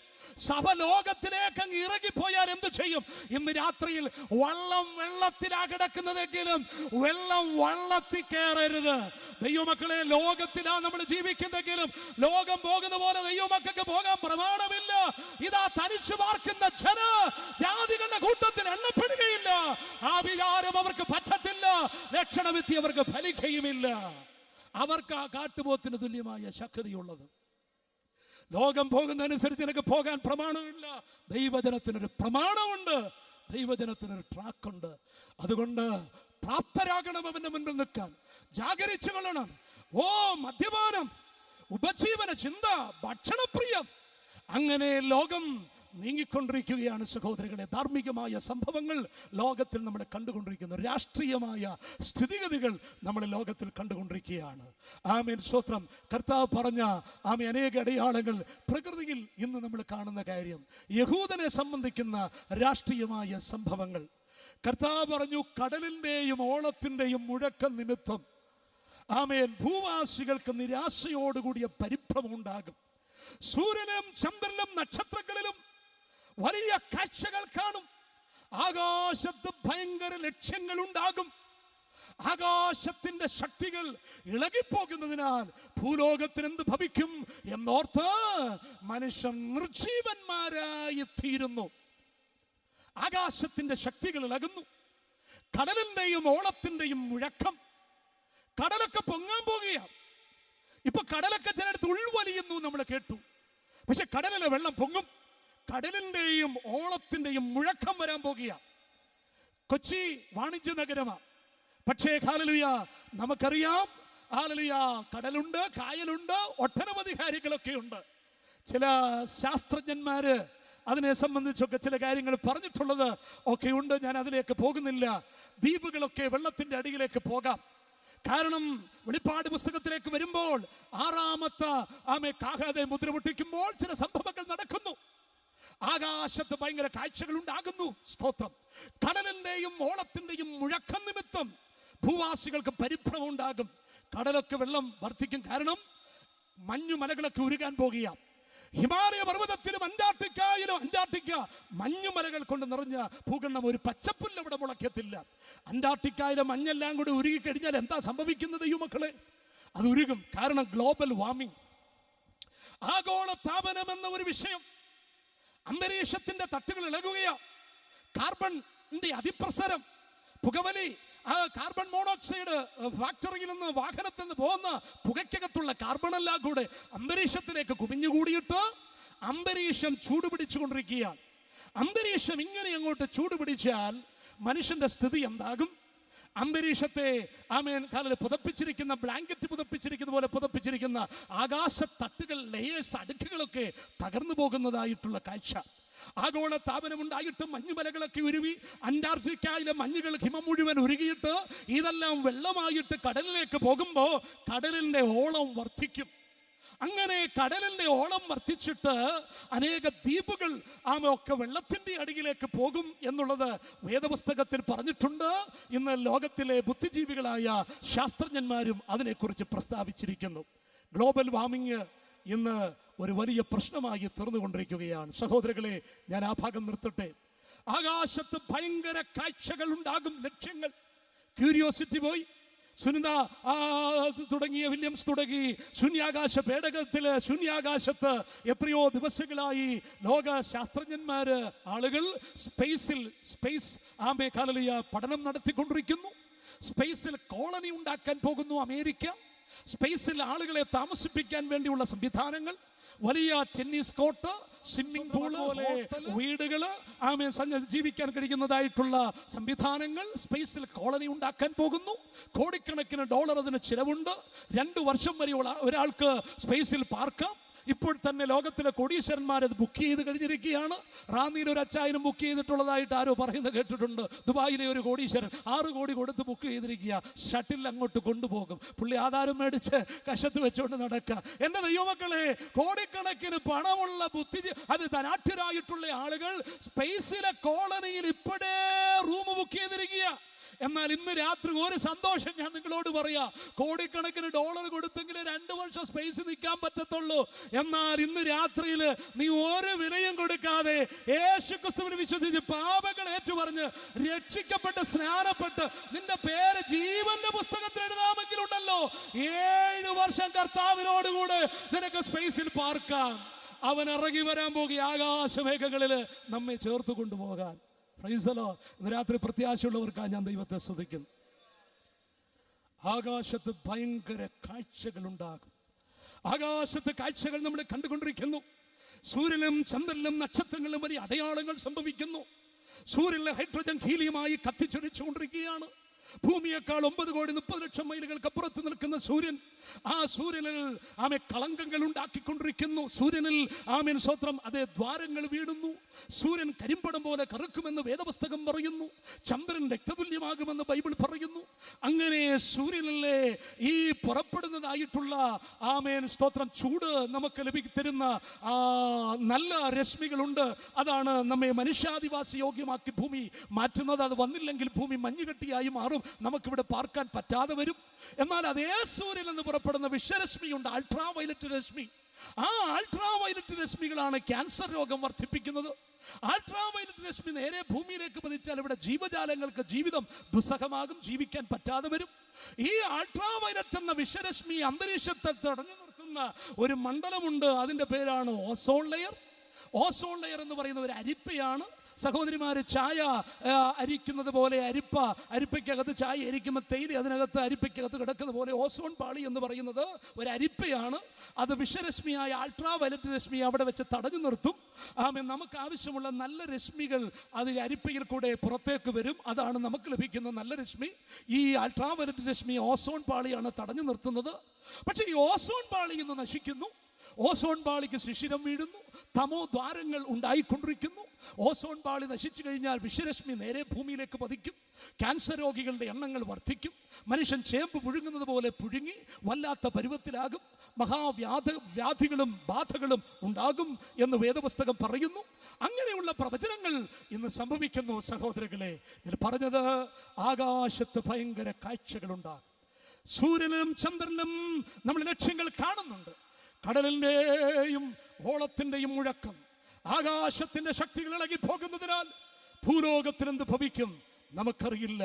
സഭ ലോകത്തിലേക്ക് അങ്ങ് ഇറങ്ങിപ്പോയാൽ എന്ത് ചെയ്യും? ഇന്ന് രാത്രിയിൽ വള്ളം വെള്ളത്തിലാ കിടക്കുന്നതെങ്കിലും വെള്ളം വള്ളത്തിൽ കയറരുത്. ദൈവമക്കളെ, ലോകത്തിലാ നമ്മൾ ജീവിക്കുന്നെങ്കിലും ലോകം പോകുന്ന പോലെ ദൈവമക്കൾക്ക് പോകാൻ പ്രമാണമില്ല. ഇതാ തനിച്ചു പാർക്കുന്ന ജന ജാതികളുടെ കൂട്ടത്തിൽ എണ്ണപ്പെടുകയില്ല. ആ വിചാരം അവർക്ക് പറ്റത്തില്ല. ലക്ഷണവിധി അവർക്ക് ഫലിക്കുകയുമില്ല. അവർക്ക് ആ കാട്ടുപോത്തിന് തുല്യമായ ശക്തിയുള്ളത്. ലോകം പോകുന്നതനുസരിച്ച് എനിക്ക് പോകാൻ പ്രമാണമില്ല. ദൈവജനത്തിനൊരു പ്രമാണമുണ്ട്, ദൈവജനത്തിനൊരു ട്രാക്കുണ്ട്. അതുകൊണ്ട് പ്രാപ്തരാകണം അവന്റെ മുൻപിൽ നിൽക്കാൻ. ജാഗരിച്ചു കൊള്ളണം. മദ്യപാനം, ഉപജീവന ചിന്ത, ഭക്ഷണപ്രിയം, അങ്ങനെ ലോകം നീങ്ങിക്കൊണ്ടിരിക്കുകയാണ് സഹോദരങ്ങളെ. ധാർമ്മികമായ സംഭവങ്ങൾ ലോകത്തിൽ നമ്മൾ കണ്ടുകൊണ്ടിരിക്കുന്നു. രാഷ്ട്രീയമായ സ്ഥിതിഗതികൾ നമ്മൾ ലോകത്തിൽ കണ്ടുകൊണ്ടിരിക്കുകയാണ്. ആമേൻ, സ്തോത്രം. കർത്താവ് പറഞ്ഞ അനേക അടയാളങ്ങൾ പ്രകൃതിയിൽ ഇന്ന് നമ്മൾ കാണുന്ന കാര്യം, യഹൂദനെ സംബന്ധിക്കുന്ന രാഷ്ട്രീയമായ സംഭവങ്ങൾ. കർത്താവ് പറഞ്ഞു, കടലിന്റെയും ഓളത്തിന്റെയും മുഴക്കം നിമിത്തം ആമേൻ ഭൂവാസികൾക്ക് നിരാശയോടുകൂടിയ പരിഭ്രമം ഉണ്ടാകും. സൂര്യനും ചന്ദ്രനും നക്ഷത്രങ്ങളിലും വലിയ കാഴ്ചകൾ കാണും. ആകാശത്ത് ഭയങ്കര ലക്ഷ്യങ്ങൾ ഉണ്ടാകും. ആകാശത്തിന്റെ ശക്തികൾ ഇളകിപ്പോകുന്നതിനാൽ ഭൂലോകത്തിന് എന്ത് ഭവിക്കും എന്നോർത്ത് മനുഷ്യൻ നിർജീവന്മാരായി തീരുന്നു. ആകാശത്തിന്റെ ശക്തികൾ ഇളകുന്നു. കടലിന്റെയും ഓളത്തിന്റെയും മുഴക്കം. കടലൊക്കെ പൊങ്ങാൻ പോകുകയാണ്. ഇപ്പൊ കടലൊക്കെ ചിലടത്ത് ഉൾവലിയുന്നു നമ്മൾ കേട്ടു. പക്ഷെ കടലിലെ വെള്ളം പൊങ്ങും. കടലിന്റെയും ഓളത്തിന്റെയും മുഴക്കം വരാൻ പോകുകയാണ്. കൊച്ചി വാണിജ്യ നഗരമാണ്. പക്ഷേ ഹല്ലേലൂയ, നമുക്കറിയാം, ഹല്ലേലൂയ, കടലുണ്ട്, കായലുണ്ട്, ഒട്ടനവധി കാര്യങ്ങളൊക്കെ ഉണ്ട്. ചില ശാസ്ത്രജ്ഞന്മാര് അതിനെ സംബന്ധിച്ചൊക്കെ ചില കാര്യങ്ങൾ പറഞ്ഞിട്ടുള്ളത് ഒക്കെ ഉണ്ട്. ഞാൻ അതിലേക്ക് പോകുന്നില്ല. ദ്വീപുകളൊക്കെ വെള്ളത്തിന്റെ അടിയിലേക്ക് പോകാം. കാരണം വെളിപ്പാട് പുസ്തകത്തിലേക്ക് വരുമ്പോൾ 6ാമത്തെ കാഹളത്തെ മുദ്ര പൊട്ടിക്കുമ്പോൾ ചില സംഭവങ്ങൾ നടക്കുന്നു. ആകാശത്ത് ഭയങ്കര കാഴ്ചകൾ ഉണ്ടാകുന്നു. സ്തോത്രം. കടലിന്റെയും ഓളത്തിന്റെയും മുഴക്കം നിമിത്തം ഭൂവാസികൾക്ക് പരിഭ്രമം ഉണ്ടാകും. കടലൊക്കെ വെള്ളം വർദ്ധിക്കും. കാരണം മഞ്ഞുമലകളൊക്കെ ഉരുകാൻ പോകുകയാണ്. ഹിമാലയ പർവ്വതത്തിലും അന്റാർട്ടിക്ക മഞ്ഞുമലകൾ കൊണ്ട് നിറഞ്ഞ ഭൂഖണ്ഡം. ഒരു പച്ചപ്പുല്ല് അവിടെ മുളയ്ക്കത്തില്ല. അന്റാർട്ടിക്കയിലെ മഞ്ഞെല്ലാം കൂടി ഉരുകി കഴിഞ്ഞാൽ എന്താ സംഭവിക്കുന്നത് യുമക്കളെ? അത് ഉരുകും. കാരണം ഗ്ലോബൽ വാർമിംഗ്, ആഗോള താപനം എന്ന ഒരു വിഷയം. അന്തരീക്ഷത്തിന്റെ തട്ടുകൾ ഇളകുകയാണ്. കാർബണിന്റെ അതിപ്രസരം, പുകവലി, കാർബൺ മോണോക്സൈഡ് ഫാക്ടറിയിൽ നിന്ന് വാഹനത്തിൽ നിന്ന് പോകുന്ന പുകയ്ക്കകത്തുള്ള കാർബണെല്ലാം കൂടെ അന്തരീക്ഷത്തിലേക്ക് കുമിഞ്ഞുകൂടിയിട്ട് അന്തരീക്ഷം ചൂടുപിടിച്ചുകൊണ്ടിരിക്കുകയാണ്. അന്തരീക്ഷം ഇങ്ങനെ അങ്ങോട്ട് ചൂടുപിടിച്ചാൽ മനുഷ്യന്റെ സ്ഥിതി എന്താകും? അന്തരീക്ഷത്തെ കാലിൽ പുതപ്പിച്ചിരിക്കുന്ന ബ്ലാങ്കറ്റ് പുതപ്പിച്ചിരിക്കുന്ന പോലെ പുതപ്പിച്ചിരിക്കുന്ന ആകാശ തട്ടുകൾ, ലെയേഴ്സ്, അടുക്കുകളൊക്കെ തകർന്നു പോകുന്നതായിട്ടുള്ള കാഴ്ച. ആഗോള താപനമുണ്ടായിട്ടും മഞ്ഞുമലകളൊക്കെ ഉരുവി അന്റാർട്ടിക്കയിലെ മഞ്ഞുകൾ ഹിമം മുഴുവൻ ഉരുകിയിട്ട് ഇതെല്ലാം വെള്ളമായിട്ട് കടലിലേക്ക് പോകുമ്പോൾ കടലിന്റെ ഓളം വർദ്ധിക്കും. അങ്ങനെ കടലിന്റെ ഓളം വർദ്ധിച്ചിട്ട് അനേക ദ്വീപുകൾ ഒക്കെ വെള്ളത്തിന്റെ അടിയിലേക്ക് പോകും എന്നുള്ളത് വേദപുസ്തകത്തിൽ പറഞ്ഞിട്ടുണ്ട്. ഇന്ന് ലോകത്തിലെ ബുദ്ധിജീവികളായ ശാസ്ത്രജ്ഞന്മാരും അതിനെക്കുറിച്ച് പ്രസ്താവിച്ചിരിക്കുന്നു. ഗ്ലോബൽ വാർമിംഗ് ഇന്ന് ഒരു വലിയ പ്രശ്നമായി തീർന്നുകൊണ്ടിരിക്കുകയാണ്. സഹോദരങ്ങളെ, ഞാൻ ആ ഭാഗം നിർത്തട്ടെ. ആകാശത്ത് ഭയങ്കര കാഴ്ചകൾ ഉണ്ടാകും, ലക്ഷ്യങ്ങൾ. ക്യൂരിയോസിറ്റി പോയി, സുനിത തുടങ്ങിയ വില്യംസ് തുടങ്ങി ശൂന്യാകാശ പേടകത്തില് ശൂന്യാകാശത്ത് എത്രയോ ദിവസങ്ങളായി ലോക ശാസ്ത്രജ്ഞന്മാര്, ആളുകൾ സ്പേസ് കാലലിയ പഠനം നടത്തിക്കൊണ്ടിരിക്കുന്നു. സ്പേസിൽ കോളനി ഉണ്ടാക്കാൻ പോകുന്നു അമേരിക്ക. സ്പേസിൽ ആളുകളെ താമസിപ്പിക്കാൻ വേണ്ടിയുള്ള സംവിധാനങ്ങൾ, വലിയ ടെന്നീസ് കോർട്ട്, സ്വിമ്മിംഗ് പൂള് പോലെ വീടുകള്, ജീവിക്കാൻ കഴിയുന്നതായിട്ടുള്ള സംവിധാനങ്ങൾ സ്പേസിൽ കോളനി ഉണ്ടാക്കാൻ പോകുന്നു. കോടിക്കണക്കിന് ഡോളർ അതിന് ചിലവുണ്ട്. 2 വർഷം വരെയുള്ള ഒരാൾക്ക് സ്പേസിൽ പാർക്കാം. ഇപ്പോൾ തന്നെ ലോകത്തിലെ കോടീശ്വരന്മാർ അത് ബുക്ക് ചെയ്ത് കഴിഞ്ഞിരിക്കുകയാണ്. റാന്നിയിൽ ഒരു അച്ചായനും ബുക്ക് ചെയ്തിട്ടുള്ളതായിട്ട് ആരോ പറയുന്നത് കേട്ടിട്ടുണ്ട്. ദുബായിലെ ഒരു കോടീശ്വരൻ 6 കോടി കൊടുത്ത് ബുക്ക് ചെയ്തിരിക്കുക. ഷട്ടിൽ അങ്ങോട്ട് കൊണ്ടുപോകും. പുള്ളി ആധാരം മേടിച്ച് കശത്ത് വെച്ചുകൊണ്ട് നടക്കുക. എൻ്റെ ദൈവമക്കളെ, കോടിക്കണക്കിന് പണമുള്ള അത് ധനാഠ്യരായിട്ടുള്ള ആളുകൾ സ്പേസിലെ കോളനിയിൽ ഇപ്പോഴേ റൂം ബുക്ക് ചെയ്തിരിക്കുക. എന്നാൽ ഇന്ന് രാത്രി ഒരു സന്തോഷം ഞാൻ നിങ്ങളോട് പറയാം, കോടിക്കണക്കിന് ഡോളർ കൊടുത്തെങ്കിലേ 2 വർഷം സ്പേസ് നിൽക്കാൻ പറ്റത്തുള്ളൂ. എന്നാൽ ഇന്ന് രാത്രിയിൽ നീ ഒരു വിലയും കൊടുക്കാതെ യേശുക്രിസ്തുവിൽ വിശ്വസിച്ച് പാപങ്ങൾ ഏറ്റുപറഞ്ഞ് രക്ഷിക്കപ്പെട്ട് സ്നാനപ്പെട്ട് നിന്റെ പേര് ജീവന്റെ പുസ്തകത്തിൽ എഴുതാമെങ്കിലുണ്ടല്ലോ, 7 വർഷം കർത്താവിനോടുകൂടെ നിനക്ക് സ്പേസിൽ പാർക്കാം. അവൻ ഇറങ്ങി വരാൻ പോകുക ആകാശമേഘങ്ങളിൽ നമ്മെ ചേർത്ത് കൊണ്ടുപോകാൻ. Price the Lord. ഇന്ന് രാത്രി പ്രത്യാശയുള്ളവർക്കാണ് ഞാൻ ദൈവത്തെ സ്തുതിക്കുന്നു. ആകാശത്ത് ഭയങ്കര കാഴ്ചകൾ ഉണ്ടാകും. ആകാശത്ത് കാഴ്ചകൾ നമ്മൾ കണ്ടുകൊണ്ടിരിക്കുന്നു. സൂര്യനും ചന്ദ്രനിലും നക്ഷത്രങ്ങളിലും വലിയ അടയാളങ്ങൾ സംഭവിക്കുന്നു. സൂര്യനിലെ ഹൈഡ്രജൻ ഹീലിയമായി കത്തിച്ചൊരിച്ചുകൊണ്ടിരിക്കുകയാണ്. ഭൂമിയേക്കാൾ 9,30,00,000 മൈലുകൾക്കപ്പുറത്ത് നിൽക്കുന്ന സൂര്യൻ, ആ സൂര്യനിൽ ആമേ കളങ്കങ്ങൾ ഉണ്ടാക്കിക്കൊണ്ടിരിക്കുന്നു. സൂര്യനിൽ ആമേൻ സ്വത്രം അതേ ദ്വാരങ്ങൾ വീടുന്നു. സൂര്യൻ കരിമ്പടം പോലെ കറുക്കുമെന്ന് വേദപുസ്തകം പറയുന്നു. ചന്ദ്രൻ രക്തതുല്യമാകുമെന്ന് ബൈബിൾ പറയുന്നു. അങ്ങനെ സൂര്യനിലെ ഈ പുറപ്പെടുന്നതായിട്ടുള്ള ആമേൻ സ്തോത്രം ചൂട് നമുക്ക് തരുന്ന നല്ല രശ്മികളുണ്ട്. അതാണ് നമ്മെ മനുഷ്യാദിവാസി യോഗ്യമാക്കി ഭൂമി മാറ്റുന്നത്. അത് വന്നില്ലെങ്കിൽ ഭൂമി മഞ്ഞുകെട്ടിയായി മാറും, നമുക്കിവിടെ പാർക്കാൻ പറ്റാതെ വരും. എന്നാൽ അതേ സൂര്യനിൽ നിന്ന് പുറപ്പെടുന്ന വിഷരശ്മിയുണ്ട്, അൾട്രാ വയലറ്റ് രശ്മി. ആ അൾട്രാ വയലറ്റ് രശ്മികളാണ് ക്യാൻസർ രോഗം വർദ്ധിപ്പിക്കുന്നത്. അൾട്രാ വയലറ്റ് രശ്മി നേരെ ഭൂമിയിലേക്ക് പതിച്ചാൽ ഇവിടെ ജീവജാലങ്ങൾക്ക് ജീവിതം ദുസ്സഹമാകും, ജീവിക്കാൻ പറ്റാതെ വരും. ഈ അൾട്രാ വയലറ്റ് എന്ന വിഷരശ്മി അന്തരീക്ഷത്തെ തടഞ്ഞു നിർത്തുന്ന ഒരു മണ്ഡലമുണ്ട്. അതിൻ്റെ പേരാണ് ഓസോൺ ലെയർ. ഓസോൺ ലെയർ എന്ന് പറയുന്ന ഒരു അരിപ്പയാണ്. സഹോദരിമാര് ചായ അരിക്കുന്നത് പോലെ അരിപ്പയ്ക്കകത്ത് ചായ അരിക്കുമ്പോൾ തേയില അതിനകത്ത് അരിപ്പയ്ക്കകത്ത് കിടക്കുന്ന പോലെ ഓസോൺ പാളി എന്ന് പറയുന്നത് ഒരു അരിപ്പയാണ്. അത് വിഷരശ്മിയായ അൾട്രാ വയലറ്റ് രശ്മി അവിടെ വെച്ച് തടഞ്ഞു നിർത്തും. നമുക്ക് ആവശ്യമുള്ള നല്ല രശ്മികൾ അത് അരിപ്പയിൽ കൂടെ പുറത്തേക്ക് വരും. അതാണ് നമുക്ക് ലഭിക്കുന്ന നല്ല രശ്മി. ഈ അൾട്രാ വയലറ്റ് രശ്മി ഓസോൺ പാളിയാണ് തടഞ്ഞു നിർത്തുന്നത്. പക്ഷേ ഈ ഓസോൺ പാളി ഇന്ന് നശിക്കുന്നു. ഓസോൺ പാളിക്ക് ശിശിരം വീഴുന്നു. തമോ ദ്വാരങ്ങൾ ഉണ്ടായിക്കൊണ്ടിരിക്കുന്നു. ഓസോൺ പാളി നശിച്ചു കഴിഞ്ഞാൽ വിഷരശ്മി നേരെ ഭൂമിയിലേക്ക് പതിക്കും. ക്യാൻസർ രോഗികളുടെ എണ്ണങ്ങൾ വർദ്ധിക്കും. മനുഷ്യൻ ചേമ്പ് പുഴുങ്ങുന്നത് പോലെ പുഴുങ്ങി വല്ലാത്ത പരുവത്തിലാകും. വ്യാധികളും ബാധകളും ഉണ്ടാകും എന്ന് വേദപുസ്തകം പറയുന്നു. അങ്ങനെയുള്ള പ്രവചനങ്ങൾ ഇന്ന് സംഭവിക്കുന്നു. സഹോദരങ്ങളെ, ഞാൻ പറഞ്ഞത് ആകാശത്ത് ഭയങ്കര കാഴ്ചകളുണ്ടാകും. സൂര്യനിലും ചന്ദ്രനിലും നമ്മൾ ലക്ഷ്യങ്ങൾ കാണുന്നുണ്ട്. കടലിന്റെയും ഓളത്തിന്റെയും മുഴക്കം, ആകാശത്തിന്റെ ശക്തികൾ ഇളകി പോകുന്നതിനാൽ ഭൂലോകത്തിന് എന്ത് ഭവിക്കും നമുക്കറിയില്ല.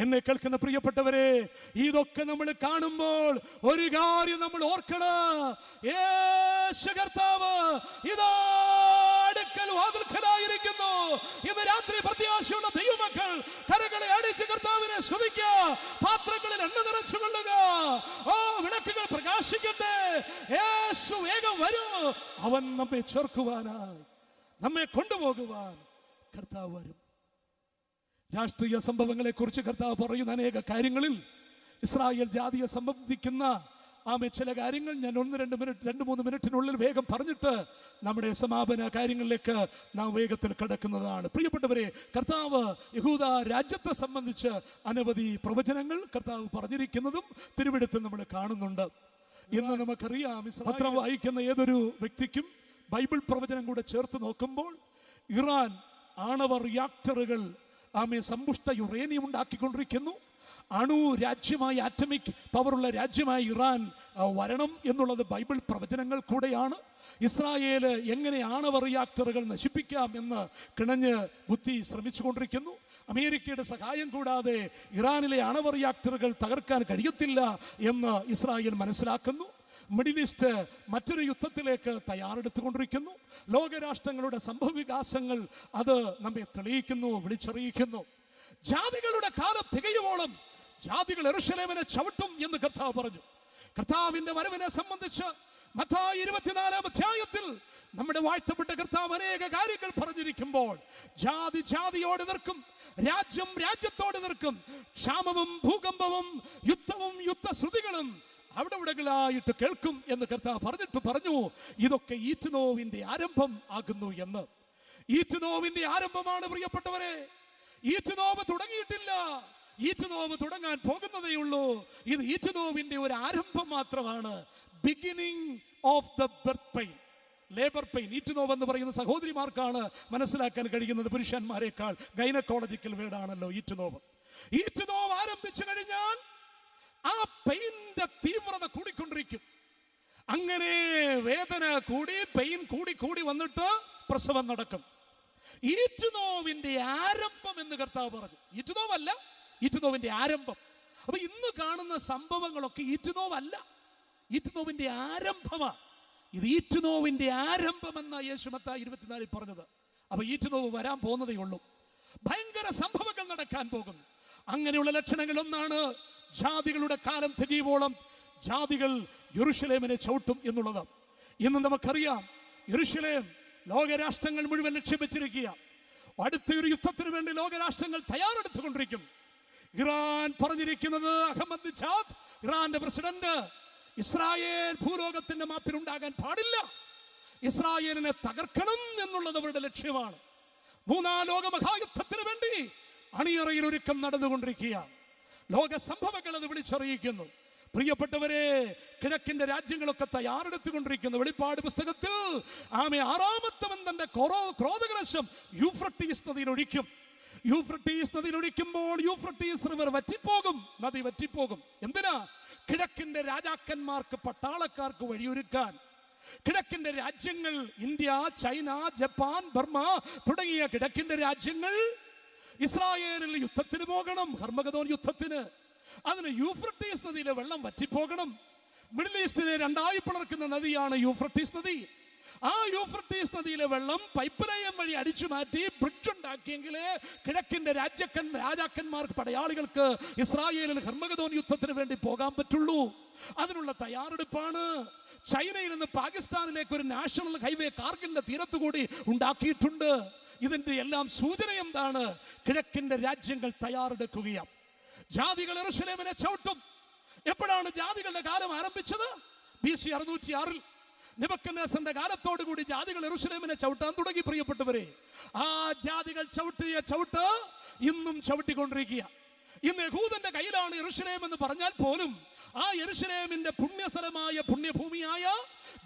എന്നെ കേൾക്കുന്ന പ്രിയപ്പെട്ടവരെ, ഇതൊക്കെ നമ്മൾ കാണുമ്പോൾ ഒരു കാര്യം നമ്മൾ ഓർക്കണം. യേശു കർത്താവ് ഇതാ അടുക്കൽ വാതിൽക്കലായിരിക്കുന്നു. ഇന്ന് രാത്രി പ്രത്യാശയുള്ള ദൈവമക്കൾ കരകളെ അടിച്ച് കർത്താവിനെ സ്തുതിക്കുക. പാത്രങ്ങളിൽ എണ്ണ നിറച്ചു കൊള്ളുക. ഓ, വിളക്കുകൾ പ്രകാശിക്കട്ടെ. യേശു വേഗം വരൂ. അവൻ നമ്മെ ചേർക്കുവാനായി, നമ്മെ കൊണ്ടുപോകുവാൻ കർത്താവ് വരും. രാഷ്ട്രീയ സംഭവങ്ങളെ കുറിച്ച് കർത്താവ് പറയുന്ന അനേക കാര്യങ്ങളിൽ ഇസ്രായേൽ ജാതിയെ സംബന്ധിക്കുന്ന ചില കാര്യങ്ങൾ ഞാൻ 2-3 മിനിറ്റിനുള്ളിൽ വേഗം പറഞ്ഞിട്ട് നമ്മുടെ സമാപന കാര്യങ്ങളിലേക്ക് നാം വേഗത്തിൽ കടക്കുന്നതാണ്. പ്രിയപ്പെട്ടവരെ, കർത്താവ് യഹൂദ രാജ്യത്തെ സംബന്ധിച്ച് അനവധി പ്രവചനങ്ങൾ കർത്താവ് പറഞ്ഞിരിക്കുന്നതും തിരുവെഴുത്തിൽ നമ്മൾ കാണുന്നുണ്ട്. ഇന്ന് നമുക്കറിയാം, പത്രം വായിക്കുന്ന ഏതൊരു വ്യക്തിക്കും ബൈബിൾ പ്രവചനം കൂടെ ചേർത്ത് നോക്കുമ്പോൾ ഇറാൻ ആണവ റിയാക്ടറുകൾ സമ്പുഷ്ട യുറേനിയം ഉണ്ടാക്കിക്കൊണ്ടിരിക്കുന്നു. അണു രാജ്യമായി, ആറ്റമിക് പവറുള്ള രാജ്യമായി ഇറാൻ വരണം എന്നുള്ളത് ബൈബിൾ പ്രവചനങ്ങൾ കൂടെയാണ്. ഇസ്രായേൽ എങ്ങനെ ആണവ റിയാക്ടറുകൾ നശിപ്പിക്കാം എന്ന് കിണഞ്ഞ് ബുദ്ധി ശ്രമിച്ചുകൊണ്ടിരിക്കുന്നു. അമേരിക്കയുടെ സഹായം കൂടാതെ ഇറാനിലെ ആണവ റിയാക്ടറുകൾ തകർക്കാൻ കഴിയത്തില്ല എന്ന് ഇസ്രായേൽ മനസ്സിലാക്കുന്നു. മിഡിൽ ഈസ്റ്റ് മറ്റൊരു യുദ്ധത്തിലേക്ക് തയ്യാറെടുത്തുകൊണ്ടിരിക്കുന്നു. ലോകരാഷ്ട്രങ്ങളുടെ സംഭവവികാസങ്ങൾ അത് നമ്മെ തെളിയിക്കുന്നു, വിളിച്ചറിയിക്കുന്നു. ജാതികളുടെ കാലം തികയുവോളം ജാതികൾ യെരൂശലേമിനെ ചവിട്ടും എന്ന് കർത്താവ് പറഞ്ഞു. കർത്താവിന്റെ വരവിനെ സംബന്ധിച്ച് മത്തായി 24-ാം അധ്യായത്തിൽ നമ്മുടെ വാഴ്ത്തപ്പെട്ട കർത്താവ് അനേക കാര്യങ്ങൾ പറഞ്ഞിരിക്കുമ്പോൾ ജാതി ജാതിയോട് എതിർക്കും, രാജ്യം രാജ്യത്തോട് എതിർക്കും, ക്ഷാമവും ഭൂകമ്പവും യുദ്ധവും യുദ്ധശ്രുതികളും അവിടെവിടങ്ങളായിട്ട് കേൾക്കും എന്ന് കർത്താവ് പറഞ്ഞു. ഇതൊക്കെ ഈറ്റുനോവിന്റെ ആരംഭം ആകുന്നു എന്ന്. ഈറ്റുനോവിന്റെ ആരംഭമാണ് പ്രിയപ്പെട്ടവരെ. ഈറ്റുനോവ് തുടങ്ങിയിട്ടില്ല, ഈറ്റുനോവ് തുടങ്ങാൻ പോകുന്നതേ ഉള്ളൂ. ഇത് ഈറ്റുനോവിന്റെ ഒരു ആരംഭം മാത്രമാണ്. Beginning of the birth pain, labour pain. ഈറ്റുനോവ് എന്ന് പറയുന്ന സഹോദരിമാർക്കാണ് മനസ്സിലാക്കാൻ കഴിയുന്നത്, പുരുഷന്മാരെക്കാൾ. ഗൈനക്കോളജിക്കൽ വേർഡാണല്ലോ ഈറ്റുനോവ്. ഈറ്റുനോവ് ആരംഭിച്ചു കഴിഞ്ഞാൽ ആ പെയിന്റെ തീവ്രത കൂടിക്കൊണ്ടിരിക്കും. അങ്ങനെ വേദന കൂടി, പെയിൻ കൂടി കൂടി വന്നിട്ട് പ്രസവം നടക്കും. ഈറ്റുനോവിന്റെ ആരംഭം എന്ന് കർത്താവ് പറഞ്ഞു. ഈറ്റുനോവല്ല, ഈറ്റുനോവിന്റെ ആരംഭം. അപ്പൊ ഇന്ന് കാണുന്ന സംഭവങ്ങളൊക്കെ ഈറ്റുനോവല്ല, ഈറ്റുനോവിന്റെ ആരംഭമാണ്. ഇത് ഈറ്റുനോവിന്റെ ആരംഭം എന്ന യേശു മത്തായി 24 പറഞ്ഞത്. അപ്പൊ ഈറ്റുനോവ് വരാൻ പോകുന്നതേ ഉള്ളൂ. ഭയങ്കര സംഭവങ്ങൾ നടക്കാൻ പോകുന്നു. അങ്ങനെയുള്ള ലക്ഷണങ്ങൾ ഒന്നാണ് ജാതികളുടെ കാലം തികയുവോളം ജാതികൾ യെരൂശലേമിനെ ചവിട്ടും എന്നുള്ളത്. ഇന്ന് നമുക്കറിയാം, യെരൂശലേം ലോകരാഷ്ട്രങ്ങൾ മുഴുവൻ ലക്ഷ്യം വെച്ചിരിക്കുക. അടുത്തൊരു യുദ്ധത്തിന് വേണ്ടി ലോകരാഷ്ട്രങ്ങൾ തയ്യാറെടുത്തുകൊണ്ടിരിക്കും. ഇറാൻ പറഞ്ഞിരിക്കുന്നത് അഹമ്മദിനേജാദ്, ഇറാന്റെ പ്രസിഡന്റ്, ഇസ്രായേൽ ഭൂലോകത്തിന്റെ മാപ്പിൽ ഉണ്ടാകാൻ പാടില്ല, ഇസ്രായേലിനെ തകർക്കണം എന്നുള്ളത് അവരുടെ ലക്ഷ്യമാണ്. മൂന്നാം ലോക മഹായുദ്ധത്തിന് വേണ്ടി അണിയറയിൽ ഒരുക്കം നടന്നുകൊണ്ടിരിക്കുകയാണ്. ലോക സംഭവങ്ങൾ അത് വിളിച്ചറിയിക്കുന്നു. പ്രിയപ്പെട്ടവരെ, കിഴക്കിന്റെ രാജ്യങ്ങളൊക്കെ തയ്യാറെടുത്തുകൊണ്ടിരിക്കുന്നു. വെളിപ്പാട് പുസ്തകത്തിൽ ആറാമത്തവൻ തന്റെ ക്രോധകലശം യൂഫ്രട്ടീസ് നദിയിൽ ഒഴിക്കും. യൂഫ്രട്ടീസ് നദിയിൽ ഒഴിക്കുമ്പോൾ യൂഫ്രട്ടീസ് റിവർ വറ്റിപ്പോകും, നദി വറ്റിപ്പോകും. എന്തിനാ? കിഴക്കിന്റെ രാജാക്കന്മാർക്ക്, പട്ടാളക്കാർക്ക് വഴിയൊരുക്കാൻ. കിഴക്കിന്റെ രാജ്യങ്ങൾ, ഇന്ത്യ, ചൈന, ജപ്പാൻ, ബർമ്മ തുടങ്ങിയ കിഴക്കിന്റെ രാജ്യങ്ങൾ ഇസ്രായേലിൽ യുദ്ധത്തിന് പോകണം, ഹർമഗദോൻ യുദ്ധത്തിന്. അതിന് യൂഫ്രട്ടീസ് നദിയിലെ വെള്ളം വറ്റിപ്പോകണം. മിഡിൽ ഈസ്റ്റിനെ രണ്ടായി പിളർക്കുന്ന നദിയാണ് യൂഫ്രട്ടീസ് നദി. ആ യൂഫ്രട്ടീസ് നദിയിലെ വെള്ളം പൈപ്പ് ലൈൻ വഴി അടിച്ചു മാറ്റി ബ്രിഡ്ജ് ഉണ്ടാക്കിയെങ്കിലേ കിഴക്കിന്റെ രാജാക്കന്മാർക്ക്, പടയാളികൾക്ക് ഇസ്രായേലിൽ ഹർമഗദോൻ യുദ്ധത്തിന് വേണ്ടി പോകാൻ പറ്റുള്ളൂ. അതിനുള്ള തയ്യാറെടുപ്പാണ്. ചൈനയിൽ നിന്ന് പാകിസ്ഥാനിലേക്ക് ഒരു നാഷണൽ ഹൈവേ കാർഗിലിന്റെ തീരത്തുകൂടി ഉണ്ടാക്കിയിട്ടുണ്ട്. ഇതിന്റെ എല്ലാം സൂചന എന്താണ്? കിഴക്കിന്റെ രാജ്യങ്ങൾ തയ്യാറെടുക്കുകയാണ്. ജാതികൾ യെരൂശലേമിനെ ചവിട്ടും. എപ്പോഴാണ് ജാതികളുടെ കാലം ആരംഭിച്ചത്? BC 606 നെബൂഖദ്നേസറിന്റെ കാലത്തോടു കൂടി ജാതികൾ യെരൂശലേമിനെ ചവിട്ടാൻ തുടങ്ങി. പ്രിയപ്പെട്ടവരെ, ആ ജാതികൾ ചവിട്ടിയ ചവിട്ട് ഇന്നും ചവിട്ടിക്കൊണ്ടിരിക്കുക. ഇന്ന് യഹൂദന്റെ കയ്യിലാണ് യെരൂശലേം എന്ന് പറഞ്ഞാൽ പോലും ആ യെരൂശലേമിന്റെ പുണ്യസ്ഥലമായ, പുണ്യഭൂമിയായ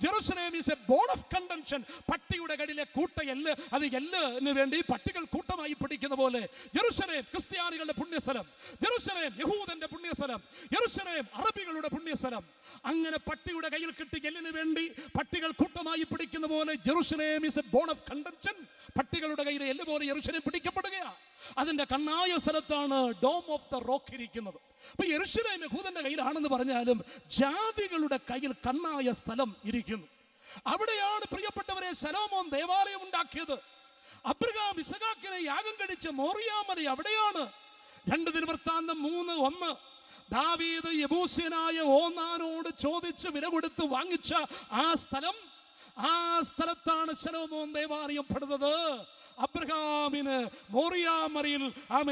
Jerusalem is a bone of contention. പട്ടിയുടെ കടിയിലെ കൂട്ടയെല്ല്, അത് എല്ലിന് വേണ്ടി പട്ടികൾ കൂട്ടമായി പിടിക്കുന്ന പോലെ ജെറുസലേം ക്രിസ്ത്യാനികളുടെ പുണ്യസ്ഥലം, ജെറുസലേം യഹൂദന്റെ പുണ്യസ്ഥലം, യെരൂശലേം അറബികളുടെ പുണ്യസ്ഥലം. അങ്ങനെ പട്ടിയുടെ കയ്യിൽ കിട്ടി എല്ലിന് വേണ്ടി പട്ടികൾ കൂട്ടമായി പിടിക്കുന്ന പോലെ Jerusalem is a bone of contention. പട്ടികളുടെ കയ്യിലെ എല്ല് പോലെ യെരൂശലേം പിടിക്കപ്പെടുകയാണ്. അതിന്റെ കണ്ണായ സ്ഥലത്താണ് ഡോം ഓഫ് ദ റോക്ക് ഇരിക്കുന്നത്. അപ്പൊ യെരൂശലേം യഹൂദന്റെ കയ്യിലാണെന്ന് പറഞ്ഞാലും ജാതികളുടെ കയ്യിൽ കണ്ണായ സ്ഥലം ഇരിക്കുന്നു. അവിടെയാണ് പ്രിയപ്പെട്ടവരെ ശലോമോൻ ദേവാലയം ഉണ്ടാക്കിയത്. അബ്രഹാം ഇസഹാക്കിനെ യാഗം കഴിച്ച മോറിയാമല അവിടെയാണ്. 2 ദിനവൃത്താന്തം 3:1 ദാവീദ് യെബൂസ്യനായ ഓർനാനോട് ചോദിച്ച് വില കൊടുത്ത് വാങ്ങിച്ച ആ സ്ഥലത്താണ് ശലോമോൻ ദേവാലയം പണിതത്. അബ്രഹാമിന് മോറിയാമലയിൽ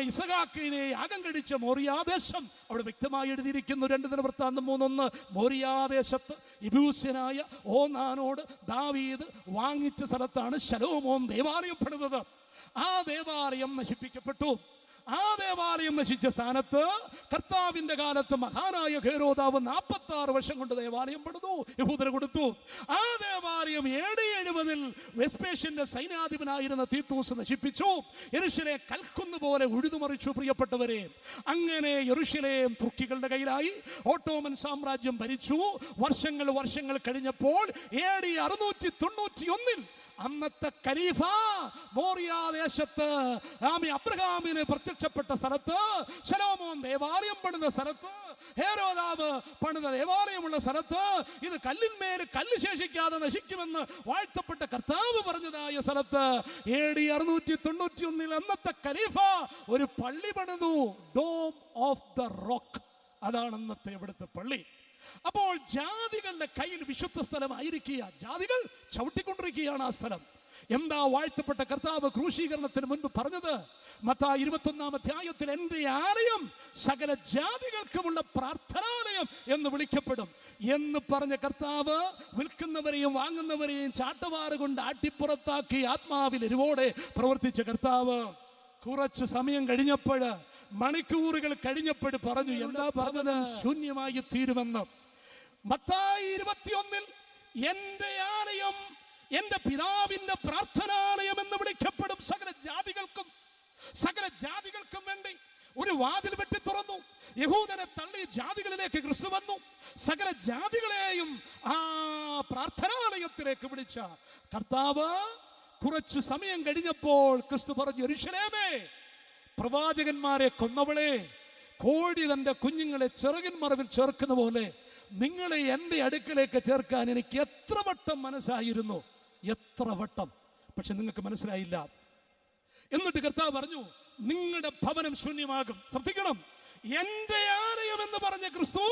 ഇസഹാക്കിനെ യാഗം കഴിച്ച മോറിയാദേശം അവിടെ വ്യക്തമായി എഴുതിയിരിക്കുന്നു. 2 ദിനവൃത്താന്തം 3:1 മോറിയാദേശത്ത് യെബൂസ്യനായ ഓർനാനോട് ദാവീദ് വാങ്ങിച്ച സ്ഥലത്താണ് ശലോമോൻ ദേവാലയം പണിതത്. ആ ദേവാലയം നശിപ്പിക്കപ്പെട്ടു. ആ ദേവാലയം നശിച്ച സ്ഥാനത്ത് കർത്താവിന്റെ കാലത്ത് മഹാനായ ഹെരോദാവ് 46 വർഷം കൊണ്ട് ദേവാലയം പണിതു, യഹൂദന് കൊടുത്തു. ആ ദേവാലയം AD 70 വെസ്പേഷ്യന്റെ സൈന്യാധിപനായിരുന്ന തീത്തൂസ് നശിപ്പിച്ചു. യെരൂശലേം കൽക്കുന്ന് പോലെ ഉഴുതുമറിച്ചു. പ്രിയപ്പെട്ടവരെ, അങ്ങനെ യെരൂശലേം തുർക്കികളുടെ കയ്യിലായി. ഓട്ടോമൻ സാമ്രാജ്യം ഭരിച്ചു. വർഷങ്ങൾ കഴിഞ്ഞപ്പോൾ AD 691 അന്നത്തെ ഖലീഫ മോറിയാദേശത്ത് അബ്രഹാമിന് പ്രത്യക്ഷപ്പെട്ട സ്ഥലത്ത്, ശലോമോൻ ദേവാലയം പണിത സ്ഥലത്ത്, ഹെരോദാവ് പണിത ദേവാലയമുള്ള സ്ഥലത്ത്, ഇത് കല്ലിന്മേൽ കല്ല് ശേഷിക്കാതെ നശിക്കുമെന്ന് വാഴ്ത്തപ്പെട്ട കർത്താവ് പറഞ്ഞതായ സ്ഥലത്ത് AD 691 അന്നത്തെ ഖലീഫ ഒരു പള്ളി പണിതു, ഡോം ഓഫ് ദ റോക്ക്. അതാണ് അന്നത്തെ ഇവിടുത്തെ പള്ളി. അപ്പോൾ ജാതികളുടെ കയ്യിൽ വിശുദ്ധ സ്ഥലമായിരിക്കുക. ജാതികൾ ചവിട്ടിക്കൊണ്ടിരിക്കുകയാണ് ആ സ്ഥലം. എന്താ വാഴ്ത്തപ്പെട്ട കർത്താവ് ക്രൂശീകരണത്തിന് മുൻപ് പറഞ്ഞത്? മത്തായി 21 അധ്യായത്തിൽ എൻ്റെ ആലയം സകല ജാതികൾക്കുമുള്ള പ്രാർത്ഥനാലയം എന്ന് വിളിക്കപ്പെടും എന്ന് പറഞ്ഞ കർത്താവ് വിൽക്കുന്നവരെയും വാങ്ങുന്നവരെയും ചാട്ടവാറ് കൊണ്ട് ആട്ടിപ്പുറത്താക്കി ആത്മാവിൽ എരിവോടെ പ്രവർത്തിച്ച കർത്താവ് കുറച്ച് സമയം കഴിഞ്ഞപ്പോൾ, മണിക്കൂറുകൾ കഴിഞ്ഞപ്പോൾ പറഞ്ഞു. എന്താ പറഞ്ഞത്? ശൂന്യമായി തീരുമെന്ന്. മത്തായി 21 എൻ്റെ ആലയം എൻ്റെ പിതാവിന്റെ പ്രാർത്ഥനാലയം എന്ന് വിളിക്കപ്പെടും. സകല ജാതികൾക്കും വേണ്ടി ഒരു വാതിൽ വെട്ടി തുറന്നു. യഹൂദനെ തള്ളി ജാതികളിലേക്ക് ക്രിസ്തു വന്നു. സകല ജാതികളെയും ആ പ്രാർത്ഥനാലയത്തിലേക്ക് വിളിച്ച കർത്താവ് കുറച്ചു സമയം കഴിഞ്ഞപ്പോൾ ക്രിസ്തു പറഞ്ഞു, യെരൂശലേമേ, പ്രവാചകന്മാരെ കൊന്നവളെ, കോഴി തന്റെ കുഞ്ഞുങ്ങളെ ചിറകിൻ മറവിൽ ചേർക്കുന്ന പോലെ നിങ്ങളെ എൻ്റെ അടുക്കലേക്ക് ചേർക്കാൻ എനിക്ക് എത്ര വട്ടം മനസ്സായിരുന്നു, എത്ര വട്ടം, പക്ഷെ നിങ്ങൾക്ക് മനസ്സിലായില്ല. എന്നിട്ട് കർത്താവ് പറഞ്ഞു, നിങ്ങളുടെ ഭവനം ശൂന്യമാകും. ശ്രദ്ധിക്കണം, എന്റെ ആലയം എന്ന് പറഞ്ഞ ക്രിസ്തു,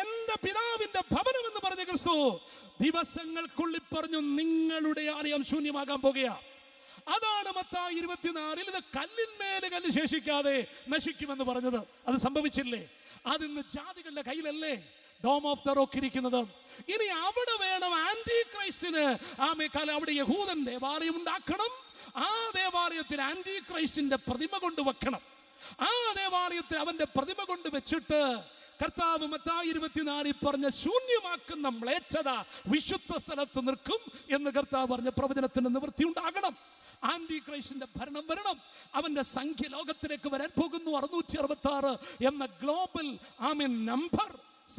എന്റെ പിതാവിന്റെ ഭവനം എന്ന് പറഞ്ഞ ക്രിസ്തു ദിവസങ്ങൾക്കുള്ളിൽ പറഞ്ഞു നിങ്ങളുടെ ആലയം ശൂന്യമാകാൻ പോകുക. അതാണ് മത്തായി 24 ഇത് കല്ലിന്മേല് കല്ല് ശേഷിക്കാതെ നശിക്കുമെന്ന് പറഞ്ഞത്. അത് സംഭവിച്ചില്ലേ? അതിന്ന് ജാതികളുടെ കയ്യിലല്ലേ ഡോം ഓഫ് ദ റോക്ക് ഇരിക്കുന്നത്? ഇനി അവിടെ വേണം ആന്റി ക്രൈസ്റ്റിന് അവിടെ യഹൂദൻ ദേവാലയം ഉണ്ടാക്കണം. ആ ദേവാലയത്തിൽ ആന്റി ക്രൈസ്റ്റിന്റെ പ്രതിമ കൊണ്ട് വെക്കണം. ആ ദേവാലയത്തിൽ അവന്റെ പ്രതിമ കൊണ്ട് വെച്ചിട്ട് കർത്താവ് മത്തായി 24 പറഞ്ഞ ശൂന്യമാക്കുന്ന മ്ലേച്ഛത വിശുദ്ധ സ്ഥലത്ത് നിൽക്കും എന്ന് കർത്താവ് പറഞ്ഞ പ്രവചനത്തിന് നിവൃത്തി ഉണ്ടാകണം. ആന്റി ക്രൈസ്റ്റിന്റെ ഭരണം വരണം. അവന്റെ സംഖ്യ ലോകത്തിലേക്ക് വരാൻ പോകുന്നു. 666 എന്ന ഗ്ലോബൽ നമ്പർ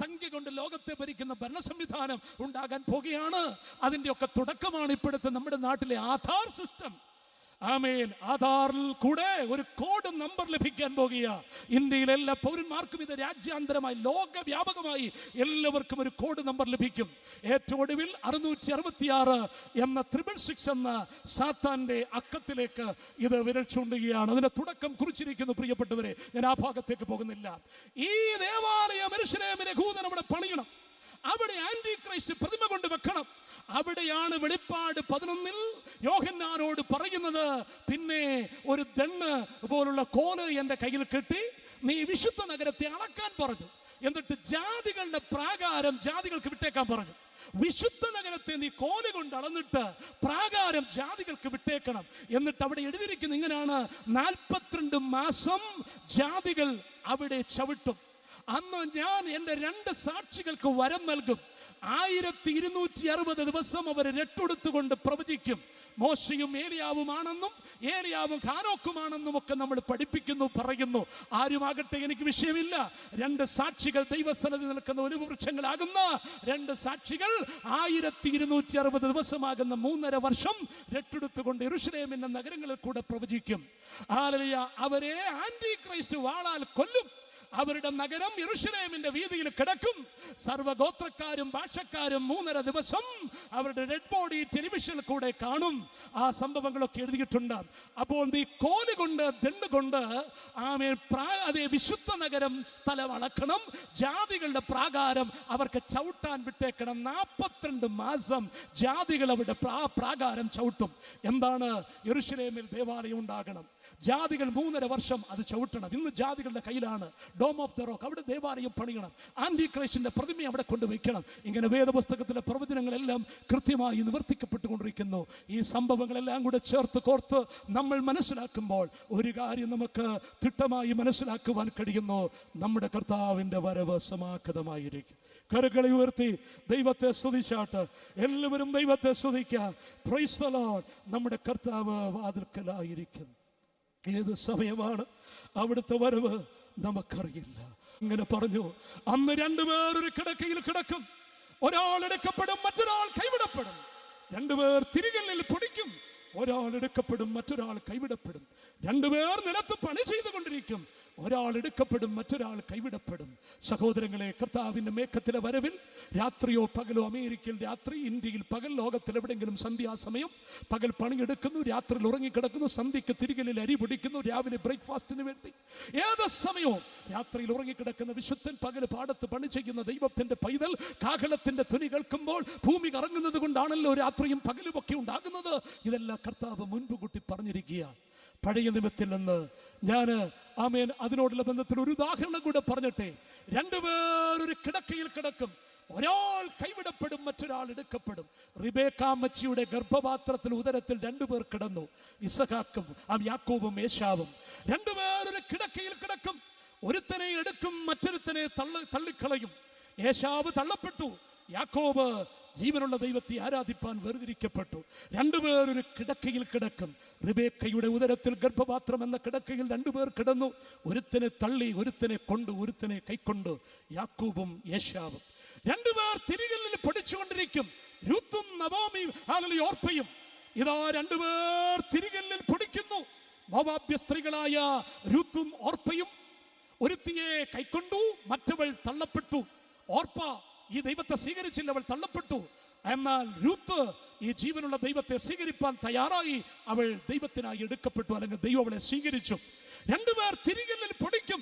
സംഖ്യ കൊണ്ട് ലോകത്തെ ഭരിക്കുന്ന ഭരണ സംവിധാനം ഉണ്ടാകാൻ പോകുകയാണ്. അതിന്റെ ഒക്കെ തുടക്കമാണ് ഇപ്പോഴത്തെ നമ്മുടെ നാട്ടിലെ ആധാർ സിസ്റ്റം. ആധാറിൽ കൂടെ ഒരു കോഡ് നമ്പർ ലഭിക്കാൻ പോകുക. ഇന്ത്യയിലെ എല്ലാ പൗരന്മാർക്കും ഇത് രാജ്യാന്തരമായി ലോകവ്യാപകമായി എല്ലാവർക്കും ഒരു കോഡ് നമ്പർ ലഭിക്കും. ഏറ്റവും ഒടുവിൽ 666 എന്ന 666 എന്ന സാത്താന്റെ അക്കത്തിലേക്ക് ഇത് വിരൽ ചൂണ്ടുകയാണ്. അതിന്റെ തുടക്കം കുറിച്ചിരിക്കുന്നു. പ്രിയപ്പെട്ടവരെ, ഞാൻ ആ ഭാഗത്തേക്ക് പോകുന്നില്ല. ഈ ദേവാലയം യെരൂശലേമിലെ യഹൂദൻ അവിടെ പണിയണം. അവിടെ ആന്റി ക്രൈസ്റ്റ് പ്രതിമ കൊണ്ട് വെക്കണം. അവിടെയാണ് വെളിപ്പാട് 11 യോഹന്നാനോട് പറയുന്നത്, പിന്നെ ഒരു ദണ്ണ് പോലുള്ള കോല് എന്റെ കയ്യിൽ കെട്ടി നീ വിശുദ്ധ നഗരത്തെ അളക്കാൻ പറഞ്ഞു. എന്നിട്ട് ജാതികളുടെ പ്രാകാരം ജാതികൾക്ക് വിട്ടേക്കാൻ പറഞ്ഞു. വിശുദ്ധ നഗരത്തെ നീ കോല് കൊണ്ട് അളന്നിട്ട് പ്രാകാരം ജാതികൾക്ക് വിട്ടേക്കണം. എന്നിട്ട് അവിടെ എഴുതിയിരിക്കുന്ന ഇങ്ങനെയാണ്, 42 മാസം ജാതികൾ അവിടെ ചവിട്ടും. അന്ന് ഞാൻ എൻ്റെ 2 സാക്ഷികൾക്ക് വരം നൽകും. 1260 ദിവസം അവർ രട്ടെടുത്തുകൊണ്ട് പ്രവചിക്കും. മോശയും ഏലിയാവുമാണെന്നും ഏലിയാവും ഹാനോക്കുമാണെന്നും ഒക്കെ നമ്മൾ പഠിപ്പിക്കുന്നു, പറയുന്നു. ആരുമാകട്ടെ, എനിക്ക് വിഷയമില്ല. 2 സാക്ഷികൾ ദൈവസന്നിധി നിൽക്കുന്ന ഒരു വൃക്ഷങ്ങളാകുന്ന 2 സാക്ഷികൾ 1260 ദിവസമാകുന്ന 3.5 വർഷം രട്ടെടുത്തുകൊണ്ട് യെരൂശലേമിന്റെ നഗരങ്ങളിൽ കൂടെ പ്രവചിക്കും. ഹല്ലേലൂയ. അവരെ ആന്റി ക്രൈസ്റ്റ് വാളാൽ കൊല്ലും. അവരുടെ നഗരം യെരൂശലേമിന്റെ വീതിയിൽ കിടക്കും. സർവ്വഗോത്രക്കാരും ഭാഷക്കാരും 3.5 ദിവസം അവരുടെ ഡെഡ് ബോഡി ടെലിവിഷനിൽ കൂടെ കാണും. ആ സംഭവങ്ങളൊക്കെ എഴുതിയിട്ടുണ്ട്. അപ്പോൾ നീ കോല് കൊണ്ട് ദണ്ഡ് കൊണ്ട് അതേ വിശുദ്ധ നഗരം സ്ഥലം അളക്കണം. ജാതികളുടെ പ്രാകാരം അവർക്ക് ചവിട്ടാൻ വിട്ടേക്കണം. 42 മാസം ജാതികൾ അവിടെ പ്രാകാരം ചവിട്ടും. എന്താണ്? യെരൂശലേമിൽ ദേവാലയം ഉണ്ടാകണം. ജാതികൾ 3.5 വർഷം അത് ചവിട്ടണം. ഇന്ന് ജാതികളുടെ കയ്യിലാണ് ഡോം ഓഫ് ദ റോക്ക്. അവിടെ ദേവാലയം പണിയണം. ആന്റി ക്രൈസ്റ്റിന്റെ പ്രതിമ അവിടെ കൊണ്ടുവയ്ക്കണം. ഇങ്ങനെ വേദപുസ്തകത്തിലെ പ്രവചനങ്ങളെല്ലാം കൃത്യമായി നിവർത്തിക്കപ്പെട്ടുകൊണ്ടിരിക്കുന്നു. ഈ സംഭവങ്ങളെല്ലാം കൂടെ ചേർത്ത് കോർത്ത് നമ്മൾ മനസ്സിലാക്കുമ്പോൾ ഒരു കാര്യം നമുക്ക് തിട്ടമായി മനസ്സിലാക്കുവാൻ കഴിയുന്നു. നമ്മുടെ കർത്താവിന്റെ വരവ് സമാഗതമായിരിക്കും. കരകളെ ഉയർത്തി ദൈവത്തെ സ്തുതിച്ചാട്ട് എല്ലാവരും ദൈവത്തെ സ്തുതിക്കുക. Praise the lord. നമ്മുടെ കർത്താവ് വാതിൽക്കലായിരിക്കുന്നു. ഏത് സമയമാണ് അവിടുത്തെ വരവ് നമുക്കറിയില്ല. ഇങ്ങനെ പറഞ്ഞു, അന്ന് 2 പേർ ഒരു കിടക്കയിൽ കിടക്കും. ഒരാൾ എടുക്കപ്പെടും, മറ്റൊരാൾ കൈവിടപ്പെടും. 2 പേർ തിരികല്ലിൽ പൊടിക്കും. ഒരാൾ എടുക്കപ്പെടും, മറ്റൊരാൾ കൈവിടപ്പെടും. 2 പേർ നിലത്ത് പണി ചെയ്തുകൊണ്ടിരിക്കും. ഒരാൾ എടുക്കപ്പെടും, മറ്റൊരാൾ കൈവിടപ്പെടും. സഹോദരങ്ങളെ, കർത്താവിന്റെ മേഘത്തിലെ വരവിൽ രാത്രിയോ പകലോ, അമേരിക്കയിൽ രാത്രി, ഇന്ത്യയിൽ പകൽ, ലോകത്തിൽ എവിടെയെങ്കിലും സന്ധ്യാസമയം, പകൽ പണിയെടുക്കുന്നു, രാത്രിയിൽ ഉറങ്ങിക്കിടക്കുന്നു, സന്ധ്യയ്ക്ക് തിരികലിൽ അരി പൊടിക്കുന്നു, രാവിലെ ബ്രേക്ക്ഫാസ്റ്റിന് വേണ്ടി. ഏത് സമയവും രാത്രിയിൽ ഉറങ്ങിക്കിടക്കുന്ന വിശുദ്ധൻ, പകൽ പാടത്ത് പണി ചെയ്യുന്ന ദൈവത്തിന്റെ പൈതൽ, കാഹളത്തിന്റെ ധ്വനി കേൾക്കുമ്പോൾ ഭൂമി കറങ്ങുന്നത് കൊണ്ടാണല്ലോ രാത്രിയും പകലും ഒക്കെ ഉണ്ടാകുന്നത്. ഇതെല്ലാം കർത്താവ് മുൻപ് കൂട്ടി പറഞ്ഞിരിക്കുകയാണ്. പഴയ നിയമത്തിൽ നിന്ന് ഞാൻ അതിനോടുള്ള ബന്ധത്തിൽ ഒരു ഉദാഹരണം കൂടെ പറഞ്ഞിട്ടെ. 2 പേർ ഒരു കിടക്കയിൽ കിടക്കും. ഒരാൾ കൈവിടപ്പെടും, മറ്റൊരാൾ എടുക്കപ്പെടും. റിബേക്ക അമ്മച്ചിയുടെ ഗർഭപാത്രത്തിൽ ഉദരത്തിൽ 2 പേർ കിടന്നു. ഇസഹാക്കും യാക്കോബും ഏശാവും. 2 പേർ ഒരു കിടക്കയിൽ കിടക്കും. ഒരുത്തനെ എടുക്കും, മറ്റൊരുത്തനെ തള്ളിക്കളയും. ഏശാവ് തള്ളപ്പെട്ടു, യാക്കോബ് ജീവനുള്ള ദൈവത്തെ ആരാധിപ്പാൻ വേർതിരിക്കപ്പെട്ടു. രണ്ടുപേർ ഒരു കിടക്കയിൽ കിടക്കും. റിബേക്കയുടെ ഉദരത്തിൽ ഗർഭപാത്രം എന്ന കിടക്കയിൽ രണ്ടുപേർ കിടന്നു. ഒരുത്തനെ തള്ളി, ഒരുത്തനെ കൊണ്ട്, ഒരുത്തനെ കൈക്കൊണ്ട്. യാക്കോബും യേശാവും രണ്ടുപേർ തിരികല്ലിൽ പൊടിച്ചുകൊണ്ടിരിക്കും. രൂത്തും നവോമിയും ഓർപ്പയും ഇതാ രണ്ടുപേർ തിരികല്ലിൽ പൊടിക്കുന്നു. മോവാബ്യ സ്ത്രീകളായ രൂത്തും ഓർപ്പയും ഒരുത്തിയെ കൈക്കൊണ്ടു, മറ്റവൾ തള്ളപ്പെട്ടു. ഓർപ്പ ഈ ദൈവത്തെ സ്വീകരിച്ചില്ല, അവൾ തള്ളപ്പെട്ടു. എന്നാൽ രൂത്ത് ഈ ജീവനുള്ള ദൈവത്തെ സ്വീകരിപ്പാൻ തയ്യാറായി. അവൾ ദൈവത്തിനായി എടുക്കപ്പെട്ടു, അല്ലെങ്കിൽ ദൈവം അവളെ സ്വീകരിച്ചു. രണ്ടുപേർ തിരികല്ലിൽ പൊടിക്കും.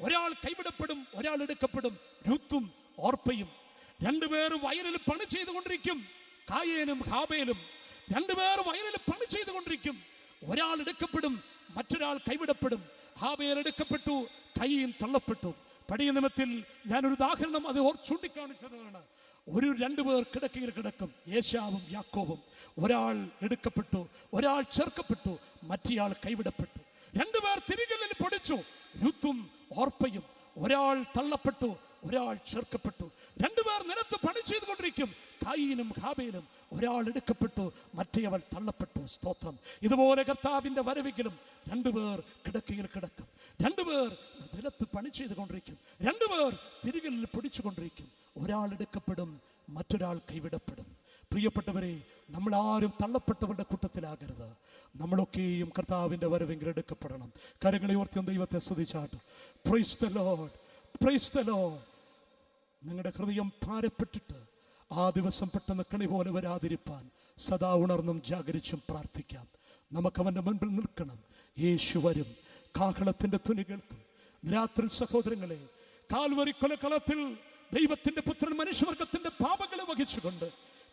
ഒരാൾ കൈവിടപ്പെടും, ഒരാൾ എടുക്കപ്പെടും. രൂത്തും ഓർപ്പയും രണ്ടുപേർ വയലിൽ പണി ചെയ്തുകൊണ്ടിരിക്കും. കായേനും ഹാബേലും രണ്ടുപേർ വയലിൽ പണി ചെയ്തുകൊണ്ടിരിക്കും. ഒരാൾ എടുക്കപ്പെടും, മറ്റൊരാൾ കൈവിടപ്പെടും. ഹാബേൽ എടുക്കപ്പെട്ടു, കയ്യും തള്ളപ്പെട്ടു. പടിയ നിമിത്തിൽ ഞാനൊരു ഉദാഹരണം അത് ചൂണ്ടിക്കാണിച്ചതാണ്. രണ്ടുപേർ കിടക്കയിൽ കിടക്കും, യേശാവും യാക്കോബും. ഒരാൾ എടുക്കപ്പെട്ടു, ഒരാൾ ചേർക്കപ്പെട്ടു, മറ്റേയാൾ കൈവിടപ്പെട്ടു. രണ്ടുപേർ തിരികല്ലിൽ പൊടിച്ചു, രൂത്തും ഓർപ്പയും. ഒരാൾ തള്ളപ്പെട്ടു, ഒരാൾ ചേർക്കപ്പെട്ടു. രണ്ടുപേർ നിലത്ത് പണി ചെയ്തുകൊണ്ടിരിക്കും, കായീനും ഹാബേലും. ഒരാൾ എടുക്കപ്പെട്ടു, മറ്റേവൾ തള്ളപ്പെട്ടു. സ്തോത്രം. ഇതുപോലെ കർത്താവിന്റെ വരവെങ്കിലും രണ്ടുപേർ കിടക്കയിൽ കിടക്കും, രണ്ടുപേർ നിലത്ത് പണി ചെയ്തുകൊണ്ടിരിക്കും, രണ്ടുപേർ തിരികല്ലിൽ പൊടിച്ചുകൊണ്ടിരിക്കും. ഒരാൾ എടുക്കപ്പെടും, മറ്റൊരാൾ കൈവിടപ്പെടും. പ്രിയപ്പെട്ടവരെ, നമ്മൾ ആരും തള്ളപ്പെട്ടവരുടെ കൂട്ടത്തിലാകരുത്. നമ്മളൊക്കെയും കർത്താവിന്റെ വരവെങ്കിൽ എടുക്കപ്പെടണം. കരങ്ങളെ ഉയർത്തി ദൈവത്തെ സ്തുതിച്ചാട്ട്. Praise the lord, praise the lord. നിങ്ങളുടെ ഹൃദയം ഭാരപ്പെട്ടിട്ട് ആ ദിവസം പെട്ടെന്ന് കണി പോലെ വരാതിരിപ്പാൻ സദാ ഉണർന്നും ജാഗരിച്ചും പ്രാർത്ഥിക്കാം. നമുക്കവന്റെ മുൻപിൽ നിൽക്കണം. യേശു വരും, കാഹളത്തിന്റെ ധ്വനി കേൾക്കും. രാത്രി സഹോദരങ്ങളെ, കാൽവരി കൊലക്കളത്തിൽ ദൈവത്തിന്റെ പുത്രൻ മനുഷ്യവർഗത്തിന്റെ പാപങ്ങളെ വഹിച്ചുകൊണ്ട്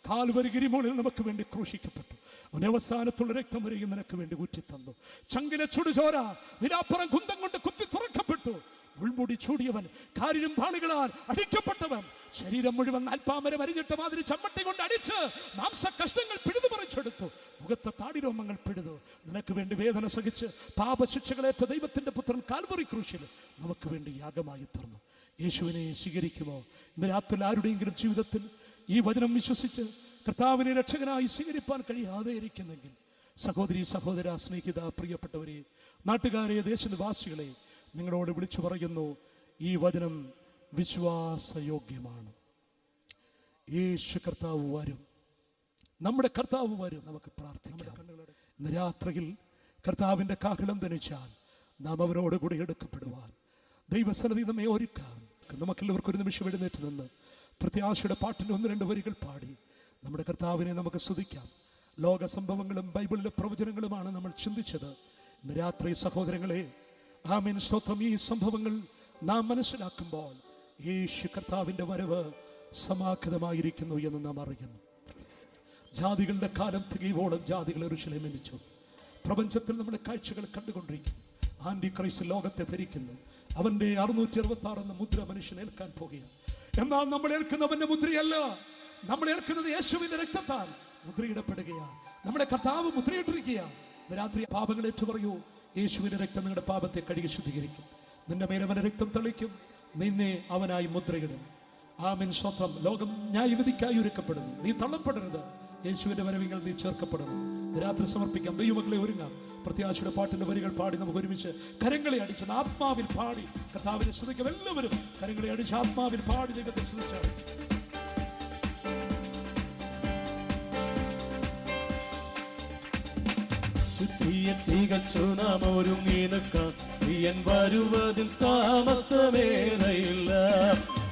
കാൽവരി ഗിരിമോളിൽ നമുക്ക് വേണ്ടി ക്രൂശിക്കപ്പെട്ടു. അവൻ അവസാനത്തുള്ള രക്തം വരെയും നിനക്ക് വേണ്ടി ഊറ്റിത്തന്നു. ചങ്കിലെ ചുടുചോര വിലാപ്പുറം കുന്തം കൊണ്ട് കുത്തി തുറക്കപ്പെട്ടു. ഉൾമുടി ചൂടിയവൻ, കാരിലും പാളികളാൽ അടിക്കപ്പെട്ടവൻ, ശരീരം മുഴുവൻ അൽപ്പാമരം അരിഞ്ഞിട്ട മാതിരി ചമ്മട്ടി കൊണ്ട് അടിച്ച് മാംസ കഷ്ണങ്ങൾ പിഴുതു പറിച്ചെടുത്തു. മുഖത്തെ താടിരോമങ്ങൾ പിഴുതു. നിനക്ക് വേണ്ടി വേദന സഹിച്ച് പാപശിക്ഷകളേറ്റ ദൈവത്തിന്റെ പുത്രൻ കാൽവറി ക്രൂശിൽ നമുക്ക് വേണ്ടി യാഗമായി തീർന്നു. യേശുവിനെ സ്വീകരിക്കുമോ? ഇന്ന് രാത്രി ആരുടെയെങ്കിലും ജീവിതത്തിൽ ഈ വചനം വിശ്വസിച്ച് കർത്താവിനെ രക്ഷകനായി സ്വീകരിപ്പാൻ കഴിയാതെ ഇരിക്കുന്നെങ്കിൽ, സഹോദരി, സഹോദര, സ്നേഹിത, പ്രിയപ്പെട്ടവരെ, നാട്ടുകാരെ, ദേശനിവാസികളെ, നിങ്ങളോട് വിളിച്ചു പറയുന്നു, ഈ വചനം വിശ്വാസയോഗ്യമാണ്. യേശു കർത്താവ് വരും, നമ്മുടെ കർത്താവ് വരും. നമുക്ക് പ്രാർത്ഥിക്കാം. ഇന്ന് രാത്രിയിൽ കർത്താവിന്റെ കാഹളം ധനിച്ചാൽ നാം അവരോട് കൂടി എടുക്കപ്പെടുവാൻ ദൈവസന്നിധി നമ്മെ ഒരുക്കാം. നമുക്കെല്ലാവർക്കും ഒരു നിമിഷം എഴുന്നേറ്റ് നിന്ന് പ്രത്യാശയുടെ പാട്ടിൻ്റെ 1-2 വരികൾ പാടി നമ്മുടെ കർത്താവിനെ നമുക്ക് സ്തുതിക്കാം. ലോക സംഭവങ്ങളും ബൈബിളിലെ പ്രവചനങ്ങളുമാണ് നമ്മൾ ചിന്തിച്ചത്. ഇന്ന് രാത്രി സഹോദരങ്ങളെ, ആമേൻ, സ്തോത്രം. ഈ സംഭവങ്ങൾ നാം മനസ്സിലാക്കുമ്പോൾ യേശു കർത്താവിന്റെ വരവ് സമാഗതമായിരിക്കുന്നു എന്ന് നാം അറിയുന്നു. ജാതികളുടെ കാലം തികയോളം ജാതികൾ യെരൂശലേമിൽ വെച്ചു. പ്രപഞ്ചത്തിൽ നമ്മുടെ കാഴ്ചകൾ കണ്ടുകൊണ്ടിരിക്കും. ആന്റി ക്രൈസ്റ്റ് ലോകത്തെ ധരിക്കുന്നു. അവന്റെ 666 എന്ന മുദ്ര മനുഷ്യൻ ഏൽക്കാൻ പോകുകയാണ്. എന്നാൽ നമ്മൾ ഏൽക്കുന്നവന്റെ മുദ്രയല്ല, നമ്മൾ ഏൽക്കുന്നത് യേശുവിന്റെ രക്തത്താൽ മുദ്രയിടപ്പെടുകയാണ്. നമ്മുടെ കർത്താവ് മുദ്രയിട്ടിരിക്കുകയാണ്. രാത്രി പാപങ്ങൾ ഏറ്റുപറയൂ. യേശുവിന്റെ രക്തം നിങ്ങളുടെ പാപത്തെ കഴുകി ശുദ്ധീകരിക്കും. നിന്റെ മേലെ അവന്റെ രക്തം തെളിക്കും. നിന്നെ അവനായി മുദ്രയിടും. ആമേൻ, സ്തോത്രം. ലോകം ന്യായവിധിക്കായി ഒരുക്കപ്പെടുന്നു. നീ തള്ളപ്പെടരുത്. യേശുവിന്റെ വരവിൽ നീ ചേർക്കപ്പെടണം. രാത്രി സമർപ്പിക്കാം. ദൈവമക്കളെ, ഒരുങ്ങാം. പ്രത്യാശയുടെ പാട്ടിന്റെ വരികൾ പാടി നമുക്ക് ഒരുമിച്ച് കരങ്ങളെ അടിച്ച് ആത്മാവിൽ പാടി കർത്താവിനെ സ്തുതിക്കാം. എല്ലാവരും കരങ്ങളെ അടിച്ച് ആത്മാവിൽ പാടി ദൈവത്തെ സ്തുതിച്ചാൽ തികച്ചു നാം ഒരുങ്ങി നിൽക്കാം. പ്രിയൻ വരുവതിൽ താമസമേറയില്ല.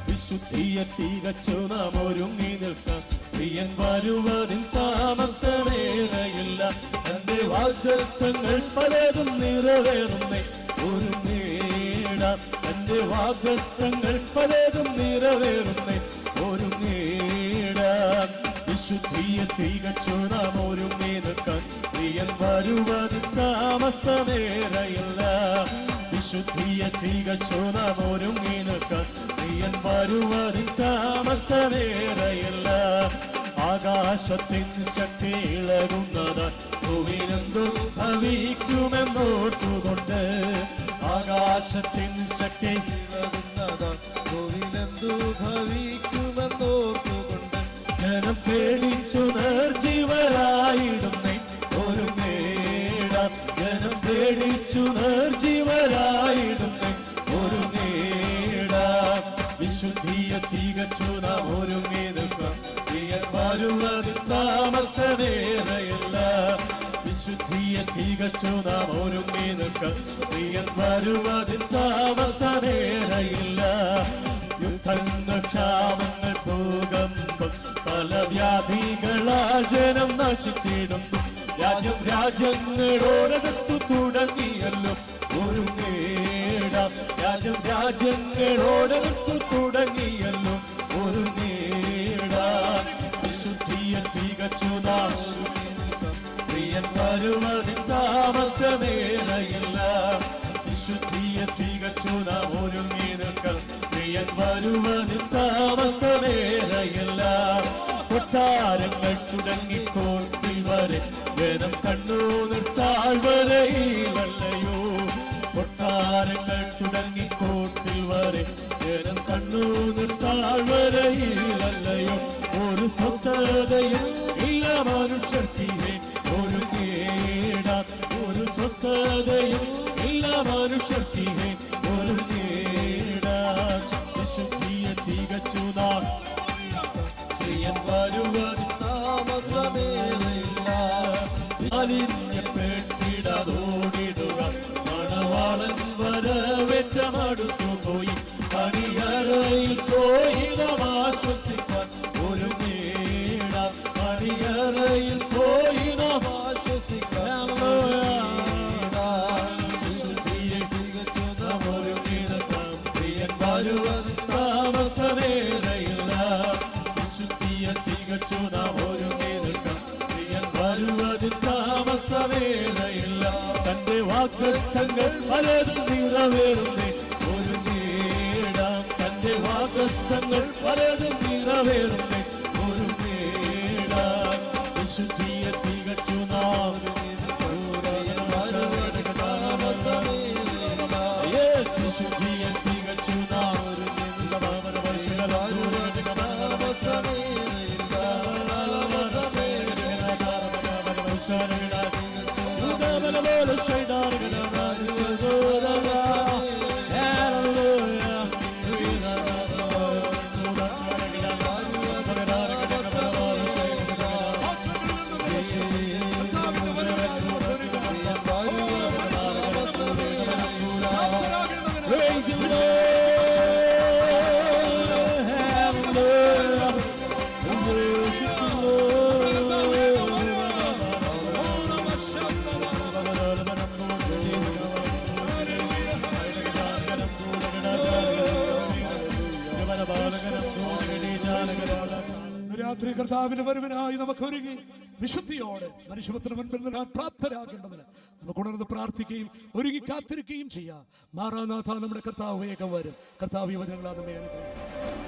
വിശുദ്ധിയെ തികച്ചു നാം ഒരുങ്ങി നിൽക്കാം. പ്രിയൻ വരുവതിൽ താമസമേറയില്ല. തന്റെ വാഗ്ദത്തങ്ങൾ പലതും നിറവേറുന്നേ ഒരു നേടാം. തന്റെ വാഗ്ദത്തങ്ങൾ പലതും നിറവേറുന്നേ ഒരു നേടാം. വിശുദ്ധിയെ തികച്ചു നാം ഒരുങ്ങി നിൽക്കാൻ. പ്രിയൻ വരുവതിൽ താമസമേറയില്ല. വിശുദ്ധിയെ തികച്ചു നാം ഒരുങ്ങി നിൽക്കാൻ. പ്രിയൻ വരുവതിൽ താമസമേറയില്ല. ആകാശത്തിൻ ശക്തി ഇളകുന്നത് ഭൂവിനെന്തു ഭവിക്കുമെന്നോർത്തുകൊണ്ട്. ആകാശത്തിൻ ശക്തി ഇളകുന്നത് ഭൂവിനെന്തു ഭവിക്കുമെന്നോർത്തുകൊണ്ട്. യേശു നിർജീവരായിടുന്നേ ഒരു നേടാം. വിശുദ്ധിയെ തികച്ചു നാം ഒരുങ്ങി നിൽക്കാം. പ്രിയൻ വരുവതിൽ താമസമേറയില്ല. വിശുദ്ധിയെ തികച്ചു നാം ഒരുങ്ങി നിൽക്കാം. പ്രിയൻ വരുവതിൽ താമസമേറയില്ല. യുദ്ധങ്ങൾ, ക്ഷാമങ്ങൾ, ഭൂകമ്പം, പല വ്യാധികളാൽ ജനം നശിച്ചിടുന്നു. രാജ്യം രാജ്യങ്ങളോടകത്തു തുടങ്ങിയല്ലോ ഒരു നേടാം. രാജ്യം രാജ്യങ്ങളോടകത്തു തുടങ്ങിയല്ലോ ഒരു നേടാം. വിശുദ്ധിയെ തികച്ചു നാം പ്രിയൻ വരുവതിൽ താമസമേറയില്ല. വിശുദ്ധിയെ തികച്ചു നാം ഒരുങ്ങി നിൽക്കാം. പ്രിയൻ വരുവതിൽ താമസമേറയില്ല. കൊട്ടാരങ്ങൾ തുടങ്ങി കോട്ടിൽ വരെ ജനം കണ്ണു നിർത്താഴ്വരയിലല്ലയോ. കൊട്ടാരങ്ങൾ തുടങ്ങി കോട്ടിൽ വരെ ജനം കണ്ണു നിർത്താഴ്വരയിലല്ലയോ. ഒരു സ്വസ്ഥതയും ഇല്ല മനുഷ്യർക്കേ ഒരു നേടാം. ഒരു സ്വസ്ഥതയും ഇല്ല മനുഷ്യർക്കേ ഒരു നേടാം. വിശുദ്ധിയെ തികച്ചു നാം പ്രിയൻ വരുവതിൽ താമസമേറില്ല. മാലിന്യപ്പെട്ടിടതോടിടുക. മണവാളൻ വരവേറ്റമടുത്തു പോയി. പണിയറയിൽ പോയി നാം ആശ്വസിക്കാൻ ഒരു നേടാം. പണിയറയിൽ പോയി നാം ആശ്വസിക്കാൻ വിശുദ്ധിയെ തികച്ചു നാം ഒരുങ്ങി നിൽക്കാം. പ്രിയൻ വരുവതിൽ താമസമേറയില്ല. വിശുദ്ധിയെ തികച്ചു നാം ഒരുങ്ങി നിൽക്കാം. പ്രിയൻ വരുവതിൽ താമസമേറയില്ല. തന്റെ വാഗ്ദത്തങ്ങൾ പലതും നിറവേറുന്നേ ഒരു നേടാം. തന്റെ വാഗ്ദത്തങ്ങൾ പലതും നിറവേറുന്നേ ഒരു നേടാം. വിശുദ്ധിയെ തികച്ചു നാം വിശുദ്ധിയെ തികച്ചു നാം രാത്രി കർത്താവിന്റെ വരവിനായി നമുക്ക് ഒരുങ്ങി വിശുദ്ധിയോടെ മനുഷ്യപുത്ര മുൻപിൽ നിൽക്കാൻ പ്രാപ്തരാകേണ്ടതിന് നമുക്ക് ഉണർന്ന് പ്രാർത്ഥിക്കുകയും ഒരുങ്ങി കാത്തിരിക്കുകയും ചെയ്യാം. മാറാനാഥ നമ്മുടെ കർത്താവ് വേഗം വരും. കർത്താവ് യുവജനങ്ങളാ നമ്മെ അനുഗ്രഹിക്കും.